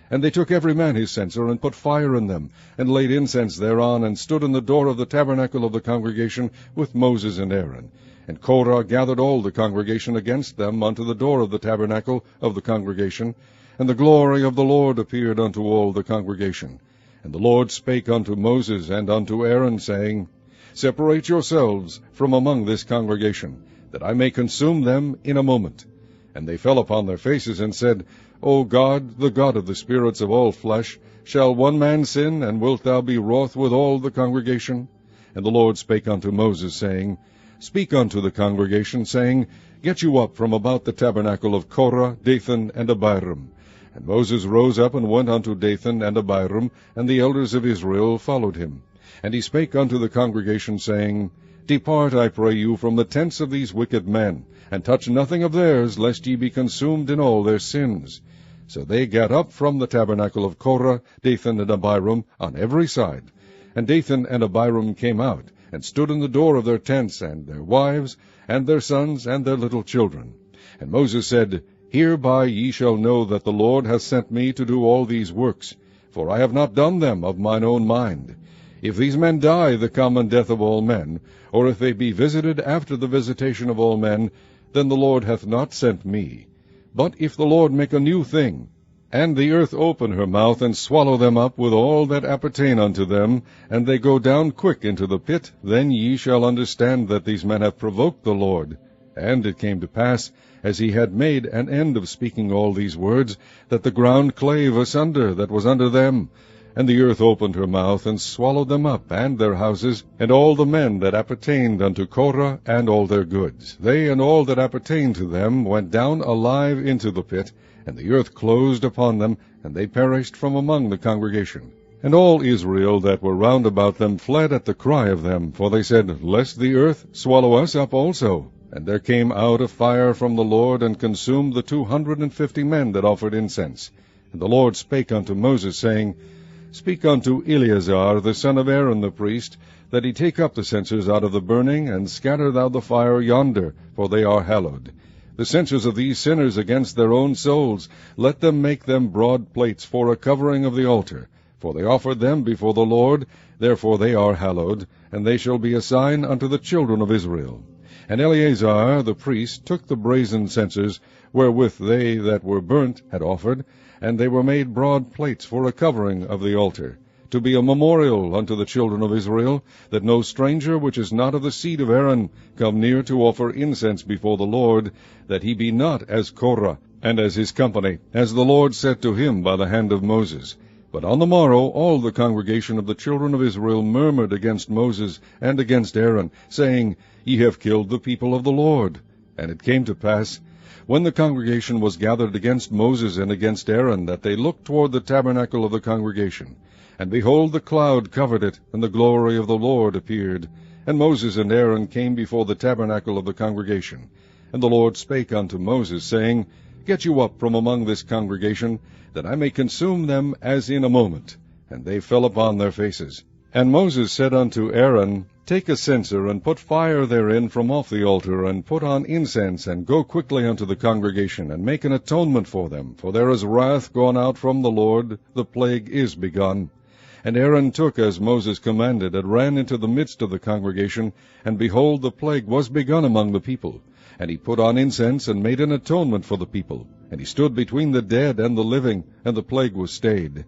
And they took every man his censer, and put fire in them, and laid incense thereon, and stood in the door of the tabernacle of the congregation with Moses and Aaron. And Korah gathered all the congregation against them unto the door of the tabernacle of the congregation, and the glory of the Lord appeared unto all the congregation. And the Lord spake unto Moses and unto Aaron, saying, Separate yourselves from among this congregation, that I may consume them in a moment. And they fell upon their faces, and said, O God, the God of the spirits of all flesh, shall one man sin, and wilt thou be wroth with all the congregation? And the Lord spake unto Moses, saying, Speak unto the congregation, saying, Get you up from about the tabernacle of Korah, Dathan, and Abiram. And Moses rose up and went unto Dathan and Abiram, and the elders of Israel followed him. And he spake unto the congregation, saying, Depart, I pray you, from the tents of these wicked men, and touch nothing of theirs, lest ye be consumed in all their sins. So they gat up from the tabernacle of Korah, Dathan, and Abiram, on every side. And Dathan and Abiram came out, and stood in the door of their tents, and their wives, and their sons, and their little children. And Moses said, Hereby ye shall know that the Lord hath sent me to do all these works, for I have not done them of mine own mind. If these men die the common death of all men, or if they be visited after the visitation of all men, then the Lord hath not sent me. But if the Lord make a new thing, and the earth open her mouth, and swallow them up with all that appertain unto them, and they go down quick into the pit, then ye shall understand that these men have provoked the Lord. And it came to pass, as he had made an end of speaking all these words, that the ground clave asunder that was under them, and the earth opened her mouth, and swallowed them up, and their houses, and all the men that appertained unto Korah, and all their goods. They and all that appertained to them went down alive into the pit, and the earth closed upon them, and they perished from among the congregation. And all Israel that were round about them fled at the cry of them, for they said, Lest the earth swallow us up also. And there came out a fire from the Lord, and consumed the 250 men that offered incense. And the Lord spake unto Moses, saying, Speak unto Eleazar the son of Aaron the priest, that he take up the censers out of the burning, and scatter thou the fire yonder, for they are hallowed. The censers of these sinners against their own souls, let them make them broad plates for a covering of the altar. For they offered them before the Lord, therefore they are hallowed, and they shall be a sign unto the children of Israel. And Eleazar the priest took the brazen censers, wherewith they that were burnt had offered, and they were made broad plates for a covering of the altar, to be a memorial unto the children of Israel, that no stranger which is not of the seed of Aaron come near to offer incense before the Lord, that he be not as Korah, and as his company, as the Lord said to him by the hand of Moses. But on the morrow all the congregation of the children of Israel murmured against Moses and against Aaron, saying, Ye have killed the people of the Lord. And it came to pass, when the congregation was gathered against Moses and against Aaron, that they looked toward the tabernacle of the congregation. And behold, the cloud covered it, and the glory of the Lord appeared. And Moses and Aaron came before the tabernacle of the congregation. And the Lord spake unto Moses, saying, Get you up from among this congregation, that I may consume them as in a moment. And they fell upon their faces. And Moses said unto Aaron, Take a censer, and put fire therein from off the altar, and put on incense, and go quickly unto the congregation, and make an atonement for them. For there is wrath gone out from the Lord, the plague is begun. And Aaron took as Moses commanded, and ran into the midst of the congregation, and behold, the plague was begun among the people. And he put on incense, and made an atonement for the people. And he stood between the dead and the living, and the plague was stayed.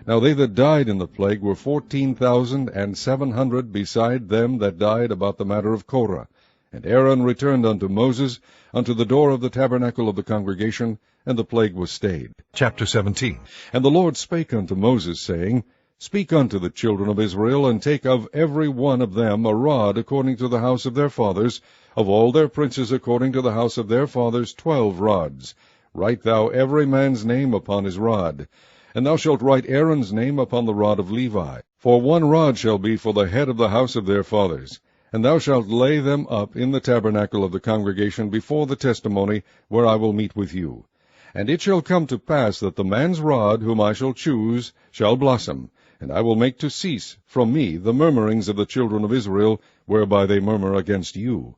Now they that died in the plague were 14,700, beside them that died about the matter of Korah. And Aaron returned unto Moses, unto the door of the tabernacle of the congregation, and the plague was stayed. Chapter 17. And the Lord spake unto Moses, saying, Speak unto the children of Israel, and take of every one of them a rod according to the house of their fathers, of all their princes according to the house of their fathers 12 rods. Write thou every man's name upon his rod. And thou shalt write Aaron's name upon the rod of Levi. For 1 rod shall be for the head of the house of their fathers. And thou shalt lay them up in the tabernacle of the congregation before the testimony, where I will meet with you. And it shall come to pass that the man's rod, whom I shall choose, shall blossom, and I will make to cease from me the murmurings of the children of Israel, whereby they murmur against you.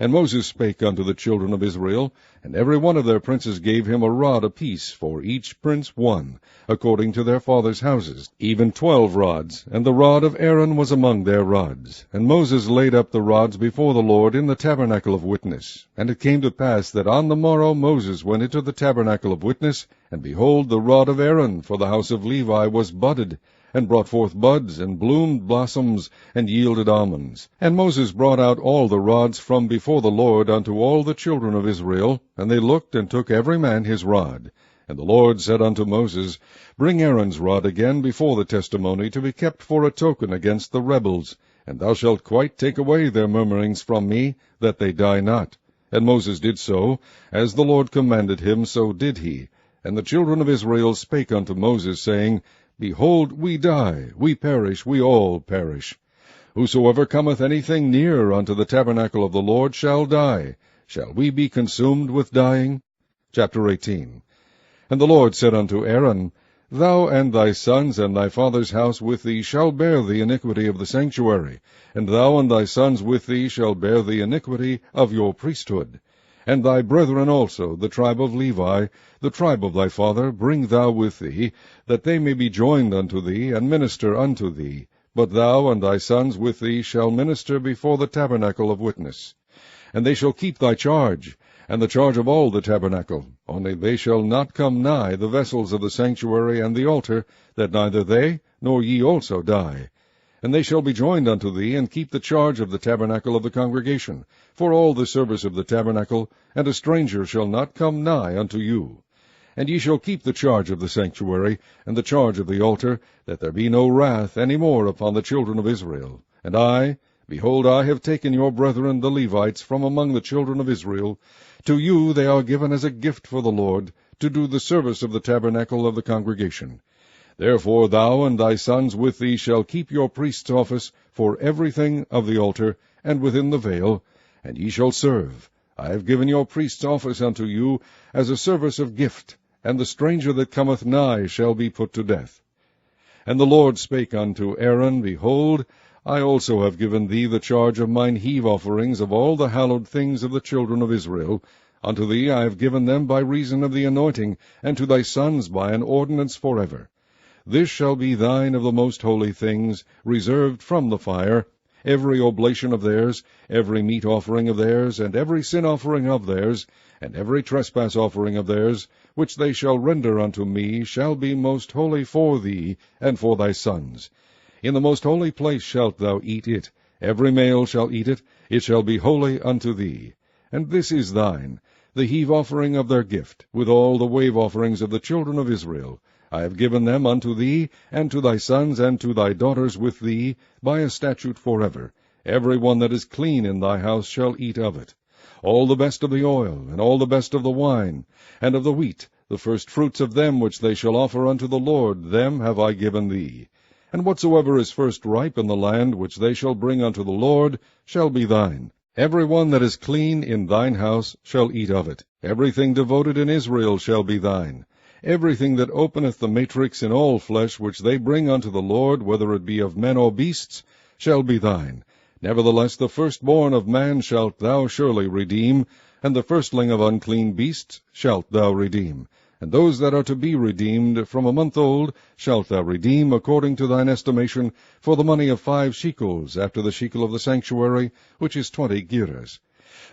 And Moses spake unto the children of Israel, and every one of their princes gave him a rod apiece, for each prince one, according to their fathers' houses, even 12 rods, and the rod of Aaron was among their rods. And Moses laid up the rods before the Lord in the tabernacle of witness. And it came to pass that on the morrow Moses went into the tabernacle of witness, and behold, the rod of Aaron for the house of Levi was budded, and brought forth buds, and bloomed blossoms, and yielded almonds. And Moses brought out all the rods from before the Lord unto all the children of Israel, and they looked, and took every man his rod. And the Lord said unto Moses, Bring Aaron's rod again before the testimony, to be kept for a token against the rebels, and thou shalt quite take away their murmurings from me, that they die not. And Moses did so, as the Lord commanded him, so did he. And the children of Israel spake unto Moses, saying, Behold, we die, we perish, we all perish. Whosoever cometh anything near unto the tabernacle of the Lord shall die. Shall we be consumed with dying? Chapter 18. And the Lord said unto Aaron, Thou and thy sons and thy father's house with thee shall bear the iniquity of the sanctuary, and thou and thy sons with thee shall bear the iniquity of your priesthood. And thy brethren also, the tribe of Levi, the tribe of thy father, bring thou with thee, that they may be joined unto thee, and minister unto thee. But thou and thy sons with thee shall minister before the tabernacle of witness. And they shall keep thy charge, and the charge of all the tabernacle. Only they shall not come nigh the vessels of the sanctuary and the altar, that neither they nor ye also die. And they shall be joined unto thee, and keep the charge of the tabernacle of the congregation, for all the service of the tabernacle, and a stranger shall not come nigh unto you. And ye shall keep the charge of the sanctuary, and the charge of the altar, that there be no wrath any more upon the children of Israel. And I, behold, I have taken your brethren the Levites from among the children of Israel. To you they are given as a gift for the Lord, to do the service of the tabernacle of the congregation. Therefore thou and thy sons with thee shall keep your priest's office for everything of the altar, and within the veil, and ye shall serve. I have given your priest's office unto you as a service of gift, and the stranger that cometh nigh shall be put to death. And the Lord spake unto Aaron, Behold, I also have given thee the charge of mine heave offerings of all the hallowed things of the children of Israel. Unto thee I have given them by reason of the anointing, and to thy sons by an ordinance forever. This shall be thine of the most holy things, reserved from the fire, every oblation of theirs, every meat offering of theirs, and every sin offering of theirs, and every trespass offering of theirs, which they shall render unto me, shall be most holy for thee and for thy sons. In the most holy place shalt thou eat it, every male shall eat it, it shall be holy unto thee. And this is thine, the heave offering of their gift, with all the wave offerings of the children of Israel. I have given them unto thee, and to thy sons, and to thy daughters with thee, by a statute forever. Every one that is clean in thy house shall eat of it. All the best of the oil, and all the best of the wine, and of the wheat, the first fruits of them which they shall offer unto the Lord, them have I given thee. And whatsoever is first ripe in the land, which they shall bring unto the Lord, shall be thine. Every one that is clean in thine house shall eat of it. Everything devoted in Israel shall be thine. Everything that openeth the matrix in all flesh, which they bring unto the Lord, whether it be of men or beasts, shall be thine. Nevertheless the firstborn of man shalt thou surely redeem, and the firstling of unclean beasts shalt thou redeem. And those that are to be redeemed from a month old shalt thou redeem according to thine estimation, for the money of 5 shekels, after the shekel of the sanctuary, which is 20 gerahs.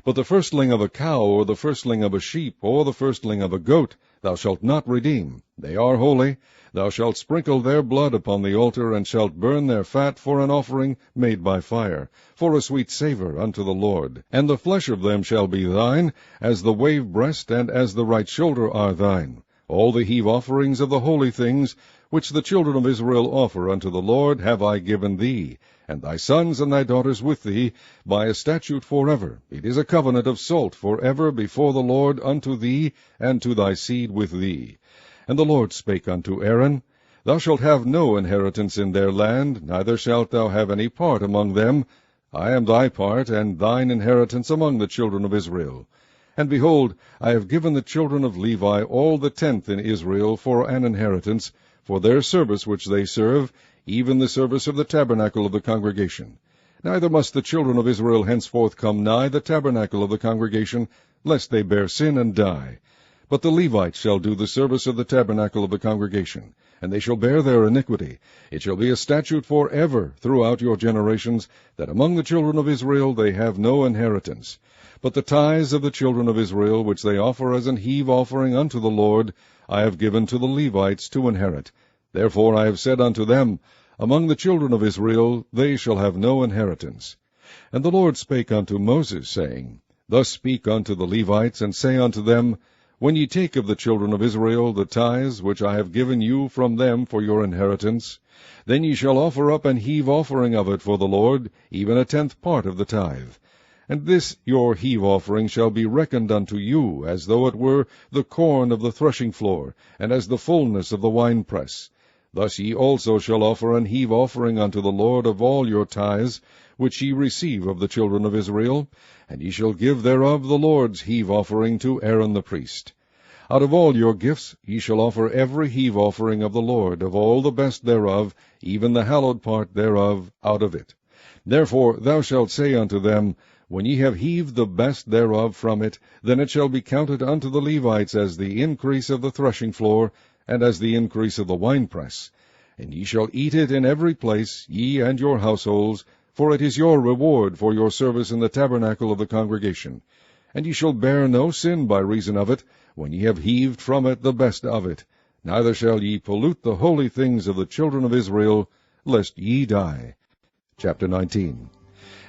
But the firstling of a cow, or the firstling of a sheep, or the firstling of a goat, thou shalt not redeem. They are holy. Thou shalt sprinkle their blood upon the altar, and shalt burn their fat for an offering made by fire, for a sweet savour unto the Lord. And the flesh of them shall be thine, as the wave breast and as the right shoulder are thine. All the heave offerings of the holy things, which the children of Israel offer unto the Lord, have I given thee, and thy sons and thy daughters with thee, by a statute forever. It is a covenant of salt forever before the Lord unto thee, and to thy seed with thee. And the Lord spake unto Aaron, Thou shalt have no inheritance in their land, neither shalt thou have any part among them. I am thy part, and thine inheritance among the children of Israel. And behold, I have given the children of Levi all the 10th in Israel for an inheritance, for their service which they serve, even the service of the tabernacle of the congregation. Neither must the children of Israel henceforth come nigh the tabernacle of the congregation, lest they bear sin and die. But the Levites shall do the service of the tabernacle of the congregation, and they shall bear their iniquity. It shall be a statute for ever throughout your generations, that among the children of Israel they have no inheritance. But the tithes of the children of Israel, which they offer as an heave offering unto the Lord, I have given to the Levites to inherit. Therefore I have said unto them, Among the children of Israel they shall have no inheritance. And the Lord spake unto Moses, saying, Thus speak unto the Levites, and say unto them, When ye take of the children of Israel the tithes which I have given you from them for your inheritance, then ye shall offer up an heave offering of it for the Lord, even a 10th part of the tithe. And this your heave offering shall be reckoned unto you, as though it were the corn of the threshing floor, and as the fullness of the winepress. Thus ye also shall offer an heave offering unto the Lord of all your tithes, which ye receive of the children of Israel, and ye shall give thereof the Lord's heave offering to Aaron the priest. Out of all your gifts ye shall offer every heave offering of the Lord, of all the best thereof, even the hallowed part thereof, out of it. Therefore thou shalt say unto them, When ye have heaved the best thereof from it, then it shall be counted unto the Levites as the increase of the threshing floor, and as the increase of the winepress. And ye shall eat it in every place, ye and your households, for it is your reward for your service in the tabernacle of the congregation. And ye shall bear no sin by reason of it, when ye have heaved from it the best of it. Neither shall ye pollute the holy things of the children of Israel, lest ye die. Chapter 19.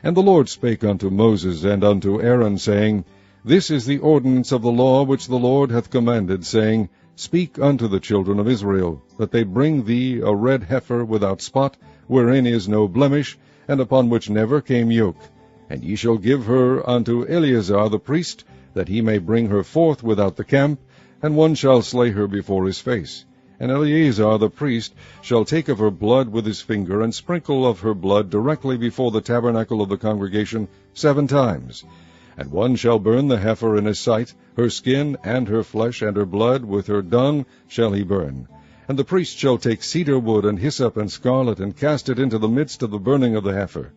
And the Lord spake unto Moses and unto Aaron, saying, This is the ordinance of the law which the Lord hath commanded, saying, Speak unto the children of Israel, that they bring thee a red heifer without spot, wherein is no blemish, and upon which never came yoke. And ye shall give her unto Eleazar the priest, that he may bring her forth without the camp, and one shall slay her before his face. And Eleazar the priest shall take of her blood with his finger, and sprinkle of her blood directly before the tabernacle of the congregation 7 times. And one shall burn the heifer in his sight, her skin, and her flesh, and her blood, with her dung shall he burn. And the priest shall take cedar wood, and hyssop, and scarlet, and cast it into the midst of the burning of the heifer.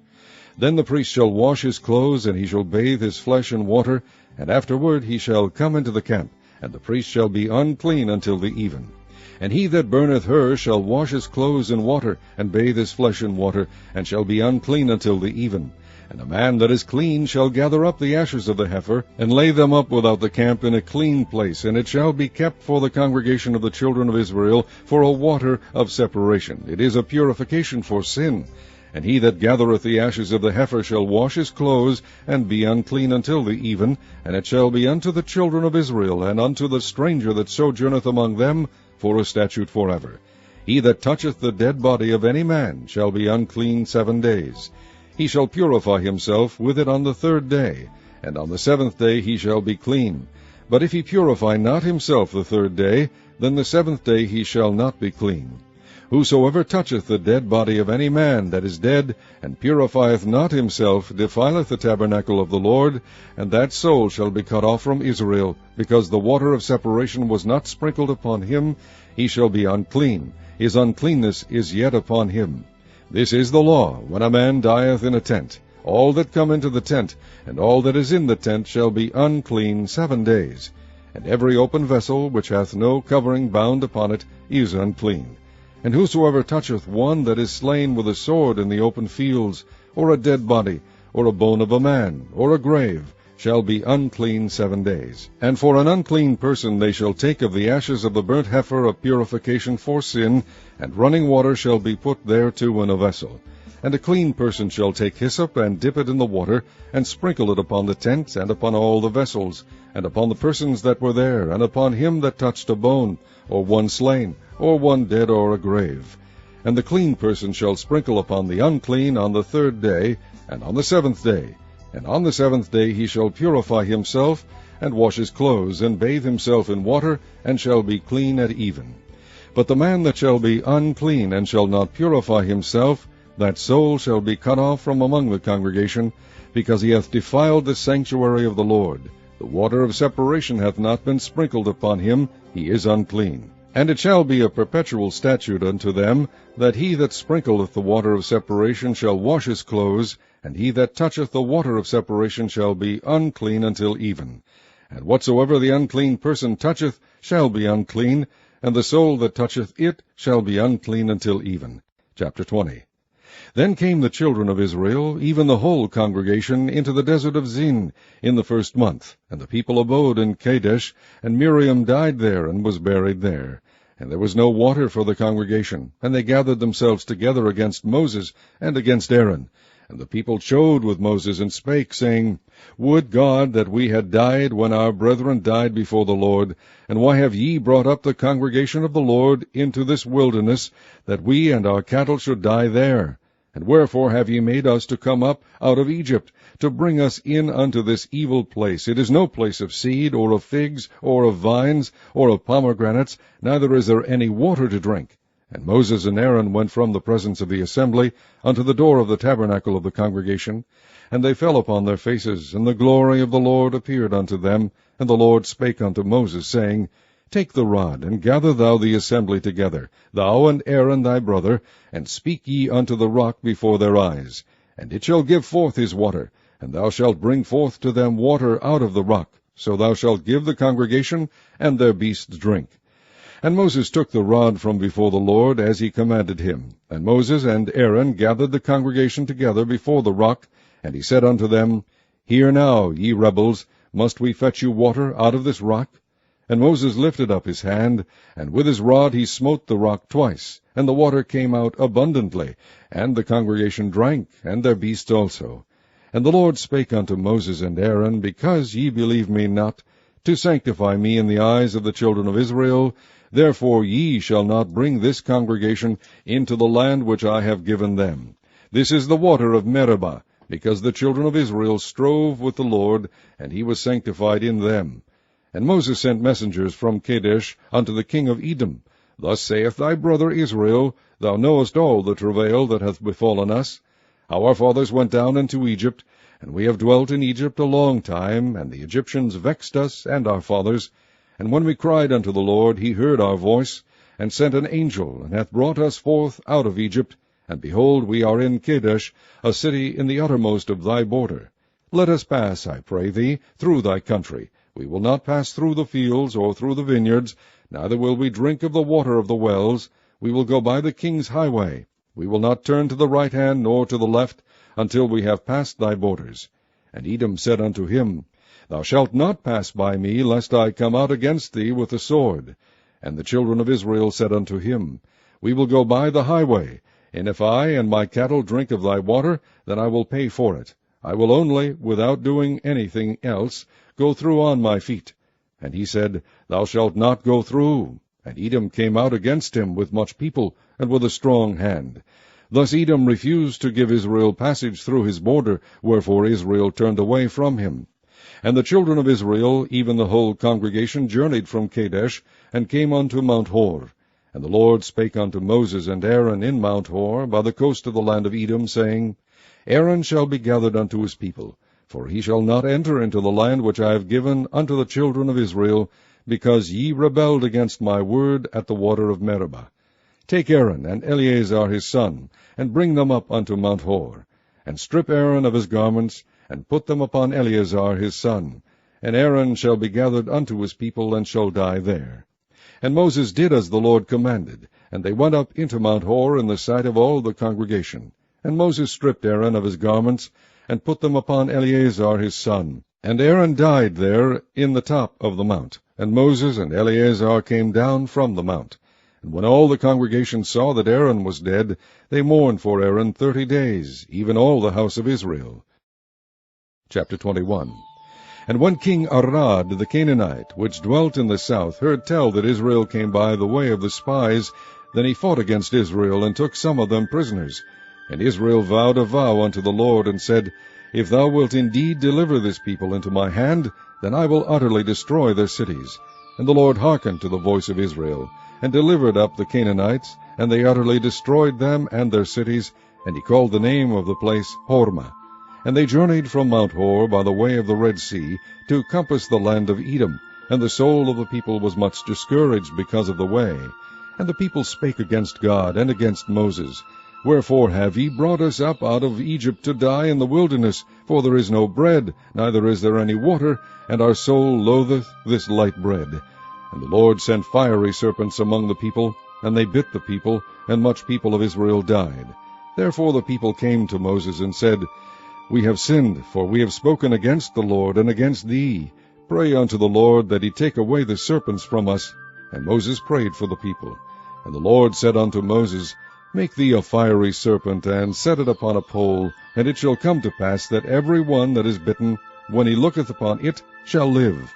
Then the priest shall wash his clothes, and he shall bathe his flesh in water, and afterward he shall come into the camp, and the priest shall be unclean until the even. And he that burneth her shall wash his clothes in water, and bathe his flesh in water, and shall be unclean until the even. And a man that is clean shall gather up the ashes of the heifer, and lay them up without the camp in a clean place, and it shall be kept for the congregation of the children of Israel for a water of separation. It is a purification for sin. And he that gathereth the ashes of the heifer shall wash his clothes, and be unclean until the even, and it shall be unto the children of Israel, and unto the stranger that sojourneth among them, for a statute forever. He that toucheth the dead body of any man shall be unclean 7 days. He shall purify himself with it on the 3rd day, and on the 7th day he shall be clean. But if he purify not himself the 3rd day, then the 7th day he shall not be clean. Whosoever toucheth the dead body of any man that is dead, and purifieth not himself, defileth the tabernacle of the Lord, and that soul shall be cut off from Israel, because the water of separation was not sprinkled upon him. He shall be unclean. His uncleanness is yet upon him. This is the law, when a man dieth in a tent. All that come into the tent, and all that is in the tent, shall be unclean 7 days. And every open vessel, which hath no covering bound upon it, is unclean. And whosoever toucheth one that is slain with a sword in the open fields, or a dead body, or a bone of a man, or a grave, shall be unclean 7 days. And for an unclean person they shall take of the ashes of the burnt heifer of purification for sin, and running water shall be put thereto in a vessel. And a clean person shall take hyssop, and dip it in the water, and sprinkle it upon the tent, and upon all the vessels, and upon the persons that were there, and upon him that touched a bone, or one slain, or one dead, or a grave. And the clean person shall sprinkle upon the unclean on the 3rd day, and on the 7th day. And on the 7th day he shall purify himself, and wash his clothes, and bathe himself in water, and shall be clean at even. But the man that shall be unclean, and shall not purify himself, that soul shall be cut off from among the congregation, because he hath defiled the sanctuary of the Lord. The water of separation hath not been sprinkled upon him, he is unclean. And it shall be a perpetual statute unto them, that he that sprinkleth the water of separation shall wash his clothes, and he that toucheth the water of separation shall be unclean until even. And whatsoever the unclean person toucheth shall be unclean, and the soul that toucheth it shall be unclean until even. Chapter 20. Then came the children of Israel, even the whole congregation, into the desert of Zin in the 1st month. And the people abode in Kadesh, and Miriam died there, and was buried there. And there was no water for the congregation, and they gathered themselves together against Moses and against Aaron. And the people chode with Moses, and spake, saying, Would God that we had died when our brethren died before the Lord! And why have ye brought up the congregation of the Lord into this wilderness, that we and our cattle should die there? And wherefore have ye made us to come up out of Egypt, to bring us in unto this evil place? It is no place of seed, or of figs, or of vines, or of pomegranates, neither is there any water to drink. And Moses and Aaron went from the presence of the assembly unto the door of the tabernacle of the congregation. And they fell upon their faces, and the glory of the Lord appeared unto them. And the Lord spake unto Moses, saying, Take the rod, and gather thou the assembly together, thou and Aaron thy brother, and speak ye unto the rock before their eyes. And it shall give forth his water, and thou shalt bring forth to them water out of the rock. So thou shalt give the congregation and their beasts drink. And Moses took the rod from before the Lord, as he commanded him. And Moses and Aaron gathered the congregation together before the rock. And he said unto them, Hear now, ye rebels, must we fetch you water out of this rock? And Moses lifted up his hand, and with his rod he smote the rock twice, and the water came out abundantly, and the congregation drank, and their beasts also. And the Lord spake unto Moses and Aaron, Because ye believe me not, to sanctify me in the eyes of the children of Israel, therefore ye shall not bring this congregation into the land which I have given them. This is the water of Meribah, because the children of Israel strove with the Lord, and he was sanctified in them. And Moses sent messengers from Kadesh unto the king of Edom. Thus saith thy brother Israel, Thou knowest all the travail that hath befallen us. How our fathers went down into Egypt, and we have dwelt in Egypt a long time, and the Egyptians vexed us and our fathers. And when we cried unto the Lord, he heard our voice, and sent an angel, and hath brought us forth out of Egypt. And behold, we are in Kadesh, a city in the uttermost of thy border. Let us pass, I pray thee, through thy country. We will not pass through the fields, or through the vineyards, neither will we drink of the water of the wells. We will go by the king's highway. We will not turn to the right hand, nor to the left, until we have passed thy borders. And Edom said unto him, Thou shalt not pass by me, lest I come out against thee with the sword. And the children of Israel said unto him, We will go by the highway, and if I and my cattle drink of thy water, then I will pay for it. I will only, without doing anything else, go through on my feet. And he said, Thou shalt not go through. And Edom came out against him with much people, and with a strong hand. Thus Edom refused to give Israel passage through his border, wherefore Israel turned away from him. And the children of Israel, even the whole congregation, journeyed from Kadesh, and came unto Mount Hor. And the Lord spake unto Moses and Aaron in Mount Hor, by the coast of the land of Edom, saying, Aaron shall be gathered unto his people, for he shall not enter into the land which I have given unto the children of Israel, because ye rebelled against my word at the water of Meribah. Take Aaron and Eleazar his son, and bring them up unto Mount Hor, and strip Aaron of his garments, and put them upon Eleazar his son. And Aaron shall be gathered unto his people, and shall die there. And Moses did as the Lord commanded, and they went up into Mount Hor in the sight of all the congregation. And Moses stripped Aaron of his garments, and put them upon Eleazar his son. And Aaron died there in the top of the mount. And Moses and Eleazar came down from the mount. And when all the congregation saw that Aaron was dead, they mourned for Aaron 30 days, even all the house of Israel. Chapter 21. And when King Arad the Canaanite, which dwelt in the south, heard tell that Israel came by the way of the spies, then he fought against Israel, and took some of them prisoners. And Israel vowed a vow unto the Lord, and said, If thou wilt indeed deliver this people into my hand, then I will utterly destroy their cities. And the Lord hearkened to the voice of Israel, and delivered up the Canaanites, and they utterly destroyed them and their cities, and he called the name of the place Hormah. And they journeyed from Mount Hor by the way of the Red Sea, to compass the land of Edom, and the soul of the people was much discouraged because of the way. And the people spake against God and against Moses. Wherefore have ye brought us up out of Egypt to die in the wilderness? For there is no bread, neither is there any water, and our soul loatheth this light bread. And the Lord sent fiery serpents among the people, and they bit the people, and much people of Israel died. Therefore the people came to Moses and said, We have sinned, for we have spoken against the Lord and against thee. Pray unto the Lord that he take away the serpents from us. And Moses prayed for the people. And the Lord said unto Moses, Make thee a fiery serpent, and set it upon a pole, and it shall come to pass that every one that is bitten, when he looketh upon it, shall live.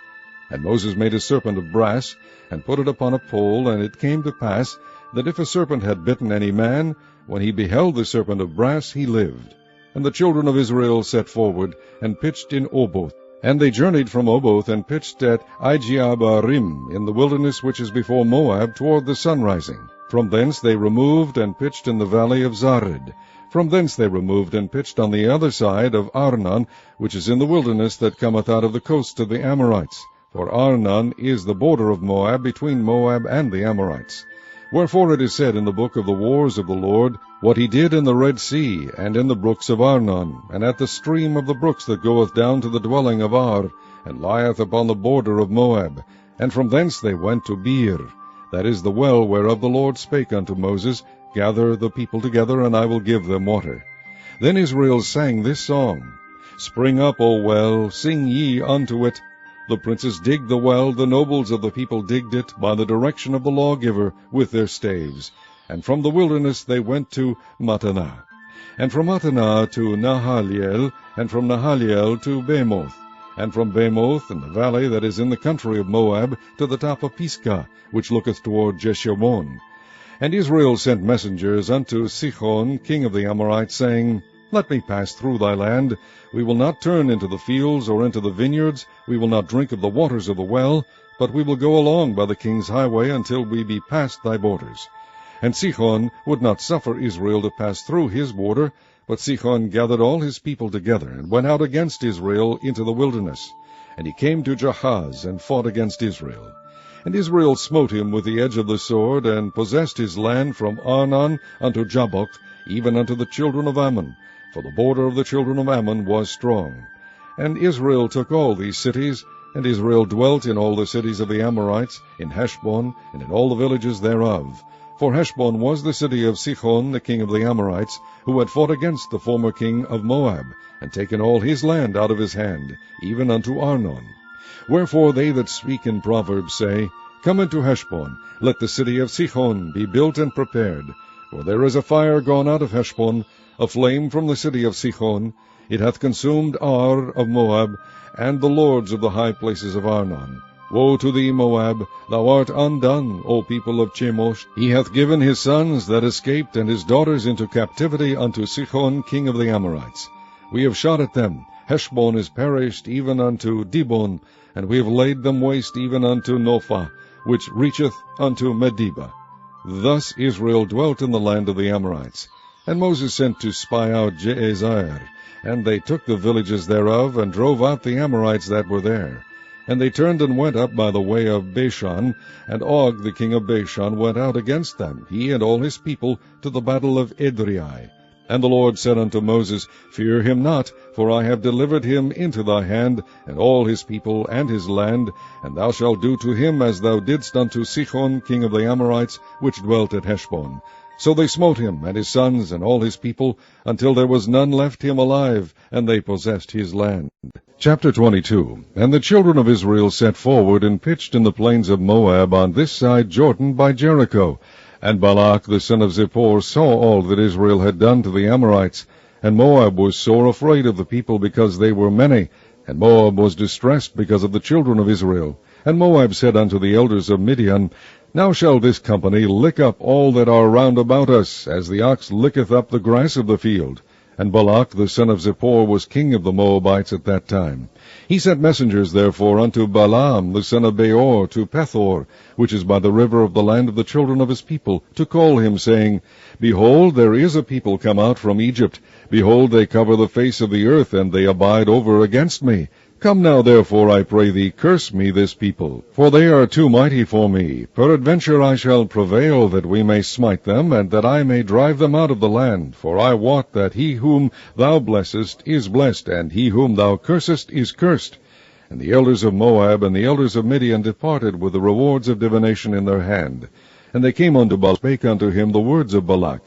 And Moses made a serpent of brass, and put it upon a pole, and it came to pass, that if a serpent had bitten any man, when he beheld the serpent of brass, he lived. And the children of Israel set forward, and pitched in Oboth. And they journeyed from Oboth, and pitched at Ijeabarim, in the wilderness which is before Moab, toward the sunrising. From thence they removed, and pitched in the valley of Zared. From thence they removed, and pitched on the other side of Arnon, which is in the wilderness that cometh out of the coast of the Amorites. For Arnon is the border of Moab, between Moab and the Amorites. Wherefore it is said in the book of the wars of the Lord, what he did in the Red Sea, and in the brooks of Arnon, and at the stream of the brooks that goeth down to the dwelling of Ar, and lieth upon the border of Moab. And from thence they went to Beer, that is the well whereof the Lord spake unto Moses, Gather the people together, and I will give them water. Then Israel sang this song, Spring up, O well, sing ye unto it. The princes digged the well, the nobles of the people digged it, by the direction of the lawgiver, with their staves. And from the wilderness they went to Mattanah. And from Mattanah to Nahaliel, and from Nahaliel to Bamoth. And from Bamoth, in the valley that is in the country of Moab, to the top of Pisgah, which looketh toward Jeshimon. And Israel sent messengers unto Sihon, king of the Amorites, saying, Let me pass through thy land. We will not turn into the fields or into the vineyards. We will not drink of the waters of the well, but we will go along by the king's highway until we be past thy borders. And Sihon would not suffer Israel to pass through his border, but Sihon gathered all his people together, and went out against Israel into the wilderness. And he came to Jahaz, and fought against Israel. And Israel smote him with the edge of the sword, and possessed his land from Arnon unto Jabbok, even unto the children of Ammon, for the border of the children of Ammon was strong. And Israel took all these cities, and Israel dwelt in all the cities of the Amorites, in Heshbon, and in all the villages thereof. For Heshbon was the city of Sihon, the king of the Amorites, who had fought against the former king of Moab, and taken all his land out of his hand, even unto Arnon. Wherefore they that speak in Proverbs say, Come into Heshbon, let the city of Sihon be built and prepared. For there is a fire gone out of Heshbon, a flame from the city of Sihon. It hath consumed Ar of Moab, and the lords of the high places of Arnon. Woe to thee, Moab! Thou art undone, O people of Chemosh. He hath given his sons that escaped, and his daughters into captivity unto Sihon king of the Amorites. We have shot at them. Heshbon is perished even unto Dibon, and we have laid them waste even unto Nophah, which reacheth unto Medeba. Thus Israel dwelt in the land of the Amorites. And Moses sent to spy out Jazer, and they took the villages thereof, and drove out the Amorites that were there. And they turned and went up by the way of Bashan, and Og the king of Bashan went out against them, he and all his people, to the battle of Edrei. And the Lord said unto Moses, Fear him not, for I have delivered him into thy hand, and all his people and his land, and thou shalt do to him as thou didst unto Sihon king of the Amorites, which dwelt at Heshbon. So they smote him, and his sons, and all his people, until there was none left him alive, and they possessed his land. Chapter 22. And the children of Israel set forward, and pitched in the plains of Moab on this side Jordan by Jericho. And Balak the son of Zippor saw all that Israel had done to the Amorites. And Moab was sore afraid of the people, because they were many. And Moab was distressed because of the children of Israel. And Moab said unto the elders of Midian, Now shall this company lick up all that are round about us, as the ox licketh up the grass of the field. And Balak the son of Zippor was king of the Moabites at that time. He sent messengers therefore unto Balaam the son of Beor to Pethor, which is by the river of the land of the children of his people, to call him, saying, Behold, there is a people come out from Egypt. Behold, they cover the face of the earth, and they abide over against me. Come now, therefore, I pray thee, curse me this people, for they are too mighty for me. Peradventure I shall prevail, that we may smite them, and that I may drive them out of the land. For I wot that he whom thou blessest is blessed, and he whom thou cursest is cursed. And the elders of Moab and the elders of Midian departed with the rewards of divination in their hand. And they came unto Balak, spake unto him the words of Balak.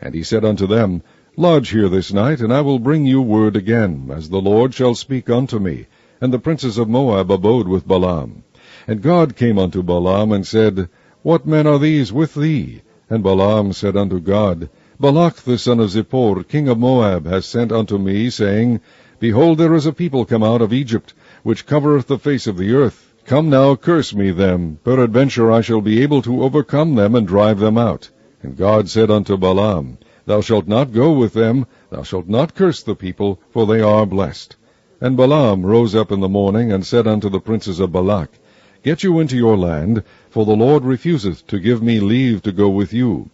And he said unto them, Lodge here this night, and I will bring you word again, as the Lord shall speak unto me. And the princes of Moab abode with Balaam. And God came unto Balaam, and said, What men are these with thee? And Balaam said unto God, Balak the son of Zippor, king of Moab, hath sent unto me, saying, Behold, there is a people come out of Egypt, which covereth the face of the earth. Come now, curse me them. Peradventure I shall be able to overcome them, and drive them out. And God said unto Balaam, Thou shalt not go with them, thou shalt not curse the people, for they are blessed. And Balaam rose up in the morning, and said unto the princes of Balak, Get you into your land, for the Lord refuseth to give me leave to go with you.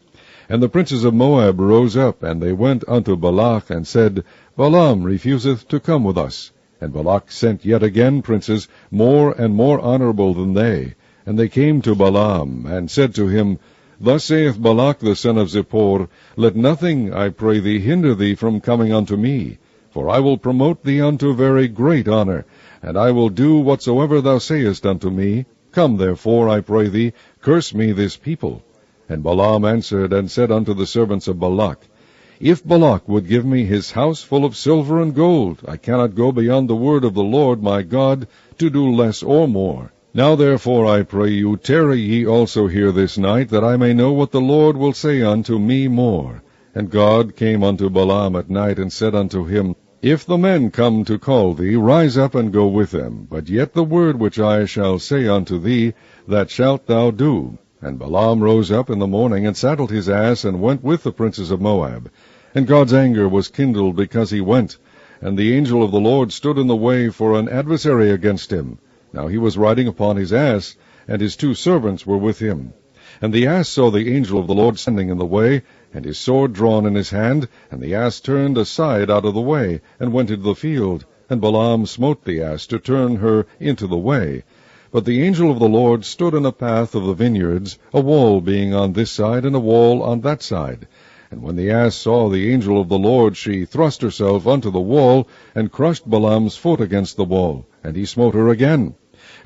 And the princes of Moab rose up, and they went unto Balak, and said, Balaam refuseth to come with us. And Balak sent yet again princes, more and more honorable than they. And they came to Balaam, and said to him, Thus saith Balak the son of Zippor, Let nothing, I pray thee, hinder thee from coming unto me. For I will promote thee unto very great honor, and I will do whatsoever thou sayest unto me. Come therefore, I pray thee, curse me this people. And Balaam answered and said unto the servants of Balak, If Balak would give me his house full of silver and gold, I cannot go beyond the word of the Lord my God, to do less or more. Now therefore, I pray you, tarry ye also here this night, that I may know what the Lord will say unto me more. And God came unto Balaam at night, and said unto him, If the men come to call thee, rise up and go with them. But yet the word which I shall say unto thee, that shalt thou do. And Balaam rose up in the morning, and saddled his ass, and went with the princes of Moab. And God's anger was kindled because he went. And the angel of the Lord stood in the way for an adversary against him. Now he was riding upon his ass, and his 2 servants were with him. And the ass saw the angel of the Lord standing in the way, and his sword drawn in his hand, and the ass turned aside out of the way, and went into the field. And Balaam smote the ass to turn her into the way. But the angel of the Lord stood in a path of the vineyards, a wall being on this side, and a wall on that side. And when the ass saw the angel of the Lord, she thrust herself unto the wall, and crushed Balaam's foot against the wall, and he smote her again.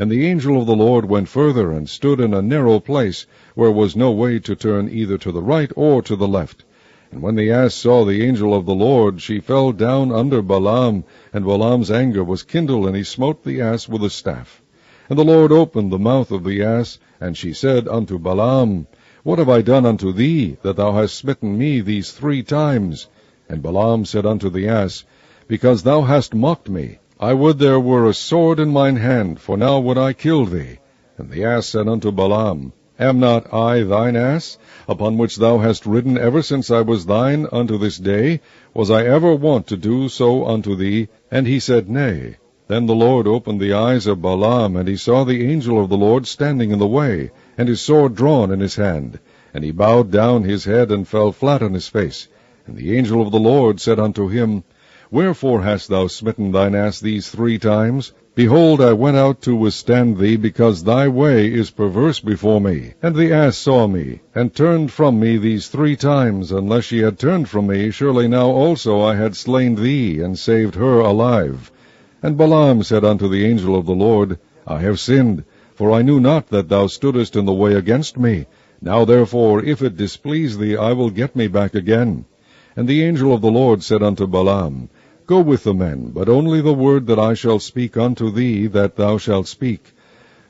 And the angel of the Lord went further, and stood in a narrow place, where was no way to turn either to the right or to the left. And when the ass saw the angel of the Lord, she fell down under Balaam, and Balaam's anger was kindled, and he smote the ass with a staff. And the Lord opened the mouth of the ass, and she said unto Balaam, What have I done unto thee, that thou hast smitten me these 3 times? And Balaam said unto the ass, Because thou hast mocked me. I would there were a sword in mine hand, for now would I kill thee. And the ass said unto Balaam, Am not I thine ass, upon which thou hast ridden ever since I was thine unto this day? Was I ever wont to do so unto thee? And he said, Nay. Then the Lord opened the eyes of Balaam, and he saw the angel of the Lord standing in the way, and his sword drawn in his hand. And he bowed down his head, and fell flat on his face. And the angel of the Lord said unto him, Wherefore hast thou smitten thine ass these 3 times? Behold, I went out to withstand thee, because thy way is perverse before me. And the ass saw me, and turned from me these 3 times. Unless she had turned from me, surely now also I had slain thee, and saved her alive. And Balaam said unto the angel of the Lord, I have sinned, for I knew not that thou stoodest in the way against me. Now therefore, if it displease thee, I will get me back again. And the angel of the Lord said unto Balaam, Go with the men, but only the word that I shall speak unto thee, that thou shalt speak.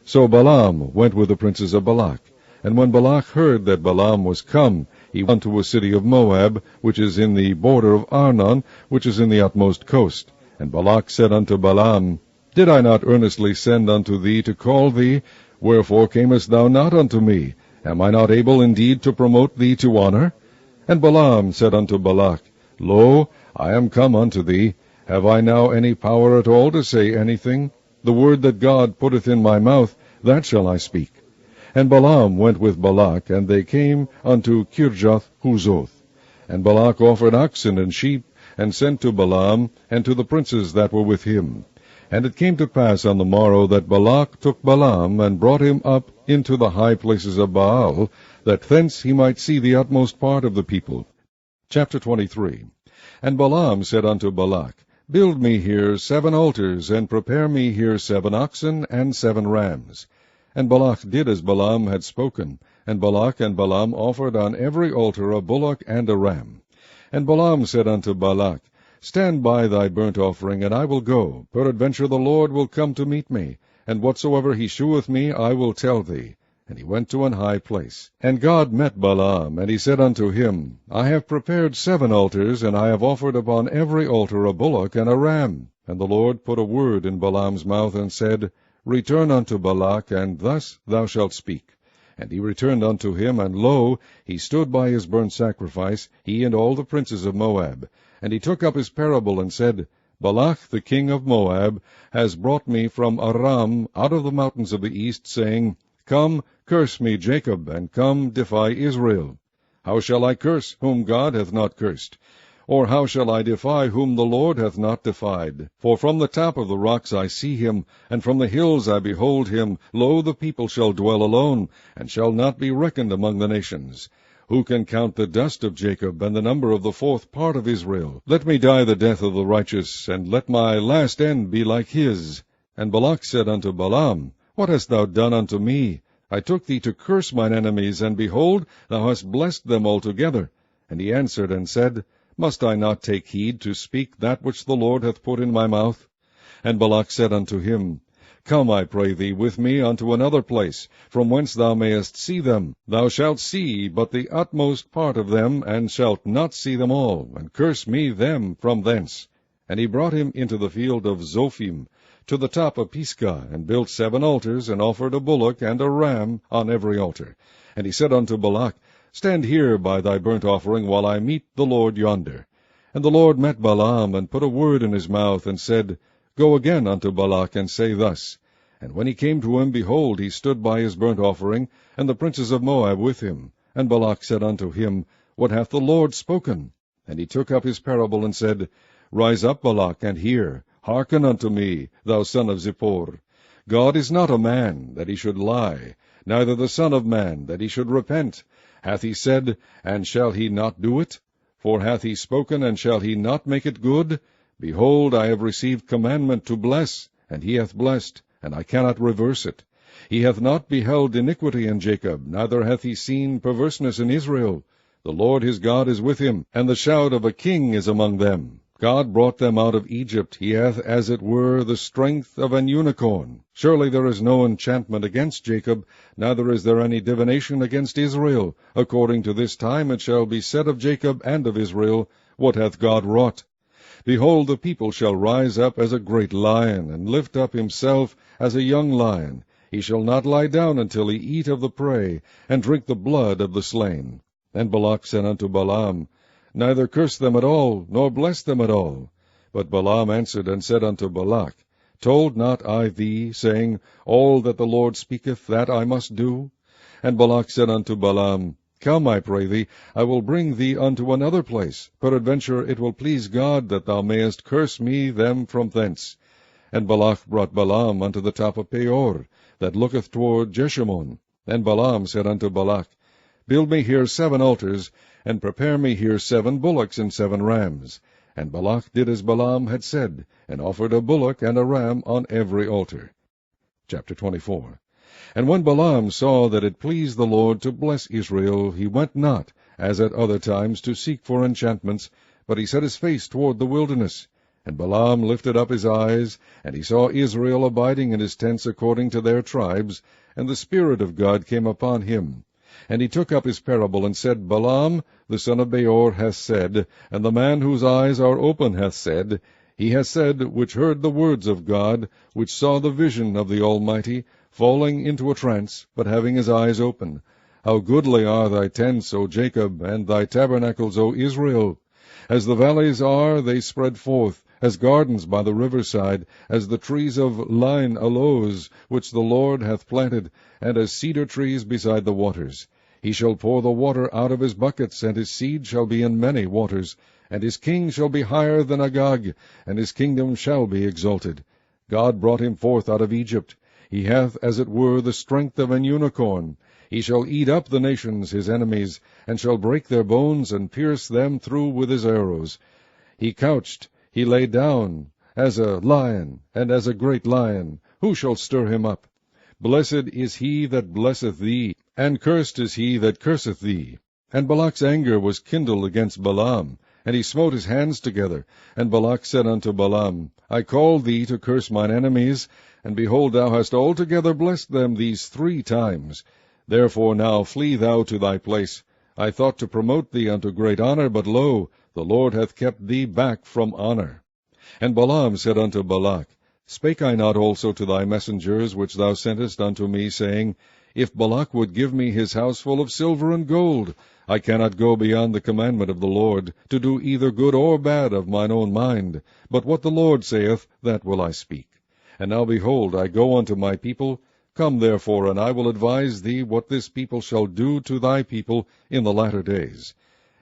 So Balaam went with the princes of Balak. And when Balak heard that Balaam was come, he went to a city of Moab, which is in the border of Arnon, which is in the utmost coast. And Balak said unto Balaam, Did I not earnestly send unto thee to call thee? Wherefore camest thou not unto me? Am I not able indeed to promote thee to honor? And Balaam said unto Balak, Lo, I am come unto thee. Have I now any power at all to say anything? The word that God putteth in my mouth, that shall I speak. And Balaam went with Balak, and they came unto Kirjath-Huzoth. And Balak offered oxen and sheep, and sent to Balaam, and to the princes that were with him. And it came to pass on the morrow that Balak took Balaam, and brought him up into the high places of Baal, that thence he might see the utmost part of the people. Chapter 23. And Balaam said unto Balak, Build me here 7 altars, and prepare me here 7 oxen and 7 rams. And Balak did as Balaam had spoken, and Balak and Balaam offered on every altar a bullock and a ram. And Balaam said unto Balak, Stand by thy burnt offering, and I will go. Peradventure the Lord will come to meet me, and whatsoever he sheweth me I will tell thee. And he went to an high place. And God met Balaam, and he said unto him, I have prepared 7 altars, and I have offered upon every altar a bullock and a ram. And the Lord put a word in Balaam's mouth, and said, Return unto Balak, and thus thou shalt speak. And he returned unto him, and lo, he stood by his burnt sacrifice, he and all the princes of Moab. And he took up his parable, and said, Balak the king of Moab has brought me from Aram out of the mountains of the east, saying, Come, curse me, Jacob, and come, defy Israel. How shall I curse whom God hath not cursed? Or how shall I defy whom the Lord hath not defied? For from the top of the rocks I see him, and from the hills I behold him. Lo, the people shall dwell alone, and shall not be reckoned among the nations. Who can count the dust of Jacob, and the number of the 4th part of Israel? Let me die the death of the righteous, and let my last end be like his. And Balak said unto Balaam, What hast thou done unto me? I took thee to curse mine enemies, and behold, thou hast blessed them altogether. And he answered and said, Must I not take heed to speak that which the Lord hath put in my mouth? And Balak said unto him, Come, I pray thee, with me unto another place, from whence thou mayest see them. Thou shalt see but the utmost part of them, and shalt not see them all, and curse me them from thence. And he brought him into the field of Zophim, to the top of Pisgah, and built 7 altars, and offered a bullock and a ram on every altar. And he said unto Balak, Stand here by thy burnt offering, while I meet the Lord yonder. And the Lord met Balaam, and put a word in his mouth, and said, Go again unto Balak, and say thus. And when he came to him, behold, he stood by his burnt offering, and the princes of Moab with him. And Balak said unto him, What hath the Lord spoken? And he took up his parable, and said, Rise up, Balak, and hear. Hearken unto me, thou son of Zippor. God is not a man, that he should lie, neither the son of man, that he should repent. Hath he said, and shall he not do it? For hath he spoken, and shall he not make it good? Behold, I have received commandment to bless, and he hath blessed, and I cannot reverse it. He hath not beheld iniquity in Jacob, neither hath he seen perverseness in Israel. The Lord his God is with him, and the shout of a king is among them. God brought them out of Egypt. He hath, as it were, the strength of an unicorn. Surely there is no enchantment against Jacob, neither is there any divination against Israel. According to this time it shall be said of Jacob and of Israel, What hath God wrought? Behold, the people shall rise up as a great lion, and lift up himself as a young lion. He shall not lie down until he eat of the prey, and drink the blood of the slain. And Balak said unto Balaam, Neither curse them at all, nor bless them at all. But Balaam answered and said unto Balak, Told not I thee, saying, All that the Lord speaketh, that I must do? And Balak said unto Balaam, Come, I pray thee, I will bring thee unto another place. Peradventure it will please God that thou mayest curse me them from thence. And Balak brought Balaam unto the top of Peor, that looketh toward Jeshimon. And Balaam said unto Balak, Build me here 7 altars, and prepare me here 7 bullocks and 7 rams. And Balak did as Balaam had said, and offered a bullock and a ram on every altar. Chapter 24. And when Balaam saw that it pleased the Lord to bless Israel, he went not, as at other times, to seek for enchantments, but he set his face toward the wilderness. And Balaam lifted up his eyes, and he saw Israel abiding in his tents according to their tribes, and the Spirit of God came upon him. And he took up his parable, and said, Balaam, the son of Beor, hath said, and the man whose eyes are open hath said, He hath said, which heard the words of God, which saw the vision of the Almighty, falling into a trance, but having his eyes open. How goodly are thy tents, O Jacob, and thy tabernacles, O Israel! As the valleys are, they spread forth, as gardens by the riverside, as the trees of line aloes, which the Lord hath planted, and as cedar trees beside the waters. He shall pour the water out of his buckets, and his seed shall be in many waters, and his king shall be higher than Agag, and his kingdom shall be exalted. God brought him forth out of Egypt. He hath, as it were, the strength of an unicorn. He shall eat up the nations his enemies, and shall break their bones, and pierce them through with his arrows. He couched, he lay down, as a lion, and as a great lion. Who shall stir him up? Blessed is he that blesseth thee, and cursed is he that curseth thee. And Balak's anger was kindled against Balaam, and he smote his hands together. And Balak said unto Balaam, I called thee to curse mine enemies, and behold, thou hast altogether blessed them these 3 times. Therefore now flee thou to thy place. I thought to promote thee unto great honor, but lo, the Lord hath kept thee back from honor. And Balaam said unto Balak, Spake I not also to thy messengers which thou sentest unto me, saying, If Balak would give me his house full of silver and gold, I cannot go beyond the commandment of the Lord, to do either good or bad of mine own mind, but what the Lord saith, that will I speak. And now behold, I go unto my people. Come therefore, and I will advise thee what this people shall do to thy people in the latter days.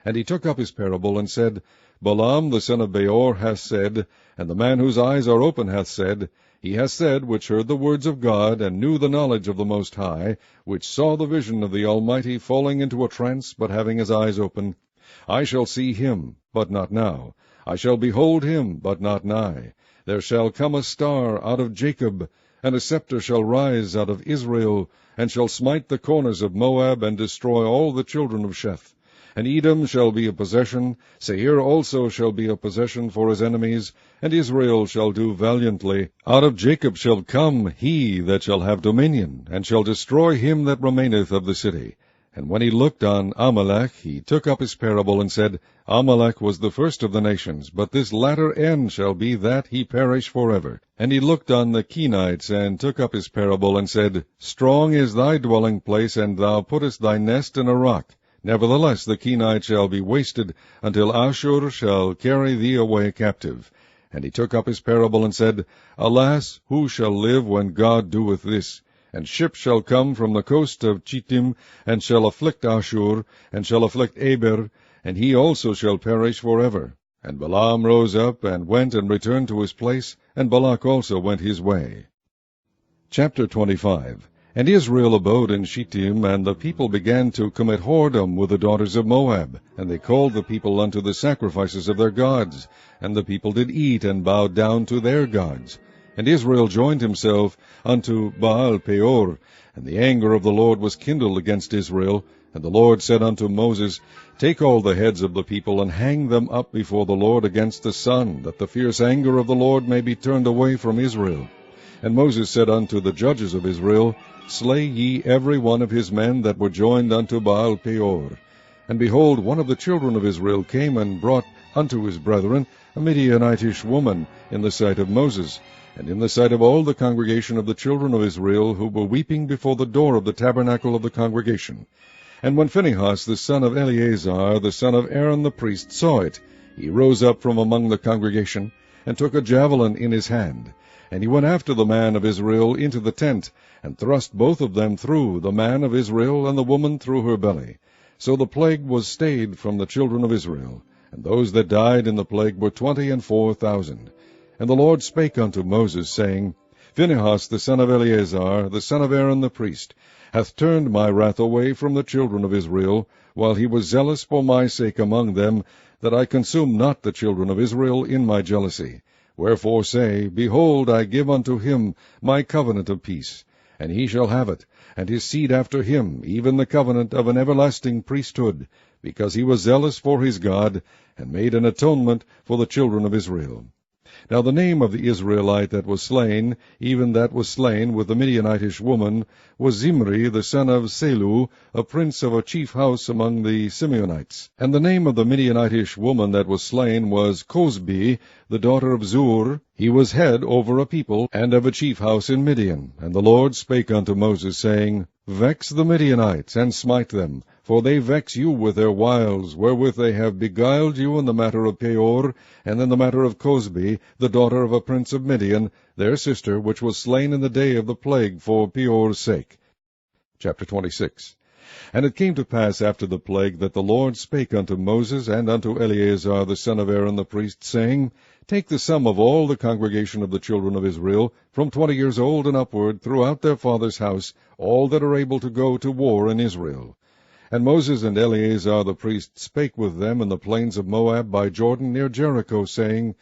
And he took up his parable, and said, Balaam the son of Beor hath said, and the man whose eyes are open hath said, He hath said, which heard the words of God, and knew the knowledge of the Most High, which saw the vision of the Almighty falling into a trance, but having his eyes open, I shall see him, but not now. I shall behold him, but not nigh. There shall come a star out of Jacob, and a scepter shall rise out of Israel, and shall smite the corners of Moab, and destroy all the children of Sheth. And Edom shall be a possession, Seir also shall be a possession for his enemies, and Israel shall do valiantly. Out of Jacob shall come he that shall have dominion, and shall destroy him that remaineth of the city. And when he looked on Amalek, he took up his parable, and said, Amalek was the first of the nations, but this latter end shall be that he perish forever. And he looked on the Kenites, and took up his parable, and said, Strong is thy dwelling place, and thou puttest thy nest in a rock. Nevertheless the Kenites shall be wasted, until Ashur shall carry thee away captive. And he took up his parable, and said, Alas, who shall live when God doeth this? And ships shall come from the coast of Chittim, and shall afflict Ashur, and shall afflict Eber, and he also shall perish forever. And Balaam rose up, and went and returned to his place, and Balak also went his way. Chapter 25. And Israel abode in Shittim, and the people began to commit whoredom with the daughters of Moab. And they called the people unto the sacrifices of their gods. And the people did eat, and bowed down to their gods. And Israel joined himself unto Baal Peor. And the anger of the Lord was kindled against Israel. And the Lord said unto Moses, Take all the heads of the people, and hang them up before the Lord against the sun, that the fierce anger of the Lord may be turned away from Israel. And Moses said unto the judges of Israel, Slay ye every one of his men that were joined unto Baal Peor. And behold, one of the children of Israel came and brought unto his brethren a Midianitish woman in the sight of Moses, and in the sight of all the congregation of the children of Israel, who were weeping before the door of the tabernacle of the congregation. And when Phinehas the son of Eleazar, the son of Aaron the priest, saw it, he rose up from among the congregation, and took a javelin in his hand. And he went after the man of Israel into the tent, and thrust both of them through, the man of Israel and the woman through her belly. So the plague was stayed from the children of Israel, and those that died in the plague were 24,000. And the Lord spake unto Moses, saying, Phinehas the son of Eleazar, the son of Aaron the priest, hath turned my wrath away from the children of Israel, while he was zealous for my sake among them, that I consume not the children of Israel in my jealousy. Wherefore say, Behold, I give unto him my covenant of peace, and he shall have it, and his seed after him, even the covenant of an everlasting priesthood, because he was zealous for his God, and made an atonement for the children of Israel. Now the name of the Israelite that was slain, even that was slain with the Midianitish woman, was Zimri the son of Selu, a prince of a chief house among the Simeonites. And the name of the Midianitish woman that was slain was Cosbi, the daughter of Zur. He was head over a people, and of a chief house in Midian. And the Lord spake unto Moses, saying, Vex the Midianites, and smite them, for they vex you with their wiles, wherewith they have beguiled you in the matter of Peor, and in the matter of Cosbi, the daughter of a prince of Midian, their sister, which was slain in the day of the plague for Peor's sake. Chapter 26. And it came to pass after the plague that the Lord spake unto Moses and unto Eleazar the son of Aaron the priest, saying, Take the sum of all the congregation of the children of Israel, from 20 years old and upward, throughout their father's house, all that are able to go to war in Israel. And Moses and Eleazar the priest spake with them in the plains of Moab by Jordan near Jericho, saying,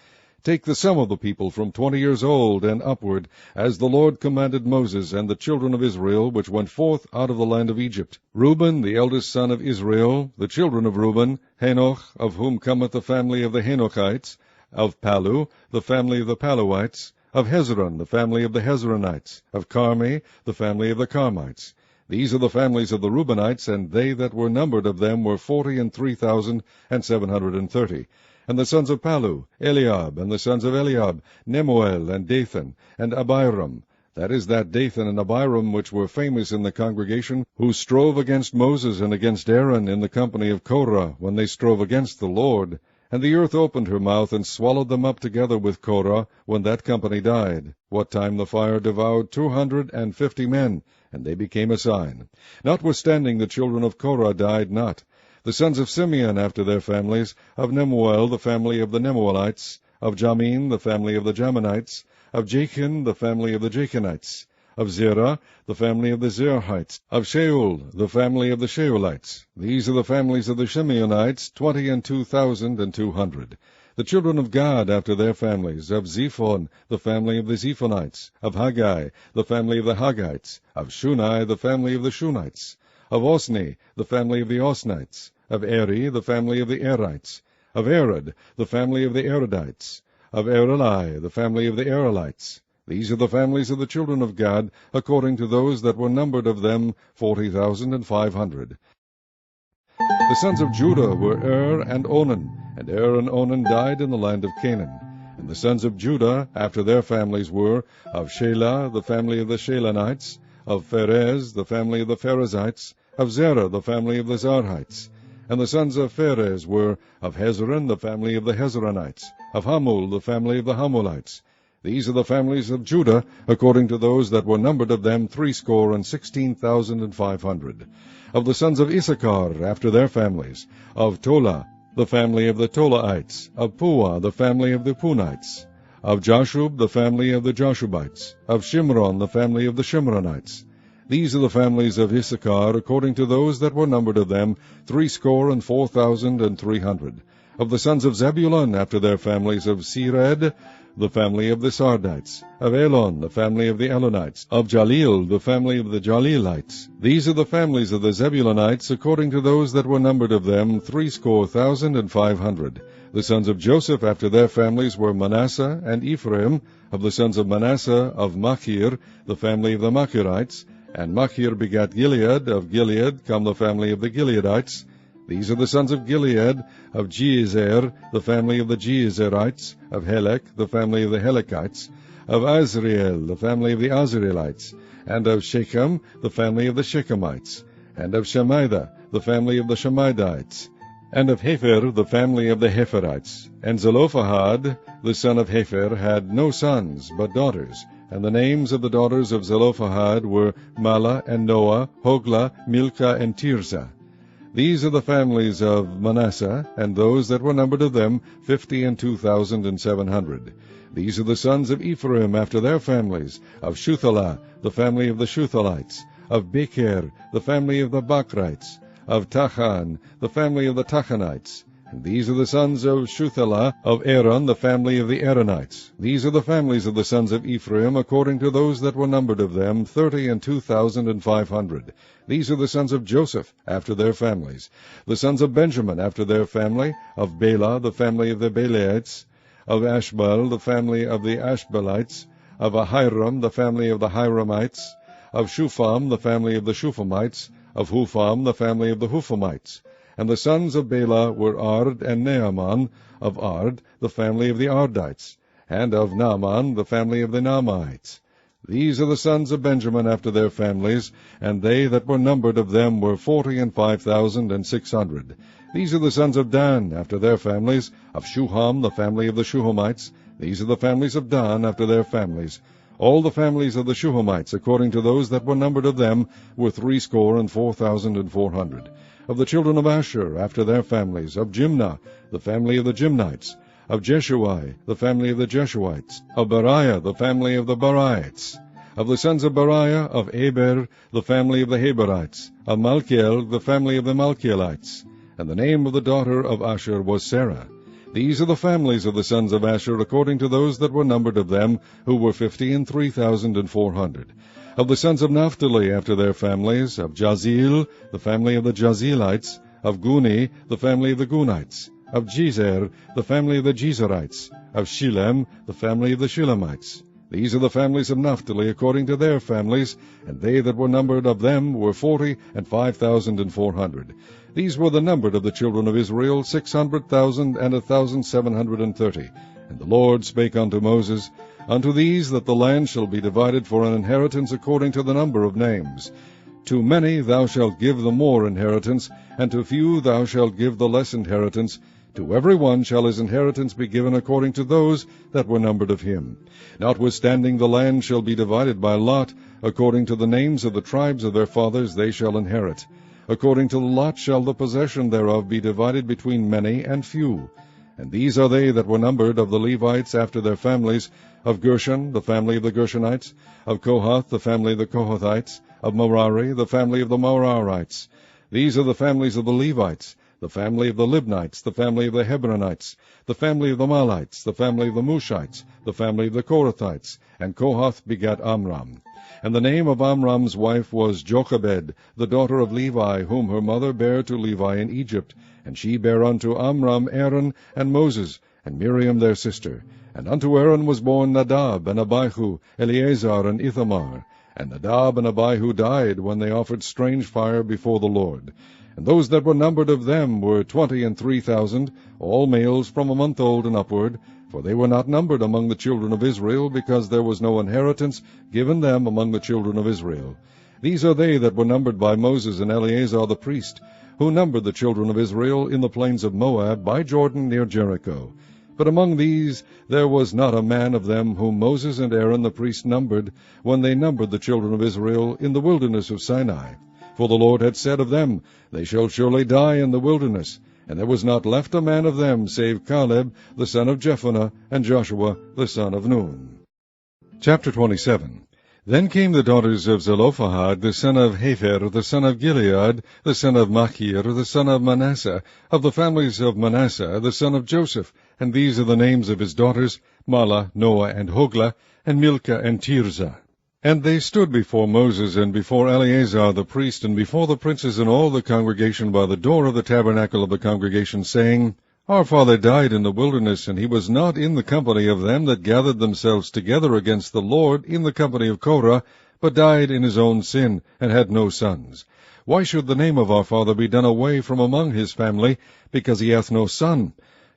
Take the sum of the people from 20 years old and upward, as the Lord commanded Moses and the children of Israel, which went forth out of the land of Egypt. Reuben, the eldest son of Israel, the children of Reuben, Hanoch, of whom cometh the family of the Hanochites, of Palu, the family of the Paluites, of Hezron, the family of the Hezronites, of Carmi, the family of the Carmites. These are the families of the Reubenites, and they that were numbered of them were 40,003,730. And the sons of Palu, Eliab, and the sons of Eliab, Nemuel, and Dathan, and Abiram. That is that Dathan and Abiram which were famous in the congregation, who strove against Moses and against Aaron in the company of Korah, when they strove against the Lord. And the earth opened her mouth, and swallowed them up together with Korah, when that company died, what time the fire devoured 250 men, and they became a sign. Notwithstanding the children of Korah died not. The sons of Simeon after their families, of Nemuel the family of the Nemuelites, of Jamin the family of the Jaminites, of Jachin the family of the Jachinites, of Zerah the family of the Zerahites, of Shaul the family of the Shaulites. These are the families of the Simeonites, 22,200. The children of Gad after their families, of Zephon the family of the Zephonites, of Haggai the family of the Haggites, of Shunai the family of the Shunites, of Osni the family of the Osnites, of Eri the family of the Erites, of Arad the family of the Aradites, of Areli the family of the Arelites. These are the families of the children of Gad, according to those that were numbered of them, 40,500. The sons of Judah were and Onan, and and Onan died in the land of Canaan. And the sons of Judah after their families were, of Shelah the family of the Shelanites, of Pharez the family of the Pharezites, of Zerah the family of the Zarhites. And the sons of Pharez were, of Hezron the family of the Hezronites, of Hamul the family of the Hamulites. These are the families of Judah, according to those that were numbered of them 16,500. Of the sons of Issachar after their families, of Tola the family of the Tolaites, of Puah the family of the Punites, of Jashub the family of the Jashubites, of Shimron the family of the Shimronites. These are the families of Issachar, according to those that were numbered of them, 64,300. Of the sons of Zebulun after their families, of Sered the family of the Sardites, of Elon the family of the Elonites, of Jalil the family of the Jalilites. These are the families of the Zebulunites, according to those that were numbered of them, 70,500. The sons of Joseph after their families were Manasseh and Ephraim. Of the sons of Manasseh, of Machir the family of the Machirites, and Machir begat Gilead. Of Gilead come the family of the Gileadites. These are the sons of Gilead, of Jeezer the family of the Jeezerites, of Helek the family of the Helekites, of Azriel the family of the Azrielites, and of Shechem the family of the Shechemites, and of Shemida the family of the Shemidites, and of Hepher the family of the Hepherites. And Zelophehad the son of Hepher had no sons, but daughters. And the names of the daughters of Zelophehad were Mala and Noah, Hoglah, Milcah, and Tirzah. These are the families of Manasseh, and those that were numbered of them, 52,700. These are the sons of Ephraim after their families, of Shuthelah, the family of the Shuthalites, of Becher, the family of the Bakrites, of Tachan, the family of the Tachanites. And these are the sons of Shuthelah, of Aaron, the family of the Aaronites. These are the families of the sons of Ephraim, according to those that were numbered of them, 32,500. These are the sons of Joseph, after their families. The sons of Benjamin, after their family, of Bela, the family of the Belaites, of Ashbel, the family of the Ashbelites, of Ahiram, the family of the Hiramites, of Shupham, the family of the Shuphamites, of Hupham, the family of the Huphamites. And the sons of Bela were Ard and Naaman, of Ard, the family of the Ardites, and of Naaman, the family of the Naamites. These are the sons of Benjamin after their families, and they that were numbered of them were 45,600. These are the sons of Dan after their families, of Shuham, the family of the Shuhamites. These are the families of Dan after their families, All the families of the Shuhamites, according to those that were numbered of them, were 64,400. Of the children of Asher, after their families, of Jimnah, the family of the Jimnites, of Jeshuai, the family of the Jeshuites, of Beriah, the family of the Beriites, of the sons of Beriah, of Eber, the family of the Heberites, of Malchiel, the family of the Malchielites. And the name of the daughter of Asher was Sarah. These are the families of the sons of Asher, according to those that were numbered of them, who were 53,400. Of the sons of Naphtali, after their families, of Jazeel, the family of the Jazelites, of Guni, the family of the Gunites, of Jezer, the family of the Jezerites, of Shilem, the family of the Shilemites. These are the families of Naphtali, according to their families, and they that were numbered of them were 40,500. These were the numbered of the children of Israel, 600,000 and 1,730. And the Lord spake unto Moses, Unto these that the land shall be divided for an inheritance according to the number of names. To many thou shalt give the more inheritance, and to few thou shalt give the less inheritance. To every one shall his inheritance be given according to those that were numbered of him. Notwithstanding the land shall be divided by lot, according to the names of the tribes of their fathers they shall inherit. According to the lot shall the possession thereof be divided between many and few. And these are they that were numbered of the Levites after their families, of Gershon, the family of the Gershonites, of Kohath, the family of the Kohathites, of Merari, the family of the Merarites. These are the families of the Levites, the family of the Libnites, the family of the Hebronites, the family of the Malites, the family of the Mushites, the family of the Korathites. And Kohath begat Amram. And the name of Amram's wife was Jochebed, the daughter of Levi, whom her mother bare to Levi in Egypt. And she bare unto Amram Aaron and Moses, and Miriam their sister. And unto Aaron was born Nadab, and Abihu, Eleazar, and Ithamar. And Nadab and Abihu died when they offered strange fire before the Lord. And those that were numbered of them were 23,000, all males from a month old and upward, for they were not numbered among the children of Israel, because there was no inheritance given them among the children of Israel. These are they that were numbered by Moses and Eleazar the priest, who numbered the children of Israel in the plains of Moab by Jordan near Jericho. But among these there was not a man of them whom Moses and Aaron the priest numbered, when they numbered the children of Israel in the wilderness of Sinai. For the Lord had said of them, They shall surely die in the wilderness. And there was not left a man of them, save Caleb the son of Jephunneh, and Joshua the son of Nun. Chapter 27. Then came the daughters of Zelophehad, the son of Hepher, the son of Gilead, the son of Machir, the son of Manasseh, of the families of Manasseh, the son of Joseph. And these are the names of his daughters, Mahlah, Noah, and Hoglah, and Milcah, and Tirzah. And they stood before Moses, and before Eleazar the priest, and before the princes and all the congregation by the door of the tabernacle of the congregation, saying, Our father died in the wilderness, and he was not in the company of them that gathered themselves together against the Lord in the company of Korah, but died in his own sin, and had no sons. Why should the name of our father be done away from among his family, because he hath no son?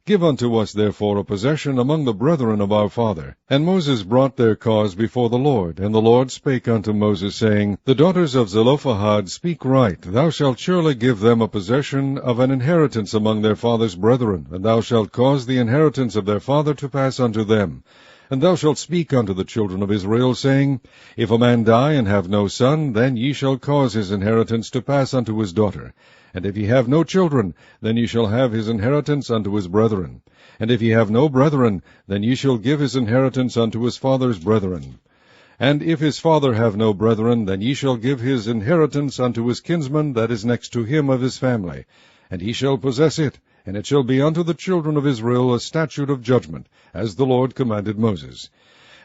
Give unto us therefore a possession among the brethren of our father. And Moses brought their cause before the Lord. And the Lord spake unto Moses, saying, The daughters of Zelophehad speak right. Thou shalt surely give them a possession of an inheritance among their father's brethren, and thou shalt cause the inheritance of their father to pass unto them. And thou shalt speak unto the children of Israel, saying, If a man die and have no son, then ye shall cause his inheritance to pass unto his daughter. And if he have no children, then ye shall have his inheritance unto his brethren. And if he have no brethren, then ye shall give his inheritance unto his father's brethren. And if his father have no brethren, then ye shall give his inheritance unto his kinsman that is next to him of his family. And he shall possess it, and it shall be unto the children of Israel a statute of judgment, as the Lord commanded Moses.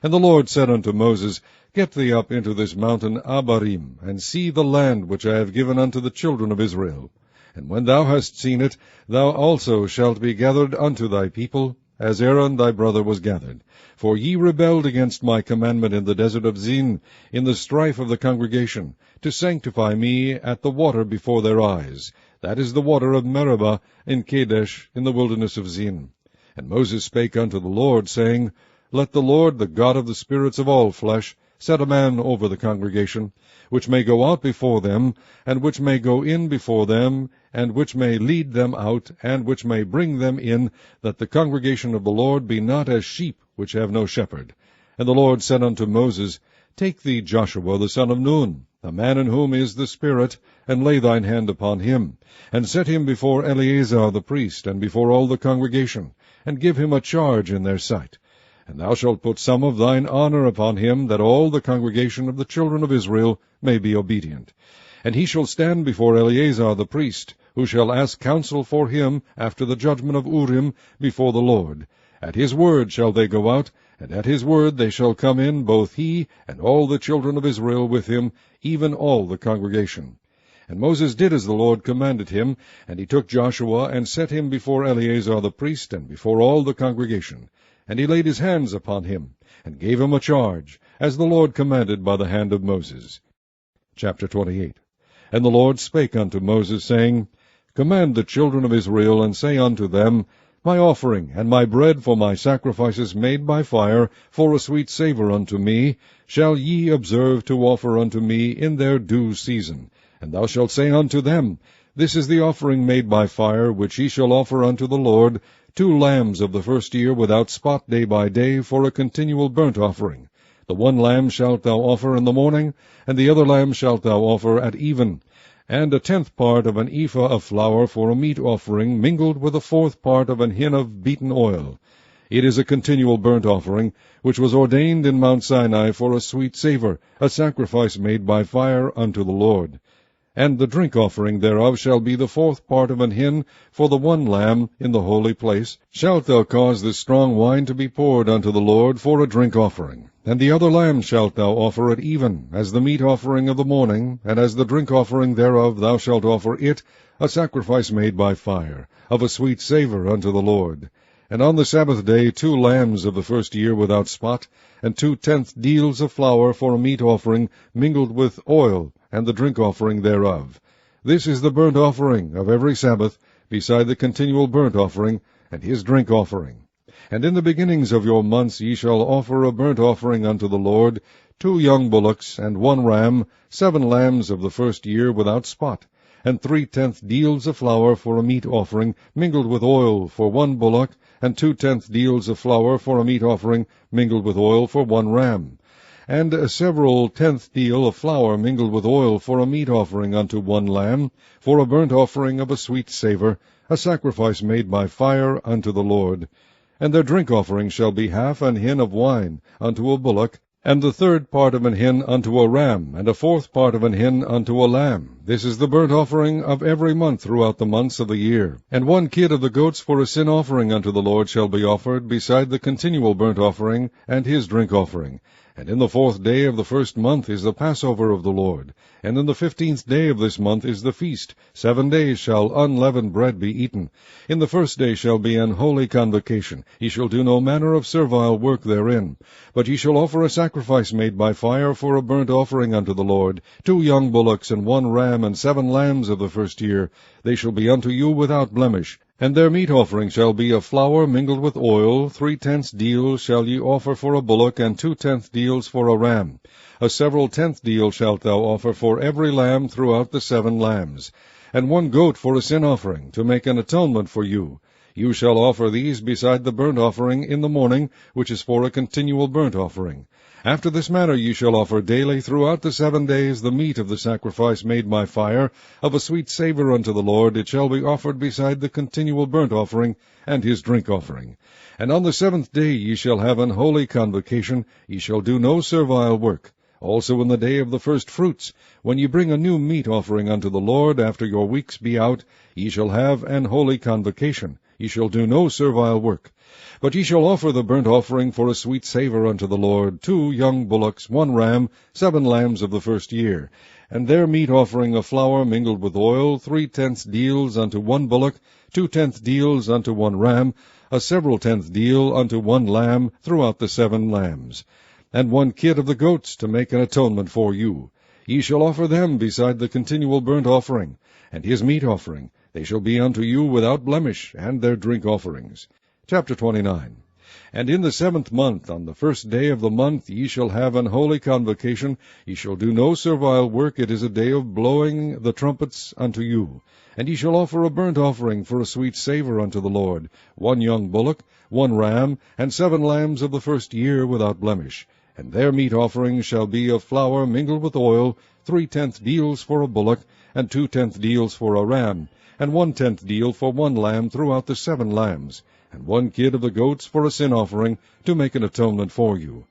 And the Lord said unto Moses, Get thee up into this mountain Abarim, and see the land which I have given unto the children of Israel. And when thou hast seen it, thou also shalt be gathered unto thy people, as Aaron thy brother was gathered. For ye rebelled against my commandment in the desert of Zin, in the strife of the congregation, to sanctify me at the water before their eyes. That is the water of Meribah in Kadesh, in the wilderness of Zin. And Moses spake unto the Lord, saying, Let the Lord, the God of the spirits of all flesh, set a man over the congregation, which may go out before them, and which may go in before them, and which may lead them out, and which may bring them in, that the congregation of the Lord be not as sheep which have no shepherd. And the Lord said unto Moses, Take thee Joshua the son of Nun, a man in whom is the Spirit, and lay thine hand upon him, and set him before Eleazar the priest, and before all the congregation, and give him a charge in their sight. And thou shalt put some of thine honor upon him, that all the congregation of the children of Israel may be obedient. And he shall stand before Eleazar the priest, who shall ask counsel for him after the judgment of Urim before the Lord. At his word shall they go out, and at his word they shall come in, both he and all the children of Israel with him, even all the congregation. And Moses did as the Lord commanded him, and he took Joshua, and set him before Eleazar the priest, and before all the congregation. And he laid his hands upon him, and gave him a charge, as the Lord commanded by the hand of Moses. Chapter 28. And the Lord spake unto Moses, saying, Command the children of Israel, and say unto them, My offering and my bread for my sacrifices made by fire, for a sweet savour unto me, shall ye observe to offer unto me in their due season. And thou shalt say unto them, This is the offering made by fire, which ye shall offer unto the Lord, 2 lambs of the first year without spot day by day, for a continual burnt offering. The one lamb shalt thou offer in the morning, and the other lamb shalt thou offer at even. And 1/10 part of an ephah of flour for a meat offering, mingled with 1/4 part of an hin of beaten oil. It is a continual burnt offering, which was ordained in Mount Sinai for a sweet savour, a sacrifice made by fire unto the Lord. And the drink offering thereof shall be 1/4 part of an hin for the one lamb in the holy place. Shalt thou cause this strong wine to be poured unto the Lord for a drink offering. And the other lamb shalt thou offer at even, as the meat offering of the morning, and as the drink offering thereof thou shalt offer it, a sacrifice made by fire, of a sweet savour unto the Lord. And on the Sabbath day 2 lambs of the first year without spot, and 2/10 deals of flour for a meat offering, mingled with oil, and the drink offering thereof. This is the burnt offering of every Sabbath, beside the continual burnt offering, and his drink offering. And in the beginnings of your months ye shall offer a burnt offering unto the Lord, 2 young bullocks, and 1 ram, 7 lambs of the first year without spot, and 3/10 deals of flour for a meat offering, mingled with oil, for 1 bullock, and 2/10 deals of flour for a meat offering, mingled with oil, for 1 ram. And a several 10th deal of flour mingled with oil for a meat offering unto 1 lamb, for a burnt offering of a sweet savour, a sacrifice made by fire unto the Lord. And their drink offering shall be 1/2 an hin of wine unto a bullock, and the 1/3 part of an hin unto a ram, and a 1/4 part of an hin unto a lamb. This is the burnt offering of every month throughout the months of the year. And 1 kid of the goats for a sin offering unto the Lord shall be offered, beside the continual burnt offering, and his drink offering. And in the 4th day of the first month is the Passover of the Lord. And in the 15th day of this month is the feast. 7 days shall unleavened bread be eaten. In the 1st day shall be an holy convocation. Ye shall do no manner of servile work therein. But ye shall offer a sacrifice made by fire for a burnt offering unto the Lord, 2 young bullocks, and 1 ram, and 7 lambs of the first year. They shall be unto you without blemish. And their meat offering shall be of flour mingled with oil. 3/10 deals shall ye offer for a bullock, and 2/10 deals for a ram. A several 10th deal shalt thou offer for every lamb throughout the 7 lambs. And 1 goat for a sin offering, to make an atonement for you. You shall offer these beside the burnt offering in the morning, which is for a continual burnt offering. After this manner ye shall offer daily throughout the 7 days the meat of the sacrifice made by fire, of a sweet savour unto the Lord. It shall be offered beside the continual burnt offering, and his drink offering. And on the 7th day ye shall have an holy convocation. Ye shall do no servile work. Also in the day of the first fruits, when ye bring a new meat offering unto the Lord, after your weeks be out, ye shall have an holy convocation. Ye shall do no servile work. But ye shall offer the burnt offering for a sweet savour unto the Lord, 2 young bullocks, 1 ram, 7 lambs of the first year. And their meat offering of flour mingled with oil, 3/10 deals unto 1 bullock, 2/10 deals unto 1 ram, a several 10th deal unto 1 lamb throughout the 7 lambs. And 1 kid of the goats, to make an atonement for you. Ye shall offer them beside the continual burnt offering, and his meat offering. They shall be unto you without blemish, and their drink offerings. Chapter 29. And in the 7th month, on the 1st day of the month, ye shall have an holy convocation. Ye shall do no servile work. It is a day of blowing the trumpets unto you. And ye shall offer a burnt offering for a sweet savour unto the Lord, 1 young bullock, 1 ram, and 7 lambs of the 1st year without blemish. And their meat offerings shall be of flour mingled with oil, 3/10 deals for a bullock, and 2/10 deals for a ram, and 1/10 deal for 1 lamb throughout the 7 lambs, and 1 kid of the goats for a sin offering, to make an atonement for you.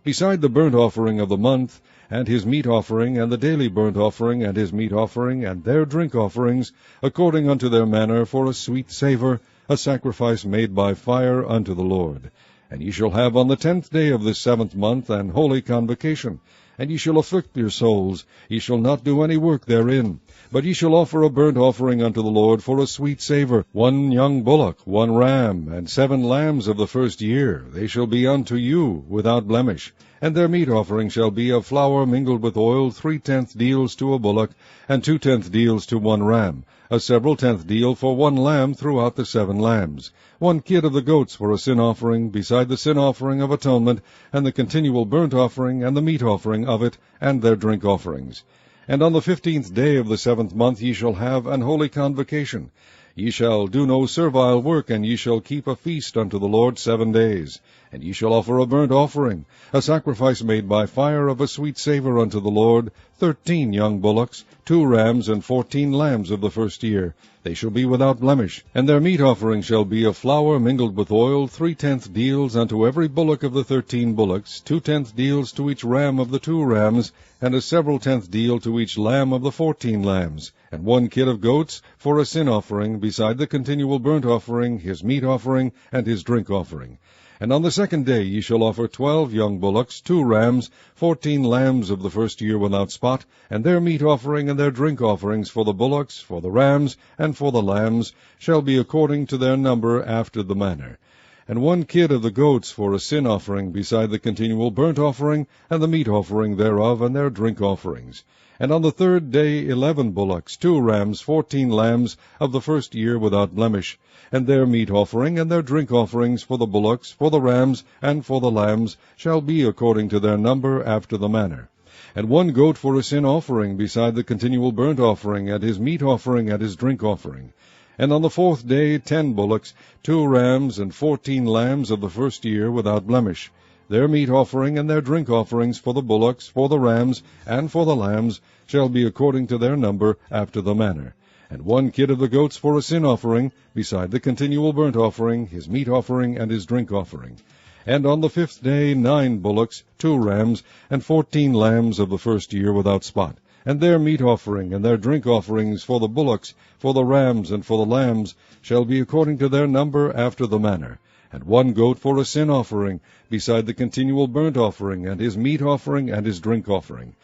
Beside the burnt offering of the month, and his meat offering, and the daily burnt offering, and his meat offering, and their drink offerings, according unto their manner, for a sweet savour, a sacrifice made by fire unto the Lord. And ye shall have on the 10th day of this 7th month an holy convocation, and ye shall afflict your souls. Ye shall not do any work therein. But ye shall offer a burnt offering unto the Lord for a sweet savour, 1 young bullock, 1 ram, and 7 lambs of the 1st year. They shall be unto you without blemish. And their meat offering shall be of flour mingled with oil, 3/10 deals to a bullock, and 2/10 deals to 1 ram, a several 10th deal for 1 lamb throughout the 7 lambs, 1 kid of the goats for a sin offering, beside the sin offering of atonement, and the continual burnt offering, and the meat offering of it, and their drink offerings. And on the 15th day of the 7th month ye shall have an holy convocation. Ye shall do no servile work, and ye shall keep a feast unto the Lord 7 days. And ye shall offer a burnt offering, a sacrifice made by fire of a sweet savour unto the Lord, 13 young bullocks, 2 rams, and 14 lambs of the 1st year. They shall be without blemish. And their meat offering shall be of flour mingled with oil, 3/10 deals unto every bullock of the 13 bullocks, 2/10 deals to each ram of the 2 rams, and a several 10th deal to each lamb of the 14 lambs, and 1 kid of goats for a sin offering, beside the continual burnt offering, his meat offering, and his drink offering. And on the 2nd day ye shall offer 12 young bullocks, 2 rams, 14 lambs of the 1st year without spot, and their meat offering and their drink offerings for the bullocks, for the rams, and for the lambs, shall be according to their number after the manner. And 1 kid of the goats for a sin offering, beside the continual burnt offering, and the meat offering thereof, and their drink offerings. And on the 3rd day 11 bullocks, 2 rams, 14 lambs of the 1st year without blemish, and their meat offering and their drink offerings for the bullocks, for the rams, and for the lambs, shall be according to their number after the manner. And 1 goat for a sin offering, beside the continual burnt offering, and his meat offering, and his drink offering. And on the 4th day 10 bullocks, 2 rams, and 14 lambs of the 1st year without blemish. Their meat offering and their drink offerings for the bullocks, for the rams, and for the lambs, shall be according to their number after the manner. And 1 kid of the goats for a sin offering, beside the continual burnt offering, his meat offering, and his drink offering. And on the 5th day 9 bullocks, 2 rams, and 14 lambs of the 1st year without spot, and their meat offering and their drink offerings for the bullocks, for the rams, and for the lambs, shall be according to their number after the manner. And 1 goat for a sin offering, beside the continual burnt offering, and his meat offering, and his drink offering.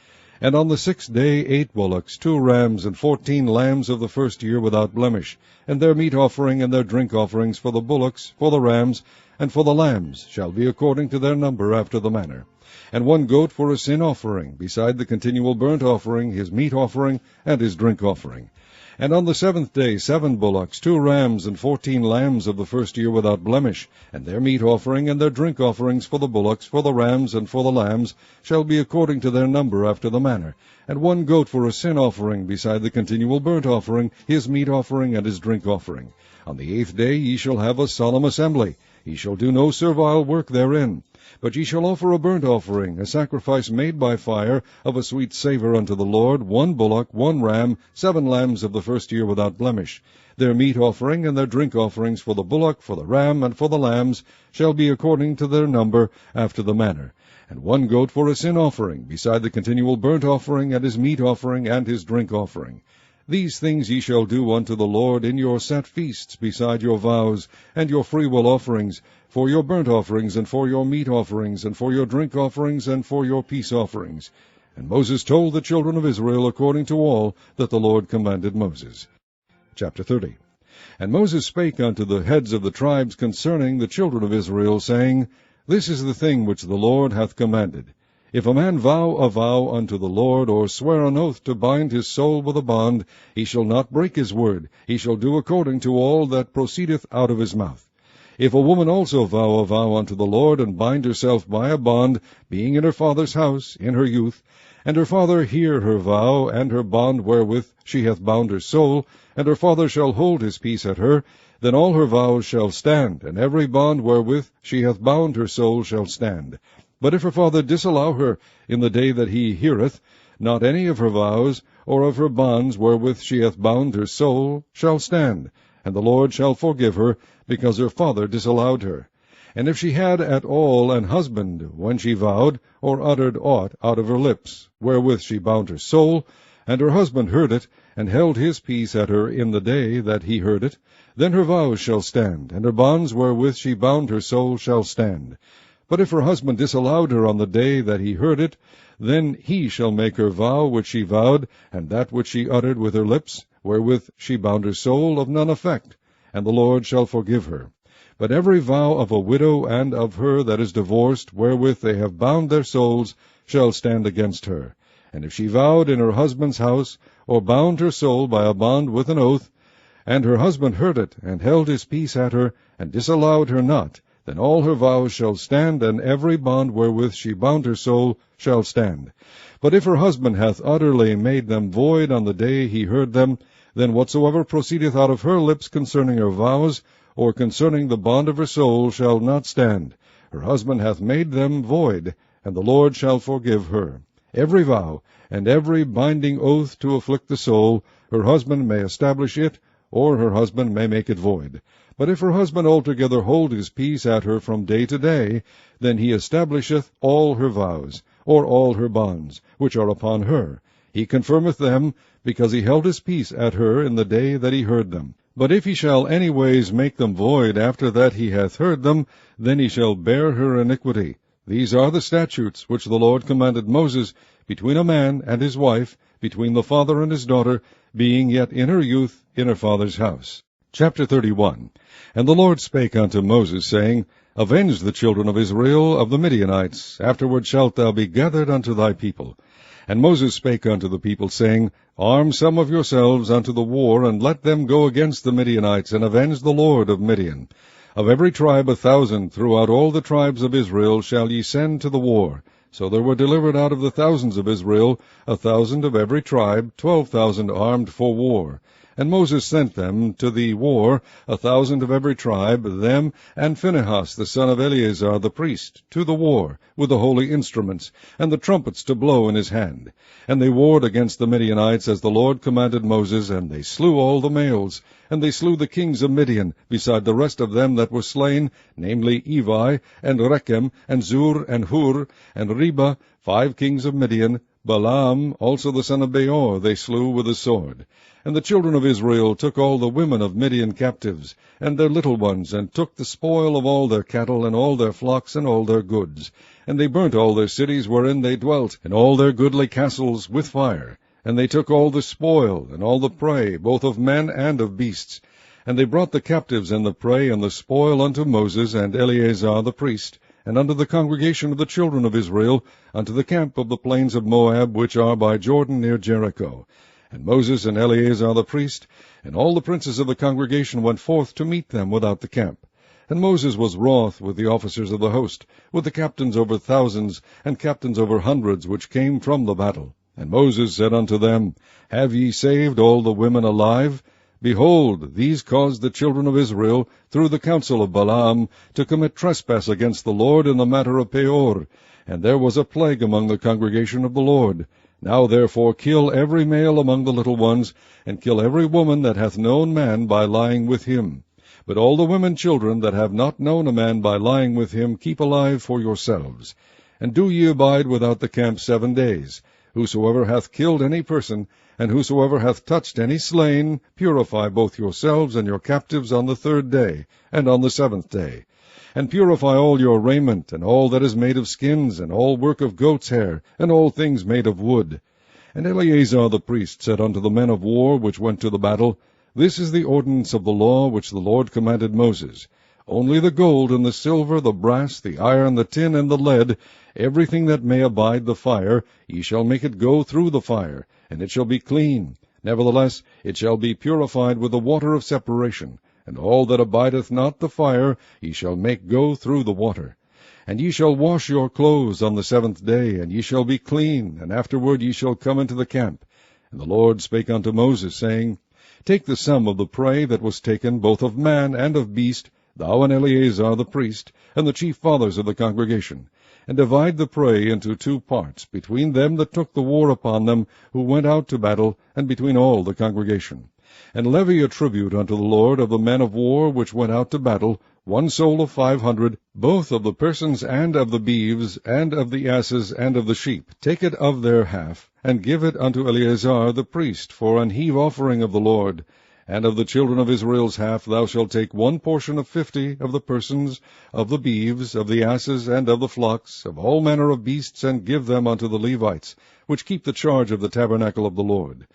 And on the 6th day 8 bullocks, 2 rams, and 14 lambs of the 1st year without blemish, and their meat offering and their drink offerings for the bullocks, for the rams, and for the lambs, shall be according to their number after the manner. And 1 goat for a sin offering, beside the continual burnt offering, his meat offering, and his drink offering. And on the 7th day 7 bullocks, 2 rams, and 14 lambs of the 1st year without blemish, and their meat offering and their drink offerings for the bullocks, for the rams, and for the lambs, shall be according to their number after the manner. And 1 goat for a sin offering, beside the continual burnt offering, his meat offering, and his drink offering. On the 8th day ye shall have a solemn assembly. Ye shall do no servile work therein. But ye shall offer a burnt offering, a sacrifice made by fire, of a sweet savour unto the Lord, 1 bullock, 1 ram, 7 lambs of the 1st year without blemish. Their meat offering and their drink offerings for the bullock, for the ram, and for the lambs, shall be according to their number after the manner. And 1 goat for a sin offering, beside the continual burnt offering, and his meat offering, and his drink offering. These things ye shall do unto the Lord in your set feasts, beside your vows, and your freewill offerings, for your burnt offerings, and for your meat offerings, and for your drink offerings, and for your peace offerings. And Moses told the children of Israel according to all that the Lord commanded Moses. Chapter 30. And Moses spake unto the heads of the tribes concerning the children of Israel, saying, This is the thing which the Lord hath commanded. If a man vow a vow unto the Lord, or swear an oath to bind his soul with a bond, he shall not break his word. He shall do according to all that proceedeth out of his mouth. If a woman also vow a vow unto the Lord, and bind herself by a bond, being in her father's house in her youth, and her father hear her vow, and her bond wherewith she hath bound her soul, and her father shall hold his peace at her, then all her vows shall stand, and every bond wherewith she hath bound her soul shall stand. But if her father disallow her in the day that he heareth, not any of her vows, or of her bonds wherewith she hath bound her soul, shall stand, and the Lord shall forgive her, because her father disallowed her. And if she had at all an husband when she vowed, or uttered aught out of her lips, wherewith she bound her soul, and her husband heard it, and held his peace at her in the day that he heard it, then her vows shall stand, and her bonds wherewith she bound her soul shall stand. But if her husband disallowed her on the day that he heard it, then he shall make her vow which she vowed, and that which she uttered with her lips, wherewith she bound her soul, of none effect, and the Lord shall forgive her. But every vow of a widow and of her that is divorced, wherewith they have bound their souls, shall stand against her. And if she vowed in her husband's house, or bound her soul by a bond with an oath, and her husband heard it, and held his peace at her, and disallowed her not, then all her vows shall stand, and every bond wherewith she bound her soul shall stand. But if her husband hath utterly made them void on the day he heard them, then whatsoever proceedeth out of her lips concerning her vows, or concerning the bond of her soul, shall not stand. Her husband hath made them void, and the Lord shall forgive her. Every vow, and every binding oath to afflict the soul, her husband may establish it, or her husband may make it void. But if her husband altogether hold his peace at her from day to day, then he establisheth all her vows, or all her bonds, which are upon her. He confirmeth them, because he held his peace at her in the day that he heard them. But if he shall any ways make them void after that he hath heard them, then he shall bear her iniquity. These are the statutes which the Lord commanded Moses between a man and his wife, between the father and his daughter, being yet in her youth in her father's house. Chapter 31. And the Lord spake unto Moses, saying, Avenge the children of Israel of the Midianites, afterward shalt thou be gathered unto thy people. And Moses spake unto the people, saying, Arm some of yourselves unto the war, and let them go against the Midianites, and avenge the Lord of Midian. Of every tribe 1,000 throughout all the tribes of Israel shall ye send to the war. So there were delivered out of the thousands of Israel 1,000 of every tribe, 12,000 armed for war. And Moses sent them to the war, 1,000 of every tribe, them and Phinehas the son of Eleazar the priest, to the war, with the holy instruments, and the trumpets to blow in his hand. And they warred against the Midianites, as the Lord commanded Moses, and they slew all the males. And they slew the kings of Midian, beside the rest of them that were slain, namely Evi, and Rechem, and Zur, and Hur, and Reba, 5 kings of Midian. Balaam also the son of Beor they slew with the sword. And the children of Israel took all the women of Midian captives, and their little ones, and took the spoil of all their cattle, and all their flocks, and all their goods. And they burnt all their cities wherein they dwelt, and all their goodly castles with fire. And they took all the spoil, and all the prey, both of men and of beasts. And they brought the captives and the prey and the spoil unto Moses and Eleazar the priest, and unto the congregation of the children of Israel, unto the camp of the plains of Moab, which are by Jordan near Jericho. And Moses and Eleazar the priest, and all the princes of the congregation went forth to meet them without the camp. And Moses was wroth with the officers of the host, with the captains over thousands, and captains over hundreds, which came from the battle. And Moses said unto them, Have ye saved all the women alive? Behold, these caused the children of Israel, through the counsel of Balaam, to commit trespass against the Lord in the matter of Peor. And there was a plague among the congregation of the Lord. Now therefore kill every male among the little ones, and kill every woman that hath known man by lying with him. But all the women children that have not known a man by lying with him keep alive for yourselves. And do ye abide without the camp 7 days. Whosoever hath killed any person, and whosoever hath touched any slain, purify both yourselves and your captives on the 3rd day, and on the 7th day. And purify all your raiment, and all that is made of skins, and all work of goat's hair, and all things made of wood. And Eleazar the priest said unto the men of war which went to the battle, This is the ordinance of the law which the Lord commanded Moses. Only the gold, and the silver, the brass, the iron, the tin, and the lead, everything that may abide the fire, ye shall make it go through the fire, and it shall be clean. Nevertheless, it shall be purified with the water of separation. and all that abideth not the fire ye shall make go through the water. And ye shall wash your clothes on the 7th day, and ye shall be clean, and afterward ye shall come into the camp. And the Lord spake unto Moses, saying, Take the sum of the prey that was taken, both of man and of beast, thou and Eleazar the priest, and the chief fathers of the congregation, and divide the prey into 2 parts, between them that took the war upon them, who went out to battle, and between all the congregation. And levy a tribute unto the Lord of the men of war which went out to battle, 1 soul of 500, both of the persons and of the beeves, and of the asses, and of the sheep. Take it of their half, and give it unto Eleazar the priest, for an heave offering of the Lord. And of the children of Israel's half thou shalt take 1 portion of 50 of the persons, of the beeves, of the asses, and of the flocks, of all manner of beasts, and give them unto the Levites, which keep the charge of the tabernacle of the Lord.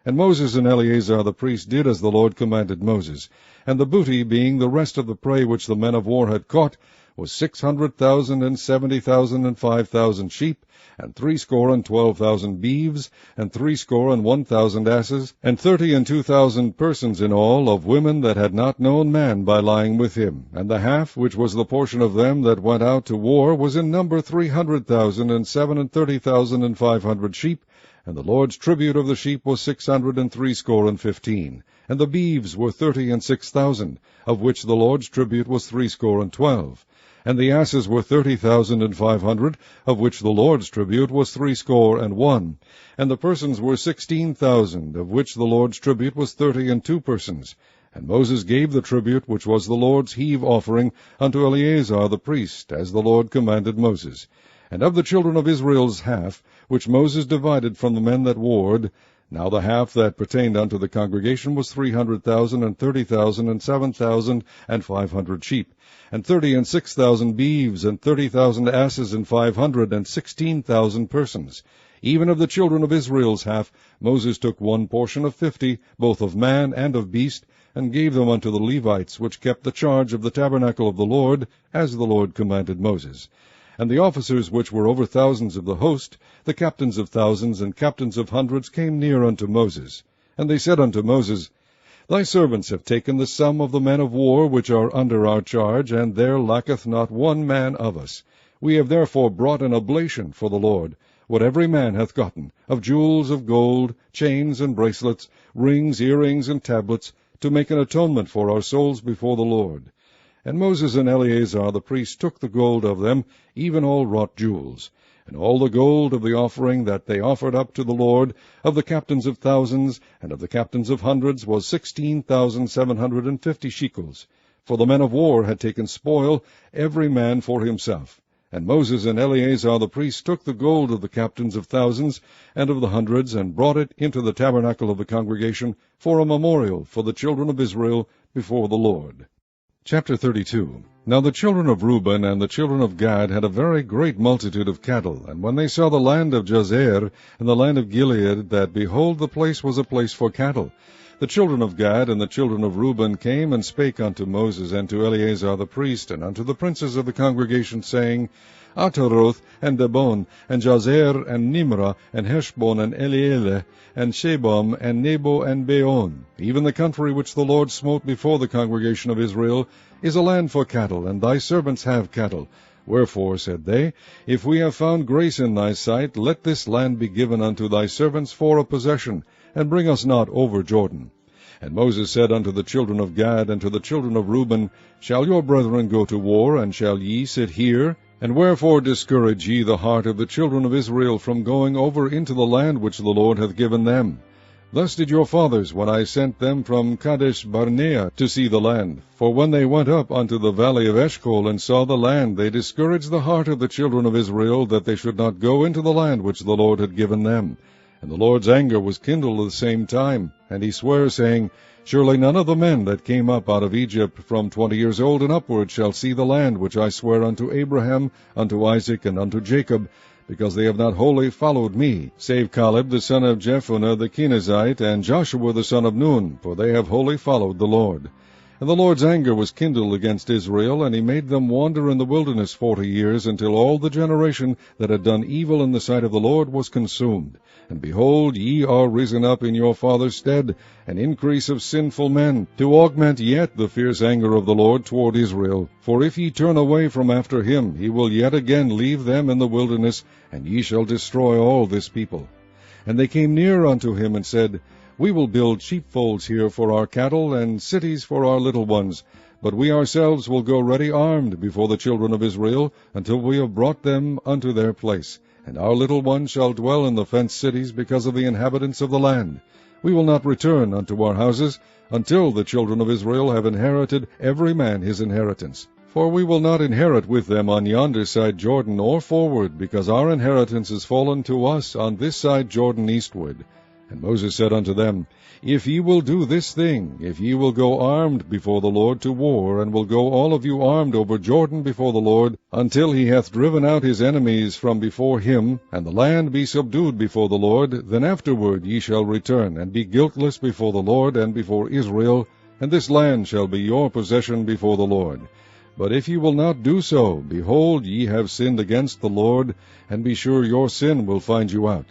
And Moses and Eleazar the priest did as the Lord commanded Moses. And the booty, being the rest of the prey which the men of war had caught, was 600,000 and 70,000 and 5,000 sheep, and 62,000 beeves, and 1,000 asses, and 32,000 persons in all, of women that had not known man by lying with him. And the half, which was the portion of them that went out to war, was in number 300,000 and 37,000 and 500 sheep, and the Lord's tribute of the sheep was 615. And the beeves were 36,000, of which the Lord's tribute was 12. And the asses were 30,500, of which the Lord's tribute was 61. And the persons were 16,000, of which the Lord's tribute was 32 persons. And Moses gave the tribute, which was the Lord's heave offering, unto Eleazar the priest, as the Lord commanded Moses. And of the children of Israel's half, which Moses divided from the men that warred, now the half that pertained unto the congregation was 300,000, and 30,000, and 7,500 sheep, and 36,000 beeves, and 30,000 asses, and 516,000 persons. Even of the children of Israel's half, Moses took 1 portion of 50, both of man and of beast, and gave them unto the Levites, which kept the charge of the tabernacle of the Lord, as the Lord commanded Moses. And the officers which were over thousands of the host, the captains of thousands and captains of hundreds, came near unto Moses. And they said unto Moses, Thy servants have taken the sum of the men of war which are under our charge, and there lacketh not 1 man of us. We have therefore brought an oblation for the Lord, what every man hath gotten, of jewels of gold, chains and bracelets, rings, earrings, and tablets, to make an atonement for our souls before the Lord. And Moses and Eleazar the priest took the gold of them, even all wrought jewels. And all the gold of the offering that they offered up to the Lord, of the captains of thousands, and of the captains of hundreds, was 16,750 shekels. For the men of war had taken spoil, every man for himself. And Moses and Eleazar the priest took the gold of the captains of thousands, and of the hundreds, and brought it into the tabernacle of the congregation, for a memorial for the children of Israel before the Lord. Chapter 32. Now the children of Reuben and the children of Gad had a very great multitude of cattle. And when they saw the land of Jazer and the land of Gilead, that, behold, the place was a place for cattle, the children of Gad and the children of Reuben came and spake unto Moses and to Eleazar the priest, and unto the princes of the congregation, saying, Ataroth, and Dibon, and Jazer, and Nimrah, and Heshbon, and Elealeh, and Shebam, and Nebo, and Beon, even the country which the Lord smote before the congregation of Israel, is a land for cattle, and thy servants have cattle. Wherefore, said they, if we have found grace in thy sight, let this land be given unto thy servants for a possession, and bring us not over Jordan. And Moses said unto the children of Gad and to the children of Reuben, Shall your brethren go to war, and shall ye sit here? And wherefore discourage ye the heart of the children of Israel from going over into the land which the Lord hath given them? Thus did your fathers, when I sent them from Kadesh Barnea to see the land. For when they went up unto the valley of Eshcol, and saw the land, they discouraged the heart of the children of Israel, that they should not go into the land which the Lord had given them. And the Lord's anger was kindled at the same time, and he sware, saying, Surely none of the men that came up out of Egypt from 20 years old and upward shall see the land which I swear unto Abraham, unto Isaac, and unto Jacob, because they have not wholly followed me, save Caleb the son of Jephunneh the Kenizzite, and Joshua the son of Nun, for they have wholly followed the Lord. And the Lord's anger was kindled against Israel, and he made them wander in the wilderness 40 years, until all the generation that had done evil in the sight of the Lord was consumed. And behold, ye are risen up in your father's stead, an increase of sinful men, to augment yet the fierce anger of the Lord toward Israel. For if ye turn away from after him, he will yet again leave them in the wilderness, and ye shall destroy all this people. And they came near unto him, and said, We will build sheepfolds here for our cattle, and cities for our little ones. But we ourselves will go ready armed before the children of Israel, until we have brought them unto their place. And our little ones shall dwell in the fenced cities, because of the inhabitants of the land. We will not return unto our houses, until the children of Israel have inherited every man his inheritance. For we will not inherit with them on yonder side Jordan, or forward, because our inheritance is fallen to us on this side Jordan eastward. And Moses said unto them, If ye will do this thing, if ye will go armed before the Lord to war, and will go all of you armed over Jordan before the Lord, until he hath driven out his enemies from before him, and the land be subdued before the Lord, then afterward ye shall return, and be guiltless before the Lord and before Israel, and this land shall be your possession before the Lord. But if ye will not do so, behold, ye have sinned against the Lord, and be sure your sin will find you out.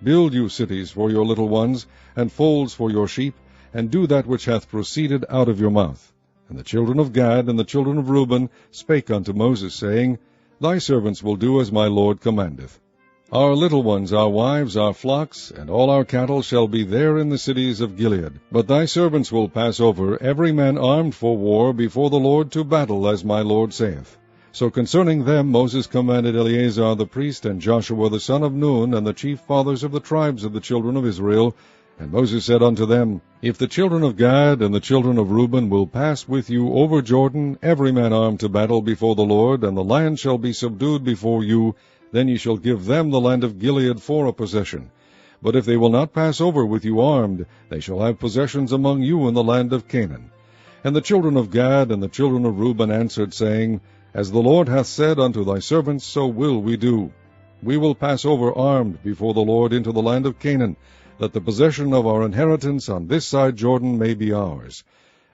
Build you cities for your little ones, and folds for your sheep, and do that which hath proceeded out of your mouth. And the children of Gad and the children of Reuben spake unto Moses, saying, Thy servants will do as my Lord commandeth. Our little ones, our wives, our flocks, and all our cattle shall be there in the cities of Gilead. But thy servants will pass over, every man armed for war, before the Lord to battle, as my Lord saith. So concerning them Moses commanded Eleazar the priest, and Joshua the son of Nun, and the chief fathers of the tribes of the children of Israel. And Moses said unto them, If the children of Gad and the children of Reuben will pass with you over Jordan, every man armed to battle before the Lord, and the land shall be subdued before you, then ye shall give them the land of Gilead for a possession. But if they will not pass over with you armed, they shall have possessions among you in the land of Canaan. And the children of Gad and the children of Reuben answered, saying, As the Lord hath said unto thy servants, so will we do. We will pass over armed before the Lord into the land of Canaan, that the possession of our inheritance on this side Jordan may be ours.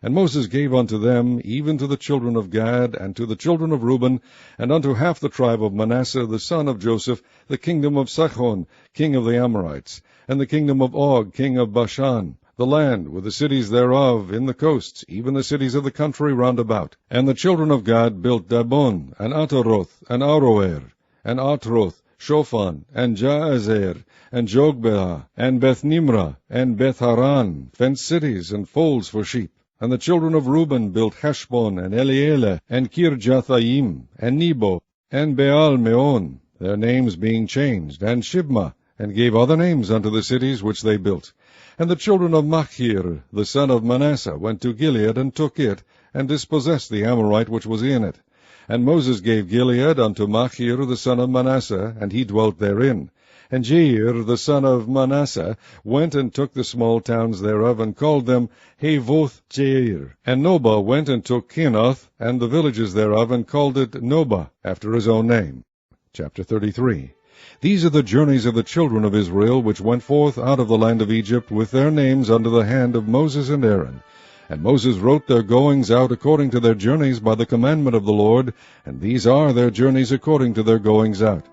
And Moses gave unto them, even to the children of Gad, and to the children of Reuben, and unto half the tribe of Manasseh the son of Joseph, the kingdom of Sihon, king of the Amorites, and the kingdom of Og, king of Bashan, the land with the cities thereof in the coasts, even the cities of the country round about. And the children of Gad built Dabon, and Ataroth, and Aroer, and Atroth, Shophan, and Jaazer, and Jogbeah, and Beth-nimrah, and Beth-haran, fenced cities and folds for sheep. And the children of Reuben built Heshbon, and Elealeh, and Kirjathaim, and Nebo, and Baal-meon, their names being changed, and Shibmah, and gave other names unto the cities which they built. And the children of Machir, the son of Manasseh, went to Gilead, and took it, and dispossessed the Amorite which was in it. And Moses gave Gilead unto Machir the son of Manasseh, and he dwelt therein. And Jair the son of Manasseh went and took the small towns thereof, and called them Havoth Jair. And Nobah went and took Kenath, and the villages thereof, and called it Nobah, after his own name. Chapter 33. These are the journeys of the children of Israel, which went forth out of the land of Egypt, with their names under the hand of Moses and Aaron. And Moses wrote their goings out according to their journeys by the commandment of the Lord, and these are their journeys according to their goings out.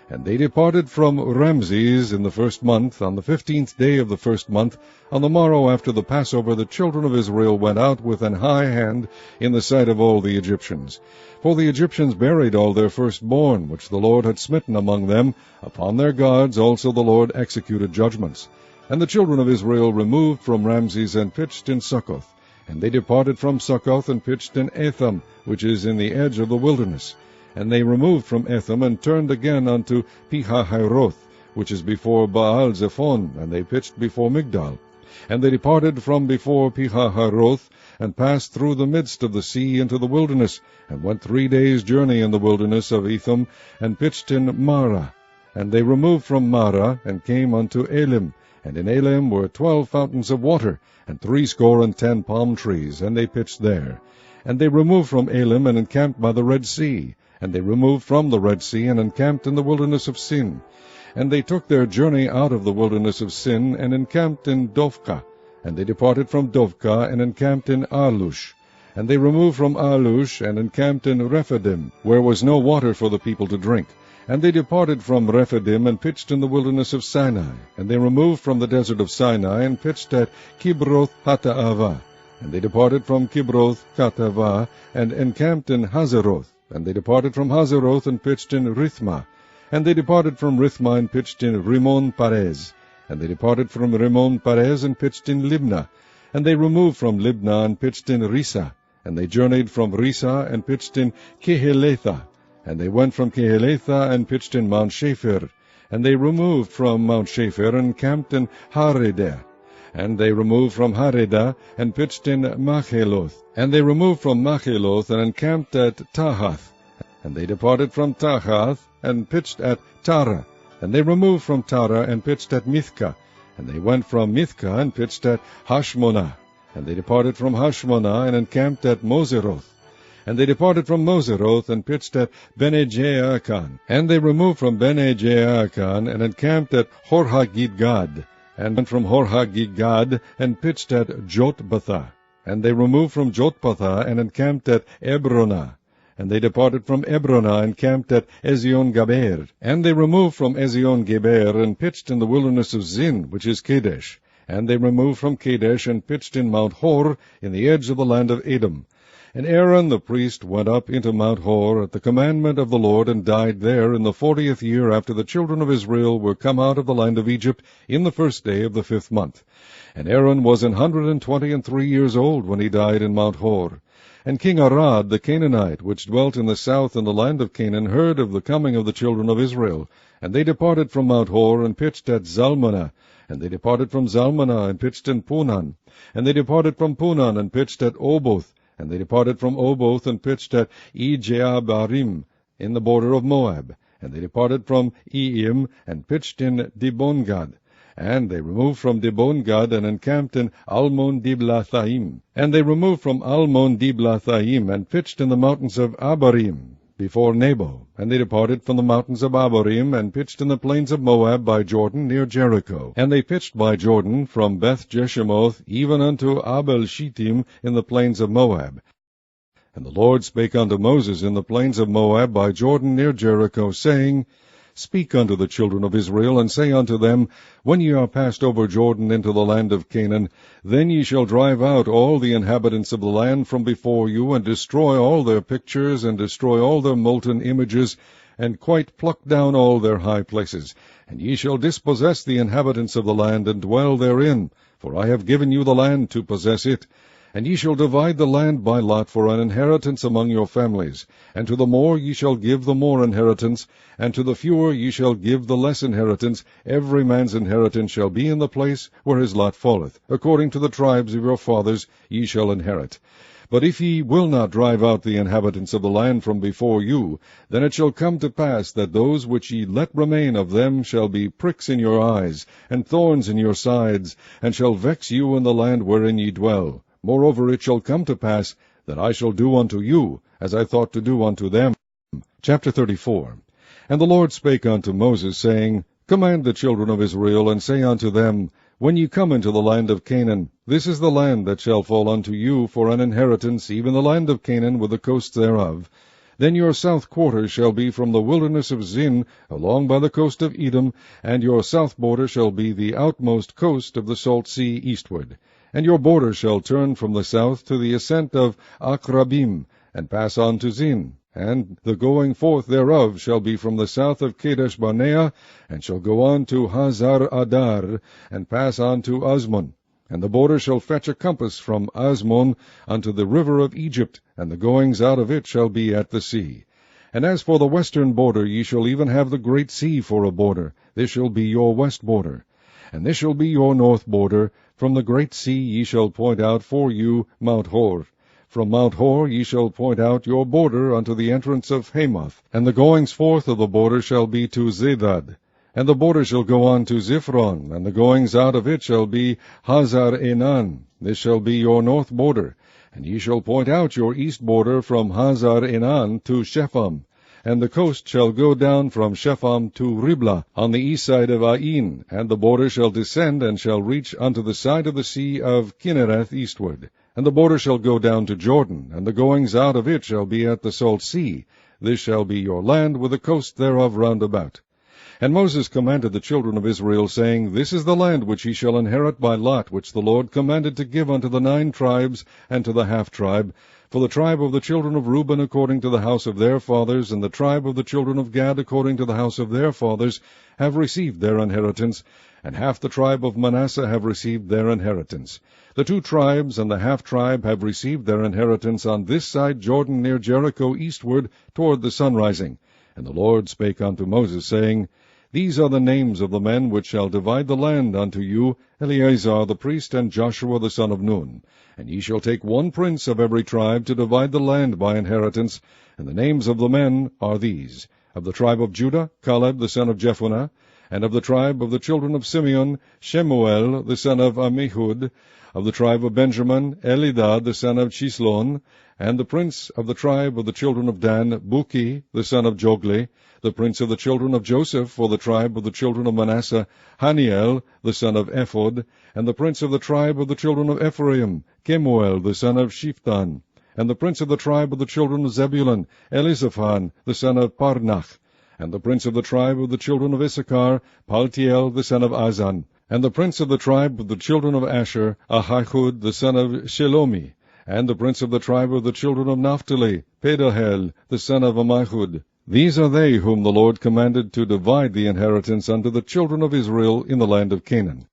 And they departed from Ramses in the 1st month, on the 15th day of the 1st month. On the morrow after the Passover the children of Israel went out with an high hand in the sight of all the Egyptians. For the Egyptians buried all their firstborn, which the Lord had smitten among them. Upon their gods also the Lord executed judgments. And the children of Israel removed from Ramses, and pitched in Succoth. And they departed from Succoth, and pitched in Etham, which is in the edge of the wilderness. And they removed from Etham, and turned again unto Pihahiroth, which is before Baal-zephon, and they pitched before Migdal. And they departed from before Pihahiroth, and passed through the midst of the sea into the wilderness, and went 3 days' journey in the wilderness of Etham, and pitched in Marah. And they removed from Marah, and came unto Elim. And in Elim were 12 fountains of water, and 70 palm trees, and they pitched there. And they removed from Elim, and encamped by the Red Sea. And they removed from the Red Sea, and encamped in the wilderness of Sin. And they took their journey out of the wilderness of Sin, and encamped in Dovka. And they departed from Dovka, and encamped in Alush. And they removed from Alush, and encamped in Rephidim, where was no water for the people to drink. And they departed from Rephidim, and pitched in the wilderness of Sinai. And they removed from the desert of Sinai, and pitched at Kibroth Hattaavah. And they departed from Kibroth Hattaavah, and encamped in Hazeroth. And they departed from Hazeroth, and pitched in Rithmah. And they departed from Rithmah, and pitched in Rimmon Perez. And they departed from Rimmon Perez, and pitched in Libnah. And they removed from Libnah, and pitched in Risa. And they journeyed from Risa, and pitched in Kehelatha. And they went from Kehelatha, and pitched in Mount Shapher. And they removed from Mount Shapher, and camped in Haredah. And they removed from Haredah, and pitched in Macheloth. And they removed from Macheloth, and encamped at Tahath. And they departed from Tahath, and pitched at Tara. And they removed from Tara, and pitched at Mithka. And they went from Mithka, and pitched at Hashmonah. And they departed from Hashmonah, and encamped at Moseroth. And they departed from Moseroth, and pitched at Bene-Jaakan. And they removed from Bene-Jaakan, and encamped at Horhagidgad. And went from Horhagidgad, and pitched at Jotbathah. And they removed from Jotbathah, and encamped at Ebronah. And they departed from Ebronah, and camped at Ezion-Gaber. And they removed from Ezion-Geber, and pitched in the wilderness of Zin, which is Kadesh. And they removed from Kadesh, and pitched in Mount Hor, in the edge of the land of Edom. And Aaron the priest went up into Mount Hor at the commandment of the Lord, and died there in the 40th year after the children of Israel were come out of the land of Egypt, in the 1st day of the 5th month. And Aaron was 123 years old when he died in Mount Hor. And King Arad the Canaanite, which dwelt in the south in the land of Canaan, heard of the coming of the children of Israel. And they departed from Mount Hor, and pitched at Zalmanah. And they departed from Zalmanah, and pitched in Punan. And they departed from Punan, and pitched at Oboth. And they departed from Oboth, and pitched at Ijeabarim, in the border of Moab. And they departed from Eim, and pitched in Dibongad. And they removed from Dibongad, and encamped in Almon-Diblathaim. And they removed from Almon-Diblathaim, and pitched in the mountains of Abarim, before Nebo. And they departed from the mountains of Abarim, and pitched in the plains of Moab by Jordan, near Jericho. And they pitched by Jordan, from Beth-Jeshimoth, even unto Abel-Shittim, in the plains of Moab. And the Lord spake unto Moses in the plains of Moab by Jordan, near Jericho, saying, Speak unto the children of Israel, and say unto them, When ye are passed over Jordan into the land of Canaan, then ye shall drive out all the inhabitants of the land from before you, and destroy all their pictures, and destroy all their molten images, and quite pluck down all their high places. And ye shall dispossess the inhabitants of the land, and dwell therein, for I have given you the land to possess it. And ye shall divide the land by lot for an inheritance among your families. And to the more ye shall give the more inheritance, and to the fewer ye shall give the less inheritance. Every man's inheritance shall be in the place where his lot falleth. According to the tribes of your fathers ye shall inherit. But if ye will not drive out the inhabitants of the land from before you, then it shall come to pass that those which ye let remain of them shall be pricks in your eyes, and thorns in your sides, and shall vex you in the land wherein ye dwell. Moreover, it shall come to pass that I shall do unto you as I thought to do unto them. Chapter 34. And the Lord spake unto Moses, saying, Command the children of Israel, and say unto them, When ye come into the land of Canaan, this is the land that shall fall unto you for an inheritance, even the land of Canaan with the coasts thereof. Then your south quarter shall be from the wilderness of Zin, along by the coast of Edom, and your south border shall be the outmost coast of the salt sea eastward. And your border shall turn from the south to the ascent of Akrabim, and pass on to Zin. And the going forth thereof shall be from the south of Kadesh-barnea, and shall go on to Hazar-Adar, and pass on to Azmon. And the border shall fetch a compass from Azmon unto the river of Egypt, and the goings out of it shall be at the sea. And as for the western border, ye shall even have the great sea for a border. This shall be your west border. And this shall be your north border. From the great sea ye shall point out for you Mount Hor. From Mount Hor ye shall point out your border unto the entrance of Hamath. And the goings forth of the border shall be to Zedad. And the border shall go on to Ziphron, and the goings out of it shall be Hazar-Enan. This shall be your north border. And ye shall point out your east border from Hazar-Enan to Shepham. And the coast shall go down from Shepham to Riblah, on the east side of Ain, and the border shall descend, and shall reach unto the side of the sea of Kinnereth eastward. And the border shall go down to Jordan, and the goings out of it shall be at the salt sea. This shall be your land, with the coast thereof round about. And Moses commanded the children of Israel, saying, This is the land which ye shall inherit by lot, which the Lord commanded to give unto the 9 tribes, and to the half-tribe, for the tribe of the children of Reuben according to the house of their fathers, and the tribe of the children of Gad according to the house of their fathers, have received their inheritance, and half the tribe of Manasseh have received their inheritance. The 2 tribes and the half-tribe have received their inheritance on this side Jordan near Jericho eastward toward the sunrising. And the Lord spake unto Moses, saying, These are the names of the men which shall divide the land unto you, Eleazar the priest, and Joshua the son of Nun. And ye shall take 1 prince of every tribe to divide the land by inheritance. And the names of the men are these: of the tribe of Judah, Caleb the son of Jephunneh; and of the tribe of the children of Simeon, Shemuel the son of Ammihud; of the tribe of Benjamin, Elidad the son of Chislon; and the prince of the tribe of the children of Dan, Buki the son of Jogli; the prince of the children of Joseph for the tribe of the children of Manasseh, Haniel the son of Ephod; and the prince of the tribe of the children of Ephraim, Kemuel the son of Shiphthan; and the prince of the tribe of the children of Zebulun, Elizaphan the son of Parnach; and the prince of the tribe of the children of Issachar, Paltiel the son of Azan; and the prince of the tribe of the children of Asher, Ahihud the son of Shelomi; and the prince of the tribe of the children of Naphtali, Pedahel the son of Ammihud. These are they whom the Lord commanded to divide the inheritance unto the children of Israel in the land of Canaan.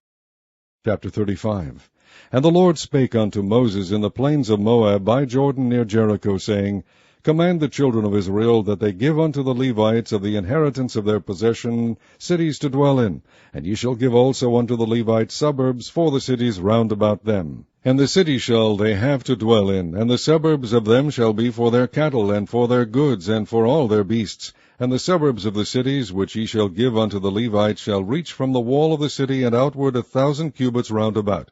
Chapter 35. And the Lord spake unto Moses in the plains of Moab by Jordan near Jericho, saying, Command the children of Israel that they give unto the Levites of the inheritance of their possession cities to dwell in, and ye shall give also unto the Levites suburbs for the cities round about them. And the city shall they have to dwell in, and the suburbs of them shall be for their cattle, and for their goods, and for all their beasts. And the suburbs of the cities which ye shall give unto the Levites shall reach from the wall of the city and outward 1,000 cubits round about.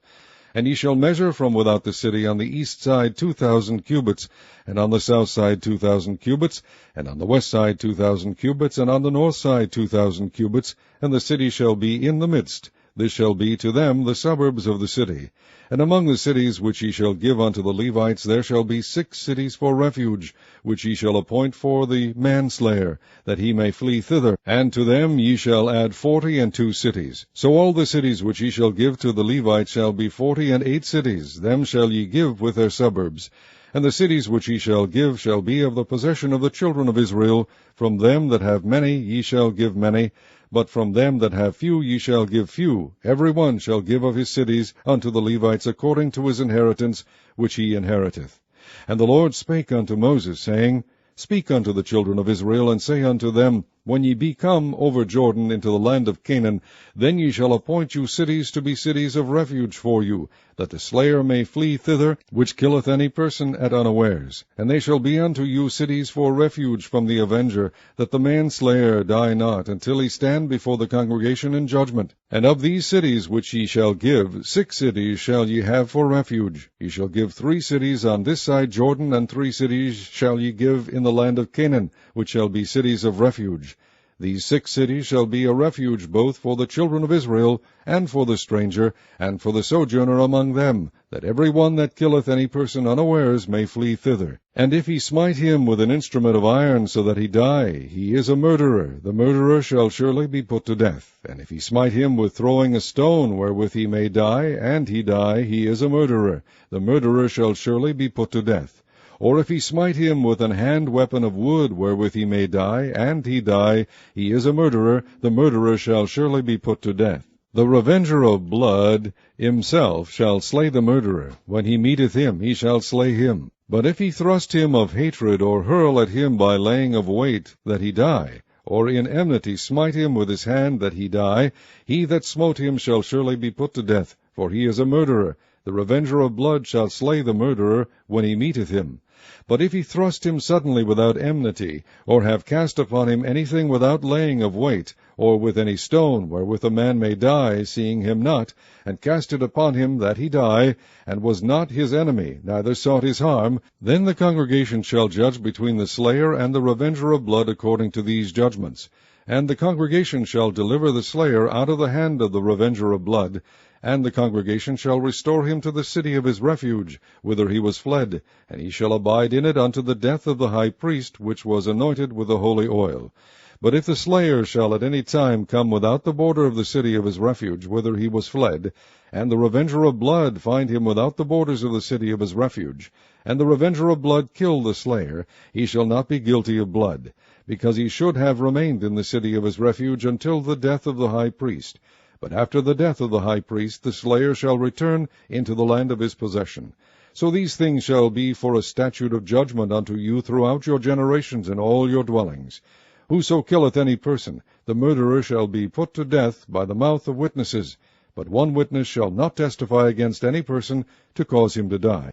And ye shall measure from without the city on the east side 2,000 cubits, and on the south side 2,000 cubits, and on the west side 2,000 cubits, and on the north side 2,000 cubits, and the city shall be in the midst. This shall be to them the suburbs of the city. And among the cities which ye shall give unto the Levites there shall be 6 cities for refuge, which ye shall appoint for the manslayer, that he may flee thither, and to them ye shall add 42 cities. So all the cities which ye shall give to the Levites shall be 48 cities, them shall ye give with their suburbs. And the cities which ye shall give shall be of the possession of the children of Israel. From them that have many ye shall give many, but from them that have few ye shall give few. Every one shall give of his cities unto the Levites according to his inheritance which he inheriteth. And the Lord spake unto Moses, saying, Speak unto the children of Israel, and say unto them, When ye be come over Jordan into the land of Canaan, then ye shall appoint you cities to be cities of refuge for you, that the slayer may flee thither, which killeth any person at unawares. And they shall be unto you cities for refuge from the avenger, that the manslayer die not, until he stand before the congregation in judgment. And of these cities which ye shall give, 6 cities shall ye have for refuge. Ye shall give 3 cities on this side Jordan, and 3 cities shall ye give in the land of Canaan, which shall be cities of refuge. These 6 cities shall be a refuge both for the children of Israel, and for the stranger, and for the sojourner among them, that every one that killeth any person unawares may flee thither. And if he smite him with an instrument of iron, so that he die, he is a murderer. The murderer shall surely be put to death. And if he smite him with throwing a stone, wherewith he may die, and he die, he is a murderer. The murderer shall surely be put to death. Or if he smite him with an hand weapon of wood, wherewith he may die, and he die, he is a murderer. The murderer shall surely be put to death. The revenger of blood himself shall slay the murderer. When he meeteth him, he shall slay him. But if he thrust him of hatred, or hurl at him by laying of weight, that he die, or in enmity smite him with his hand, that he die, he that smote him shall surely be put to death, for he is a murderer. The revenger of blood shall slay the murderer when he meeteth him. But if he thrust him suddenly without enmity, or have cast upon him anything without laying of weight, or with any stone, wherewith a man may die, seeing him not, and cast it upon him that he die, and was not his enemy, neither sought his harm, then the congregation shall judge between the slayer and the revenger of blood according to these judgments. And the congregation shall deliver the slayer out of the hand of the revenger of blood, and the congregation shall restore him to the city of his refuge, whither he was fled, and he shall abide in it unto the death of the high priest, which was anointed with the holy oil. But if the slayer shall at any time come without the border of the city of his refuge, whither he was fled, and the revenger of blood find him without the borders of the city of his refuge, and the revenger of blood kill the slayer, he shall not be guilty of blood, because he should have remained in the city of his refuge until the death of the high priest. But after the death of the high priest, the slayer shall return into the land of his possession. So these things shall be for a statute of judgment unto you throughout your generations in all your dwellings. Whoso killeth any person, the murderer shall be put to death by the mouth of witnesses, but one witness shall not testify against any person to cause him to die.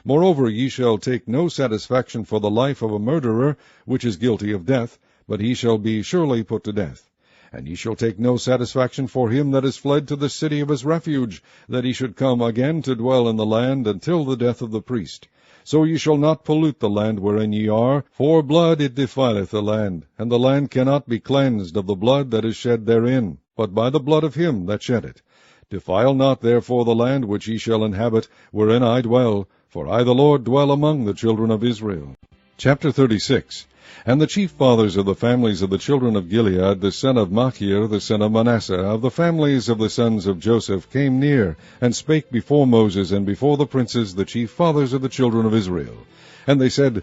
Moreover, ye shall take no satisfaction for the life of a murderer, which is guilty of death, but he shall be surely put to death. And ye shall take no satisfaction for him that is fled to the city of his refuge, that he should come again to dwell in the land until the death of the priest. So ye shall not pollute the land wherein ye are, for blood it defileth the land, and the land cannot be cleansed of the blood that is shed therein, but by the blood of him that shed it. Defile not therefore the land which ye shall inhabit, wherein I dwell, for I the Lord dwell among the children of Israel. Chapter 36. And the chief fathers of the families of the children of Gilead, the son of Machir, the son of Manasseh, of the families of the sons of Joseph, came near, and spake before Moses and before the princes, the chief fathers of the children of Israel. And they said,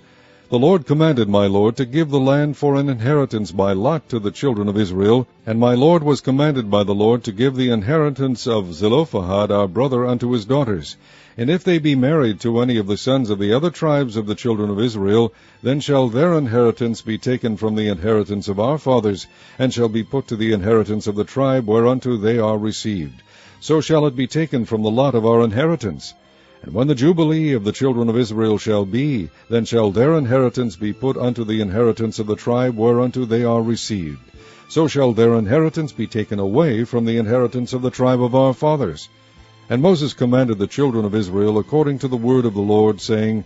The Lord commanded my Lord to give the land for an inheritance by lot to the children of Israel, and my Lord was commanded by the Lord to give the inheritance of Zelophehad our brother unto his daughters. And if they be married to any of the sons of the other tribes of the children of Israel, then shall their inheritance be taken from the inheritance of our fathers, and shall be put to the inheritance of the tribe whereunto they are received. So shall it be taken from the lot of our inheritance. And when the Jubilee of the children of Israel shall be, then shall their inheritance be put unto the inheritance of the tribe whereunto they are received. So shall their inheritance be taken away from the inheritance of the tribe of our fathers. And Moses commanded the children of Israel according to the word of the Lord, saying,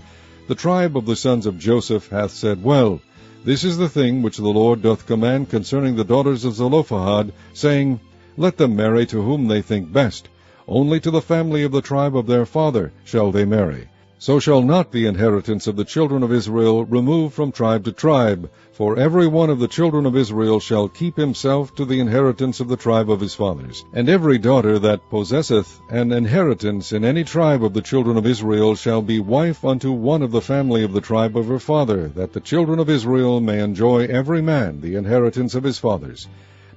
The tribe of the sons of Joseph hath said, Well, this is the thing which the Lord doth command concerning the daughters of Zelophehad, saying, Let them marry to whom they think best. Only to the family of the tribe of their father shall they marry. So shall not the inheritance of the children of Israel remove from tribe to tribe, for every one of the children of Israel shall keep himself to the inheritance of the tribe of his fathers. And every daughter that possesseth an inheritance in any tribe of the children of Israel shall be wife unto one of the family of the tribe of her father, that the children of Israel may enjoy every man the inheritance of his fathers.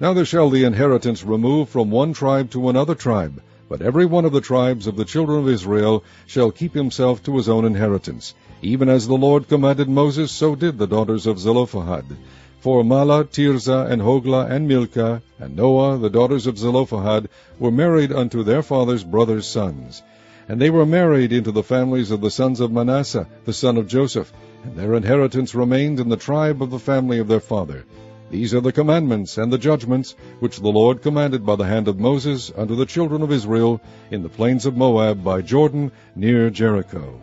Neither shall the inheritance remove from one tribe to another tribe, but every one of the tribes of the children of Israel shall keep himself to his own inheritance. Even as the Lord commanded Moses, so did the daughters of Zelophehad. For Mahlah, Tirzah, and Hoglah, and Milcah, and Noah, the daughters of Zelophehad, were married unto their father's brothers' sons. And they were married into the families of the sons of Manasseh, the son of Joseph, and their inheritance remained in the tribe of the family of their father. These are the commandments and the judgments which the Lord commanded by the hand of Moses unto the children of Israel in the plains of Moab by Jordan near Jericho.